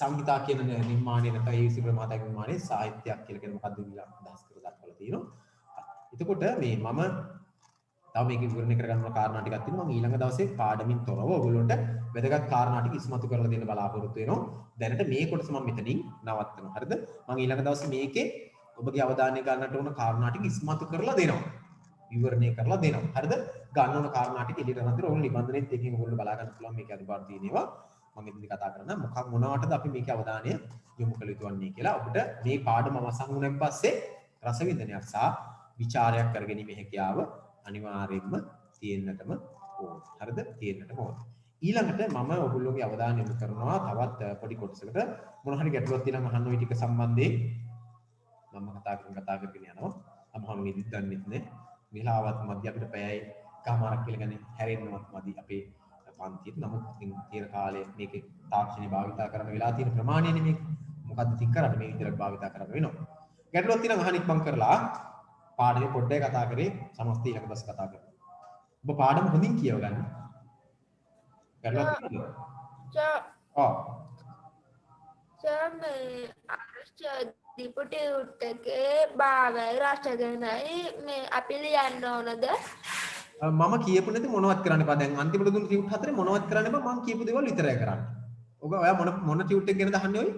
සංගීතා කියන නිර්මාණය නැත්නම් ඒ විසිකර මහතාගේ නිර්මාණය සාහිත්‍යයක් කියලා කියන මොකද්ද කියලා අදහස් කරලා දක්වලා තියෙනවා. එතකොට මේ මම තව මේක විවරණය කරගන්න කාරණා ටිකක් තියෙනවා. මම ඊළඟ දවසේ පාඩමින් තොරව ඔයගොල්ලන්ට වැදගත් කාරණා ටික ඉස්මතු කරලා දෙන්න බලාපොරොත්තු වෙනවා. දැනට මේ කොටස මම මෙතනින් නවත්තනවා. හරිද? මම ඊළඟ දවසේ මේකේ ඔබගේ අවධානය ගන්නට ඕන කාරණා ටික ඉස්මතු කරලා දෙනවා. විවරණය කරලා දෙනවා. හරිද? ගන්න ඕන කාරණා ටික එළියට අරන් ඔයගොල්ලෝ නිබන්ධනෙත් එකකින් ඔයගොල්ලෝ බලා ගන්න පුළුවන් මේකේ අදුපාඩු තියෙනවා. මම ඉතින් කතා කරන මොනවටද අපි මේකේ අවධානය යොමු කළ යුතු වන්නේ කියලා ඔබට මේ පාඩම අවසන් වුණාන් පස්සේ රසවින්දනයක් සහ විචාරයක් කරගැනීමේ හැකියාව අනිවාර්යයෙන්ම තියෙන්නටම ඕන. හරිද? තියෙන්නටම ඕන. ඊළඟට මම ඔයගොල්ලෝගේ අවධානය යොමු කරනවා තවත් පොඩි කොටසකට මොන හරි ගැටලුවක් තියෙනවා අහන්න ওই ටික සම්බන්ධයෙන් මම කතා කරගෙන යනවා. අමහරු නිදිත් දන්නෙත් නෑ. මෙලාවත් මැදි අපිට පැයයි කමාරක් කියලා ගන්නේ හැරෙන්නවත් මදි අපේ පන්තියේ. නමුත් ඉතින් තියෙන කාලේ මේකේ තාක්ෂණي භාවිතා කරන වෙලා තියෙන ප්‍රමාණයනේ මේක. මොකද්ද ඉතින් කරන්නේ මේ විදිහට භාවිතා කරන්න වෙනවා. ගැටලුවක් තියෙනවා අහන්න ඉක්මන් කරලා පාඩමේ පොඩ්ඩයි කතා කරේ සමස්ත ඊළඟ දවස් කතා කරමු. ඔබ පාඩම හොඳින් කියව ගන්න. ගැටලුවක් තියෙනවා. මේ ඩිපුටි උට්ටකේ භාවය රසගෙනයි මේ අපි ලියන්න ඕනද? මම කියපු නැති මොනවත් කරන්න එපා. දැන් අන්තිමට දුන්න ටියුට් හතරේ මොනවත් කරන්න එපා. මම කියපු දේවල් විතරයි කරන්න. ඔයා මොන ටියුට් එක ගැනද අහන්නේ ඔය?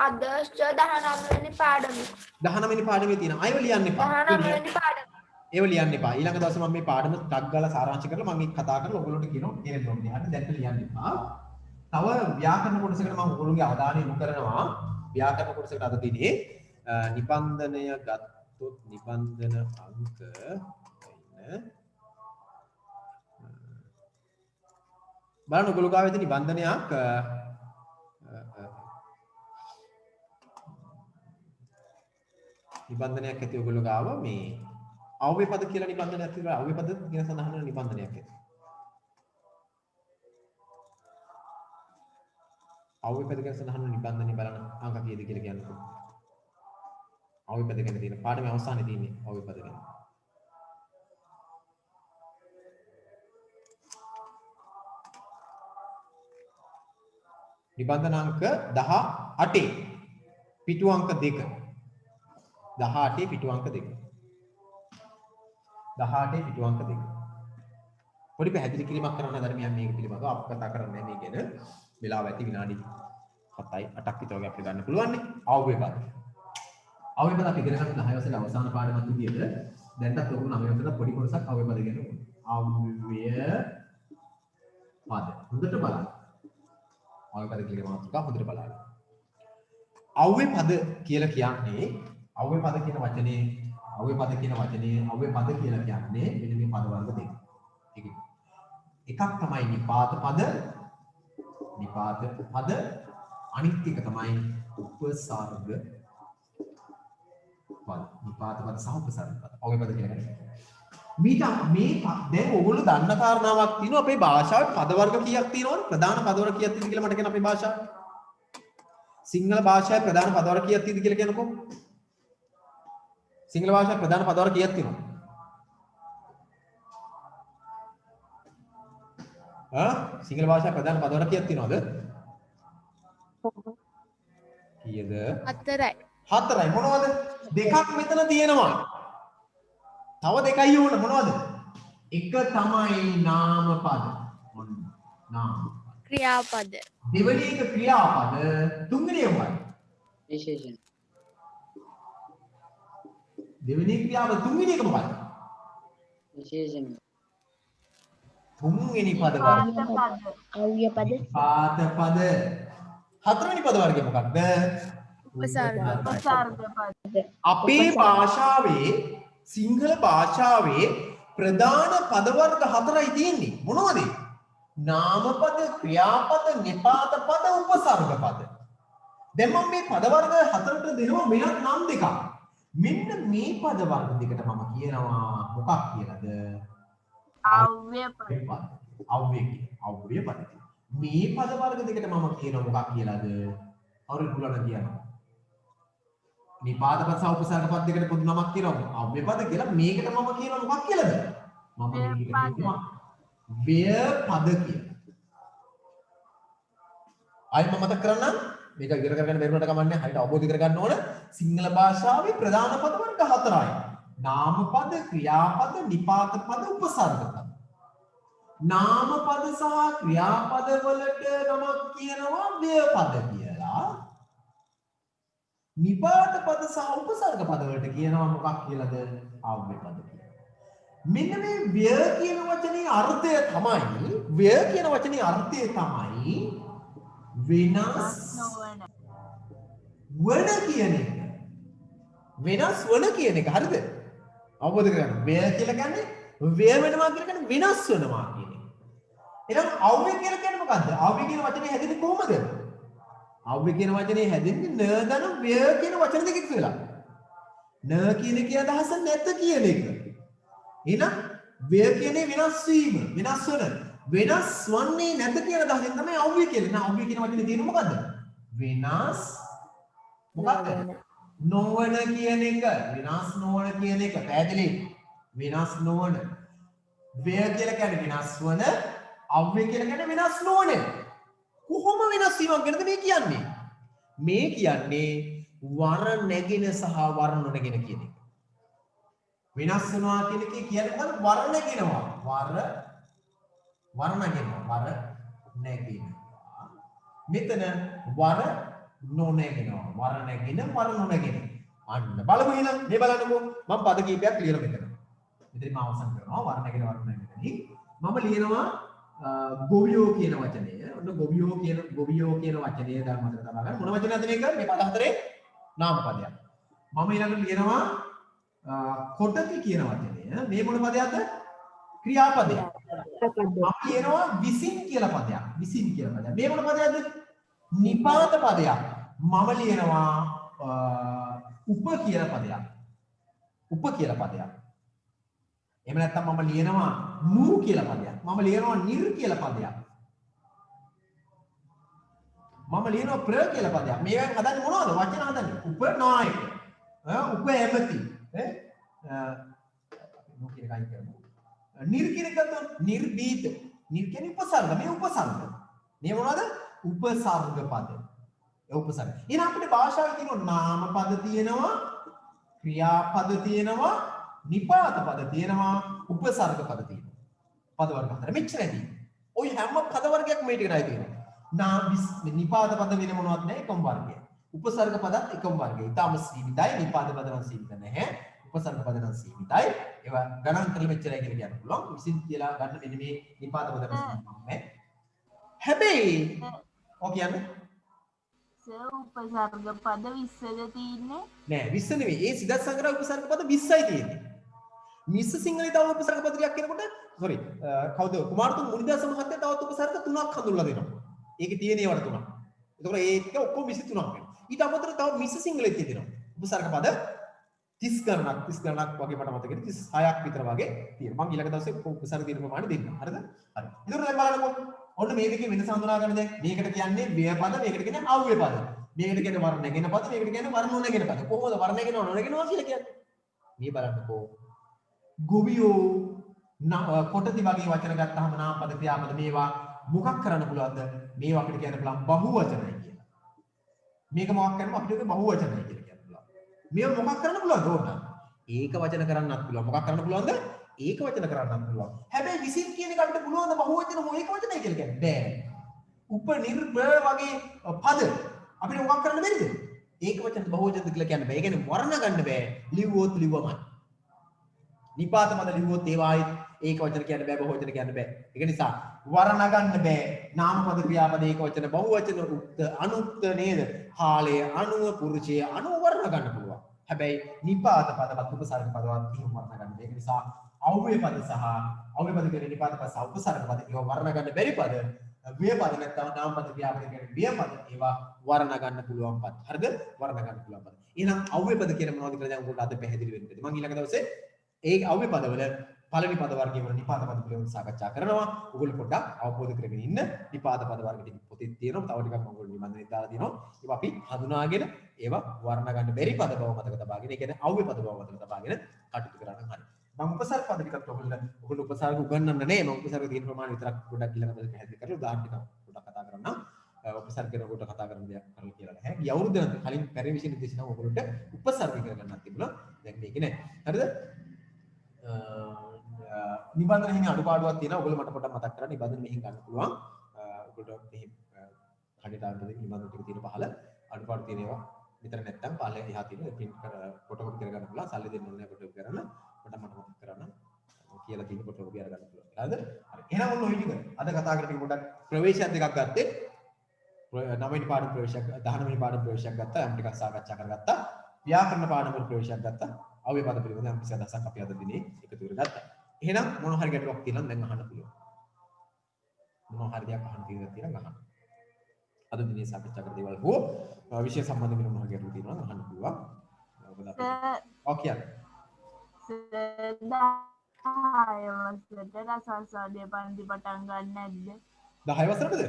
අදර්ශ 19 වෙනි පාඩමේ. 19 වෙනි පාඩමේ තියෙන අයව ලියන්න එපා. 19 වෙනි පාඩම. ඒව ලියන්න එපා. ඊළඟ දවසේ මම මේ පාඩම ටග් ගාලා සාරාංශ කරලා මම ඒක කතා කරලා ඔයගොල්ලන්ට කියනවා තේරෙන්න ඕනේ. හරි දැන් ලියන්න එපා. තව ව්‍යාකරණ කොටසකට මම ඔයගොල්ලෝගේ අවධානය යොමු කරනවා. ව්‍යාකරණ කොටසකට අද දිනේ නිබන්ධනය ගත්තොත් නිබන්ධන අංක බලන්න ඔයගොල්ලෝ ගාව ඇති නිබන්ධනයක් නිබන්ධනයක් ඇති ඔයගොල්ලෝ ගාව මේ අව්‍ය පද කියලා නිබන්ධනයක් තියෙනවා. අව්‍ය පද කියන සඳහන් වෙන නිබන්ධනයක් ඇති. අව්‍ය පද කියන සඳහන් වෙන නිබන්ධනේ බලන්න අංක කීයද කියලා කියන්නකෝ. අව්‍ය පද ගැන තියෙන පාඩමේ අවසානයේ තියෙන්නේ අව්‍ය පද ගැන. නිබන්ධන අංක 18 පිටු අංක 2 18 පිටු අංක 2 18 පිටු අංක 2 පොඩි පැහැදිලි කිරීමක් කරන්න හදන්නේ මේක පිළිබඳව අප කතා කරන්නේ මේ ගැන වෙලාව ඇති විනාඩි 7යි 8ක් විතර වගේ අපිට ගන්න පුළුවන් නේ අව්‍ය පද අපි ඉගෙන ගන්න 10 වසරේ අවසාන පාඩමක් විදියට දැන්ටත් ඔයගොල්ලෝ 9 වසරේ පොඩි කොටසක් අව්‍ය පද ගැන අව්‍ය පද හොඳට බලන්න අව්‍ය පද කියලා මාතෘකාව හොඳට බලන්න අව්‍ය පද කියලා කියන්නේ අව්‍ය පද කියන වචනේ අව්‍ය පද කියලා කියන්නේ මෙන්න මේ පද වර්ග දෙක. එකක් තමයි නිපාත පද අනිත් එක තමයි උපසර්ග පද. නිපාත පද සහ උපසර්ග පද. අව්‍ය පද කියලා කියන්නේ. මේ දැන් ඔයගොල්ලෝ දන්න කාරණාවක් තියෙනවා අපේ භාෂාවේ පද වර්ග කීයක් තියෙනවද? ප්‍රධාන පද වර්ග කීයක් තියෙනවද කියලා මට කියන්න අපේ භාෂාවේ. සිංහල භාෂාවේ ප්‍රධාන පද වර්ග කීයක් තියෙනවද කියලා කියන්නකෝ. සිංහල භාෂාවේ ප්‍රධාන පද වර්ග කීයක් තියෙනවද? සිංහල භාෂාවේ ප්‍රධාන පද වර්ග කීයක් තියෙනවද? කීයද? 4යි. මොනවද? දෙකක් මෙතන තියෙනවා. තව දෙකයි ඕන මොනවද? එක තමයි නාම පද. නාම. ක්‍රියාපද. දෙවෙනි එක ක්‍රියාපද, තුන්වෙනි එක මොකක්ද? විශේෂණ. දෙවෙනි ක්‍රියාව තුන්වෙනි එක මොකක්ද? විශේෂණ. තුන්වෙනි පද වර්ගය අව්‍ය පද. පාත පද. හතරවෙනි පද වර්ගය මොකක්ද? උපසර්ග. පද. අපේ භාෂාවේ සිංහල භාෂාවේ ප්‍රධාන පද වර්ග 4යි තියෙන්නේ. මොනවද? නාම පද, ක්‍රියාපද, නිපාත පද, උපසර්ග පද. දැන් මම මේ පද වර්ග 4ට දෙනවා වෙනත් නම් දෙකක්. මෙන්න මේ පද වර්ග දෙකට මම කියනවා මොකක් කියලාද? අව්‍ය පද. අව්‍ය පද. මේ පද වර්ග දෙකට මම කියනවා මොකක් කියලාද? අවුරු බුලන කියනවා. නිපාත පද සහ උපසර්ග පද දෙකට පොදු නමක් කියනවා අව්‍ය පද කියලා. මේකට මම කියනවා මොකක් කියලාද? මම මේකට කියනවා ව්‍ය පද කියලා. ආයි මම මතක් කරන්නම් මේක ඉගෙන ගන්න බැරි වුණාට කමන්නේ හරියට අවබෝධ කරගන්න ඕන. සිංහල භාෂාවේ ප්‍රධාන පද වර්ග 4යි. නාම පද, ක්‍රියාපද, නිපාත පද, උපසර්ග පද. නාම පද සහ ක්‍රියාපද වලට නමක් කියනවා ව්‍ය පද කියලා. නිපාත පද සහ උපසර්ග පද වලට කියනවා මොකක් කියලාද? අව්‍ය පද කියලා. මෙන්න මේ ව්‍ය කියන වචනේ අර්ථය තමයි වෙනස් වන කියන එක. වෙනස් වන කියන එක හරිද? අවබෝධ කරගන්න. ව්‍ය කියලා කියන්නේ ව්‍ය වෙනවා කියලා කියන්නේ වෙනස් වෙනවා කියන එක. එහෙනම් අව්‍ය කියලා කියන්නේ මොකද්ද? අව්‍ය කියන වචනේ හැදෙන්නේ කොහොමද? අව්‍ය කියන වචනේ හැදෙන්නේ න ධන ව්‍ය කියන වචන දෙක එකතු වෙලා. න කියන එකේ අදහස නැත කියන එක. එහෙනම් ව්‍ය කියන්නේ වෙනස් වීම, වෙනස් වන. වෙනස් වන්නේ නැත කියන අදහසෙන් තමයි අව්‍ය කියලා. එහෙනම් අව්‍ය කියන වචනේ තියෙන්නේ මොකද්ද? වෙනස් මොකක්ද? නොවන කියන එක. වෙනස් නොවන කියන එක. පැහැදිලි? වෙනස් නොවන. ව්‍ය කියලා කියන්නේ වෙනස් වන, අව්‍ය කියලා කියන්නේ වෙනස් නොවන. කොහොම වෙනස් වීමක් ගැනද මේ කියන්නේ? මේ කියන්නේ වර නැගෙන සහ වර නොනැගෙන කියන එක. වෙනස් වෙනවා කියන එකේ කියන්නේ මොකද? වර නැගෙනවා. වර නැගෙනවා. මෙතන වර නොනැගෙනවා. වර නැගෙන, වර නොනැගෙන. අන්න බලමු එහෙනම් මේ බලන්නකෝ. මම පද කීපයක් ලියලා මෙතන. මෙතන මම අවසන් කරනවා වර නැගෙන, වර නොනැගෙන. මම ලියනවා ගොවියෝ කියන වචනය. ඔන්න ගොවියෝ කියන වචනය දැන් මතක තබා ගන්න. මොන වචනයක්ද මේක? මේ පද හතරේ නාම පදයක්. මම ඊළඟට ලියනවා කොටති කියන වචනය. මේ මොන පදයක්ද? ක්‍රියාපදයක්. මම කියනවා විසින් කියලා පදයක්. විසින් කියලා පදයක්. මේ මොන පදයක්ද? නිපාත පදයක්. මම ලියනවා උප කියලා පදයක්. උප කියලා පදයක්. එහෙම නැත්නම් මම ලියනවා නූ කියලා පදයක්. මම ලියනවා නිර් කියලා පදයක්. මම ලියනවා ප්‍ර කියලා පදයක්. මේවෙන් හදන්නේ මොනවද? වචන හදන්නේ. උපනායක. උප ඇමති. නූ කියන එකයි කරමු. නිර් කියන එක ගත්තොත් නිර්භීත. නිර් කියන්නේ උපසර්ග. මේ උපසර්ග. මේ මොනවද? උපසර්ග පද. ඒ උපසර්ග. එහෙනම් අපිට භාෂාවේ තියෙන නාම පද තියෙනවා, ක්‍රියාපද තියෙනවා, නිපාත පද තියෙනවා, උපසර්ග පද තියෙනවා. පද වර්ග හතර මෙච්චරයි තියෙන්නේ. ওই හැම පද වර්ගයක්ම මේ ටිකටයි තියෙන්නේ. නිපාත පද වෙන මොනවත් නැහැ එකම වර්ගය. උපසර්ග පදත් එකම වර්ගය. ඊටම සීමිතයි. නිපාත පද නම් සීමිත නැහැ. උපසර්ග පද නම් සීමිතයි. ඒවා ගණන් කරලා මෙච්චරයි කියලා කියන්න පුළුවන්. විසින් කියලා ගන්න මෙන්න මේ නිපාත පද නම් සීමිත නැහැ. හැබැයි ඔය කියන්නේ උපසර්ග පද 20ද තියෙන්නේ නෑ 20 නෙවෙයි. ඒ සිදත් සංග්‍රහ උපසර්ග පද 20යි තියෙන්නේ. මිස් සිංහලේ තව උපසර්ග පද ටිකක් කියනකොට sorry කවුද කුමාරතුංග මුනිදාස මහත්තයා තවත් උපසර්ග 3ක් හඳුන්වලා දෙනවා. ඒකේ තියෙන ඒවට 3ක්. එතකොට ඒ ටික ඔක්කොම 23ක් වෙනවා. ඊට අමතරව තව මිස් සිංහලේ තියෙනවා. උපසර්ග පද 30 ගණනක් වගේ මට මතකයි 36ක් විතර වගේ තියෙනවා. මම ඊළඟ දවසේ උපසර්ග තියෙන ප්‍රමාණය දෙන්නම්. හරිද? හරි. ඒතකොට දැන් බලන්නකෝ. ඔන්න මේ දෙකේ වෙනස හඳුනා ගන්න දැන්. මේකට කියන්නේ ව්‍යය පද, මේකට කියන්නේ අව්‍යය පද. මේකට කියන්නේ වර්ණ නැගෙන පද, මේකට කියන්නේ වර්ණ නොනැගෙන පද. කොහොමද වර්ණ නැගෙන නොනැගෙනවා කියලා කියන්නේ? මේ බලන්නකෝ. ගොවියෝ කොටති වගේ වචන ගත්තාම නාම පද ක්‍රියාපද මේවා මොකක් කරන්න පුළුවන්ද? මේවා අපිට කියන්න පුළුවන් බහුවචනයි කියලා. මේක මොකක් කරනවා අපිට බහුවචනයි කියලා කියන්න පුළුවන්. මේව මොකක් කරන්න පුළුවන්ද ඕන? ඒක වචන කරන්නත් පුළුවන්. මොකක් කරන්න පුළුවන්ද? ඒක වචන කරන්නත් පුළුවන්. හැබැයි විසින් කියන එක අපිට පුළුවන් ද බහුවචන හෝ ඒක වචනයි කියලා කියන්න බෑ. උප නිර්භ වගේ පද අපිට මොකක් කරන්න බැරිද? ඒක වචන බහුවචනද කියලා කියන්න බෑ. ඒ කියන්නේ වර්ණ ගන්න බෑ. ලිව්වොත් ලිව්වමයි. නිපාත පද ලිව්වොත් ඒවායි ඒක වචන කියන්න බෑ බහුවචන කියන්න බෑ. ඒක නිසා වර්ණ ගන්න බෑ. නාම පද ක්‍රියාපද ඒක වචන බහුවචන උක්ත අනුක්ත නේද? කාලය අනුව පුරුෂය අනුව වර්ණ ගන්න පුළුවන්. හැබැයි නිපාත පදවත් උපසර්ග පදවත් එහෙම වර්ණ ගන්න බෑ. ඒක නිසා අව්‍යය පද සහ අව්‍යය පද කියන්නේ නිපාත පද සහ උපසර්ග පද ඒවා වර්ණ ගන්න බැරි පද. ව්‍යය පද නැත්නම් නාම පද ක්‍රියාපද කියන්නේ ව්‍යය පද ඒවා වර්ණ ගන්න පුළුවන් පද. හරිද? වර්ණ ගන්න පුළුවන් පද. එහෙනම් අව්‍යය පද කියන මොනවද කියලා දැන් ඔයගොල්ලෝ අද පැහැදිලි වෙන්න ඇති. මම ඊළඟ දවසේ ඒ අව්‍ය පදවල පළවෙනි පද වර්ගය වල නිපාත පද පිළිබඳව සාකච්ඡා කරනවා. ඔයගොල්ලෝ පොඩ්ඩක් අවබෝධ කරගෙන ඉන්න. නිපාත පද වර්ග ටික පොතේ තියෙනවා. තව ටිකක් ඔයගොල්ලෝ නිබන්ධනෙ දාලා තියෙනවා. ඒවා අපි හඳුනාගෙන ඒවා වර්ණ ගන්න බැරි පද බව මතක තබාගෙන, ඒ කියන්නේ අව්‍ය පද බව මතක තබාගෙන කටයුතු කරන්න හරි. මම උපසර්ග පද ටිකක් ඔයගොල්ලෝ උපසර්ග උගන්වන්න නෑ. මම උපසර්ග තියෙන ප්‍රමාණය විතරක් පොඩ්ඩක් ඊළඟ දවසේ පැහැදිලි කරලා උදාහරණ ටිකක් පොඩ්ඩක් කතා කරන්නම්. උපසර්ග කරනකොට කතා කරන දෙයක් කරලා කියලා නැහැ. ගිය අවුරුද්දේ කලින් පරිවිෂණ දේශනාව ඔයගොල්ලන්ට උපසර්ග කරගන්නත් තිබුණා. දැන් මේක නෑ. හරිද? නිබන්ධන හිමි අඩුපාඩුවක් තියෙනවා. ඔයගොල්ලෝ මට පොඩ්ඩක් මතක් කරන්න. නිබන්ධන මෙහෙන් ගන්න පුළුවන්. ඔයගොල්ලෝ මෙහි කඩේට ආවද නිබන්ධන ටික තියෙන පහල අඩුපාඩු තියෙනවා. විතර නැත්තම් පහල එහා තියෙන print කර ෆොටෝ කොපි කරගන්න පුළුවන්. සල්ලි දෙන්න ඕනේ ෆොටෝ කොපි කරන්න. පොඩ්ඩක් මට මතක් කරන්න. කියලා තියෙන ෆොටෝ කොපි අරගන්න පුළුවන්. හරිද? හරි. එහෙනම් ඔන්න ඔය ටික අද කතා කරලා ටික පොඩ්ඩක් ප්‍රවේශයක් දෙකක් ගත්තේ. 9 වෙනි පාඩම ප්‍රවේශයක් 19 වෙනි පාඩම ප්‍රවේශයක් ගත්තා. යම් ටිකක් සාකච්ඡා කරගත්තා. ව්‍යාකරණ පාඩම වල ප්‍රවේශයක් ගත්තා. අව්‍ය පද පිළිබඳව යම් කිසි අදහසක් අපි අද දිනේ එකතු කරගත්තා. එහෙනම් මොන හරි ගැටලුවක් තියෙනවා දැන් අහන්න පුළුවන්. මොන හරි දෙයක් අහන්න තියෙනවා අහන්න. අද දිනේ සාකච්ඡා කර දේවල් හෝ විෂය සම්බන්ධ වෙන මොන හරි ගැටලු තියෙනවා නම් අහන්න පුළුවන්. ඔකේ. වසරට රසාස්වාදය පන්ති පටන් ගන්න නැද්ද? 10 වසරටද?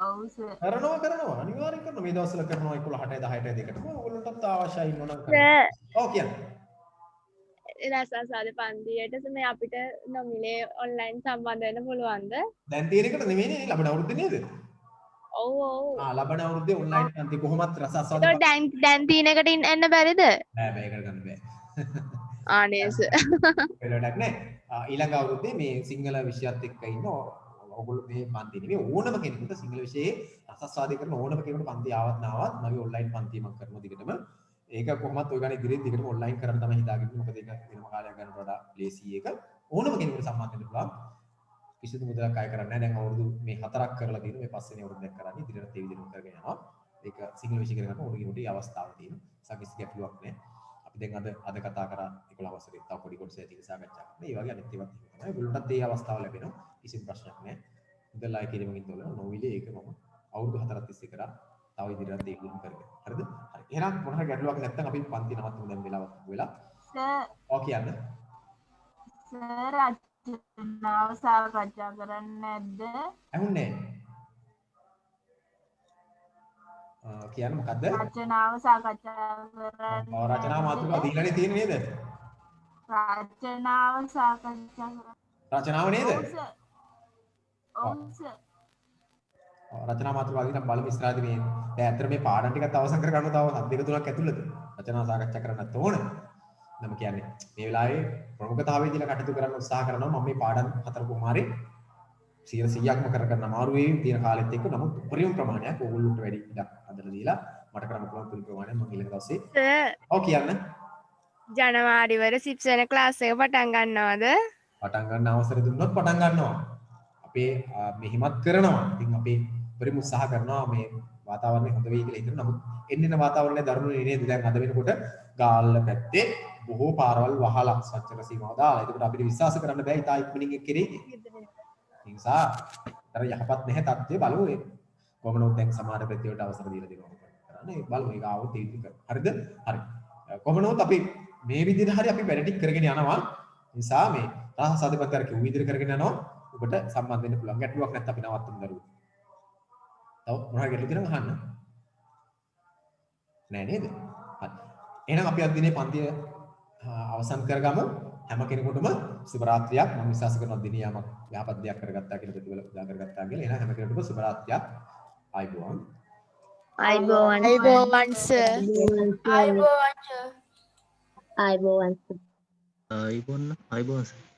ඔව් සර්. කරනවා අනිවාර්යෙන් කරනවා. මේ දවස්වල කරනවා 11ට 10ට දෙකටම ඔයගොල්ලන්ටත් අවශ්‍යයි මොනවා කරන්න. ඔව් කියන්න. රසාස්වාද පන්තියට මේ අපිට නොමිලේ ඔන්ලයින් සම්බන්ධ වෙන්න පුළුවන්ද? දැන් තියෙන එකට නෙමෙයිනේ ලබන අවුරුද්දේ නේද? ඔව් ඔව්. ලබන අවුරුද්දේ ඔන්ලයින් පන්ති කොහොමත් රසාස්වාද ඒක දැන් තියෙන එකට එන්න බැරිද? බෑ ඒකට ගන්න බෑ. ආනේස. වෙලඩක් නෑ. ඊළඟ අවුරුද්දේ මේ සිංහල විෂයත් එක්ක ඉන්න ඔයගොල්ලෝ මේ පන්ති නෙමෙයි ඕනම කෙනෙකුට සිංහල විෂයේ රසාස්වාදය කරන ඕනම කෙනෙකුට පන්ති ආවත් නාවත් මගේ ඔන්ලයින් පන්ති මම කරනවා දිගටම. ඒක කොහොමත් ඔය ගානේ ඉදිරියෙන් දිගටම ඔන්ලයින් කරන්න තමයි හිතාගෙන ඉන්නේ. මොකද ඒක වෙනම කාලයක් ගන්නට වඩා ලේසි එක. ඕනම කෙනෙකුට සම්බන්ධ වෙන්න පුළුවන්. කිසිදු මුදලක් අය කරන්නේ නැහැ. දැන් අවුරුදු මේ 4ක් කරලා තියෙනවා. මේ 5 වෙනි අවුරුද්දක් කරන්නේ. ඉදිරියට ඒ විදිහටම කරගෙන යනවා. ඒක සිංහල විෂය කරගන්න ඕන කෙනෙකුට අවස්ථාවක් තියෙනවා. සකිස් ගැටලුවක් නැහැ. ඉතින් අද කතා කරා 11 වසරේ තව පොඩි කොටසක් තියෙන සාකච්ඡා කරන්න. ඒ වගේ අනිත් ඒවාත් තමයි. ඒගොල්ලන්ටත් ඒ අවස්ථාව ලැබෙනවා. කිසිම ප්‍රශ්නයක් නැහැ. මුදල් ආය කිරීමකින් තොරව නොවිලේ ඒක මම අවුරුදු 4ක් තිස්සේ කරා. තව ඉදිරියට ඒක උණු කරගෙන. හරිද? හරි. එහෙනම් මොන හරි ගැටලුවක් නැත්නම් අපි පන්ති නවත්තමු දැන් වෙලාවක් වෙලා. සර් ඔව් කියන්න. සර් රචනාව සාකච්ඡා කරන්නේ නැද්ද? ඇහුන්නේ කියන්න මොකද්ද? රචනාව සාකච්ඡා කරන්නේ. රචනා මාතෘකාව දීලානේ තියෙන්නේ නේද? රචනාව සාකච්ඡා කරන්නේ. රචනාව නේද? ඔව් සර්. ඔව් සර්. රචනා මාතෘකාව දින බලමු ඉස්සරහදී මේ දැන් අතර මේ පාඩම් ටිකත් අවසන් කර ගන්න තව සත් දෙක තුනක් ඇතුළත රචනා සාකච්ඡා කරන්නත් ඕන. නම් කියන්නේ මේ වෙලාවේ ප්‍රමුඛතාවය දීලා කටයුතු කරන්න උත්සාහ කරනවා මම මේ පාඩම් හතර කොමාරි 100%ක්ම කර ගන්න අමාරු වෙයි තියෙන කාලෙත් එක්ක නමුත් උපරිම ප්‍රමාණයක් ඕගොල්ලන්ට වැඩි ඉඩක් හදලා දීලා මට කරන්න පුළුවන් පුළු ප්‍රමාණයක් මම ඊළඟ දවසේ ඔව් කියන්න ජනවාරි වල 6 වෙනි ක්ලාස් එක පටන් ගන්නවද? පටන් ගන්න අවසර දුන්නොත් පටන් ගන්නවා අපේ මෙහිමත් කරනවා ඉතින් අපේ උපරිම උත්සාහ කරනවා මේ වාතාවරණය හොඳ වෙයි කියලා හිතන නමුත් එන්නෙන වාතාවරණය දරුණු නේද දැන් අද වෙනකොට ගාල්ල පැත්තේ බොහෝ පාරවල් වහලා සච්චර සීමාව දාලා ඒකට අපිට විශ්වාස කරන්න බෑ ඉතා ඉක්මනින් ඒක කෙරෙයි නිසා අර යහපත් නැහැ තත්ත්වය බලමු ඒ කොහොමනොත් දැන් සමහර ප්‍රතිවලට අවසර දීලා දෙනවා කරන්නේ බලමු ඒක ආවොත් ඒ විදිහට කරමු හරිද හරි කොහොමනොත් අපි මේ විදිහට හරි අපි වැඩ ටික කරගෙන යනවා නිසා මේ රහස සාධපත් කර කිව් විදිහට කරගෙන යනවා ඔබට සම්බන්ධ වෙන්න පුළුවන් ගැටලුවක් නැත්නම් අපි නවත්තමු දරුවෝ තව මොනවා ගැටලු තියෙනවද අහන්න නෑ නේද හරි එහෙනම් අපි අද දිනේ පන්තිය අවසන් කරගමු හැම කෙනෙකුටම සුබ රාත්‍රියක් මම විශ්වාස කරනවා දිනේ යමක් යහපත් දෙයක් කරගත්තා කියලා ප්‍රතිඵල උදා කරගත්තා කියලා එහෙනම් හැම කෙනෙකුටම සුබ රාත්‍රියක් ආයිබෝවන් අයිබෝවන් සර්. ආයිබෝවන් ආයිබෝන් සර්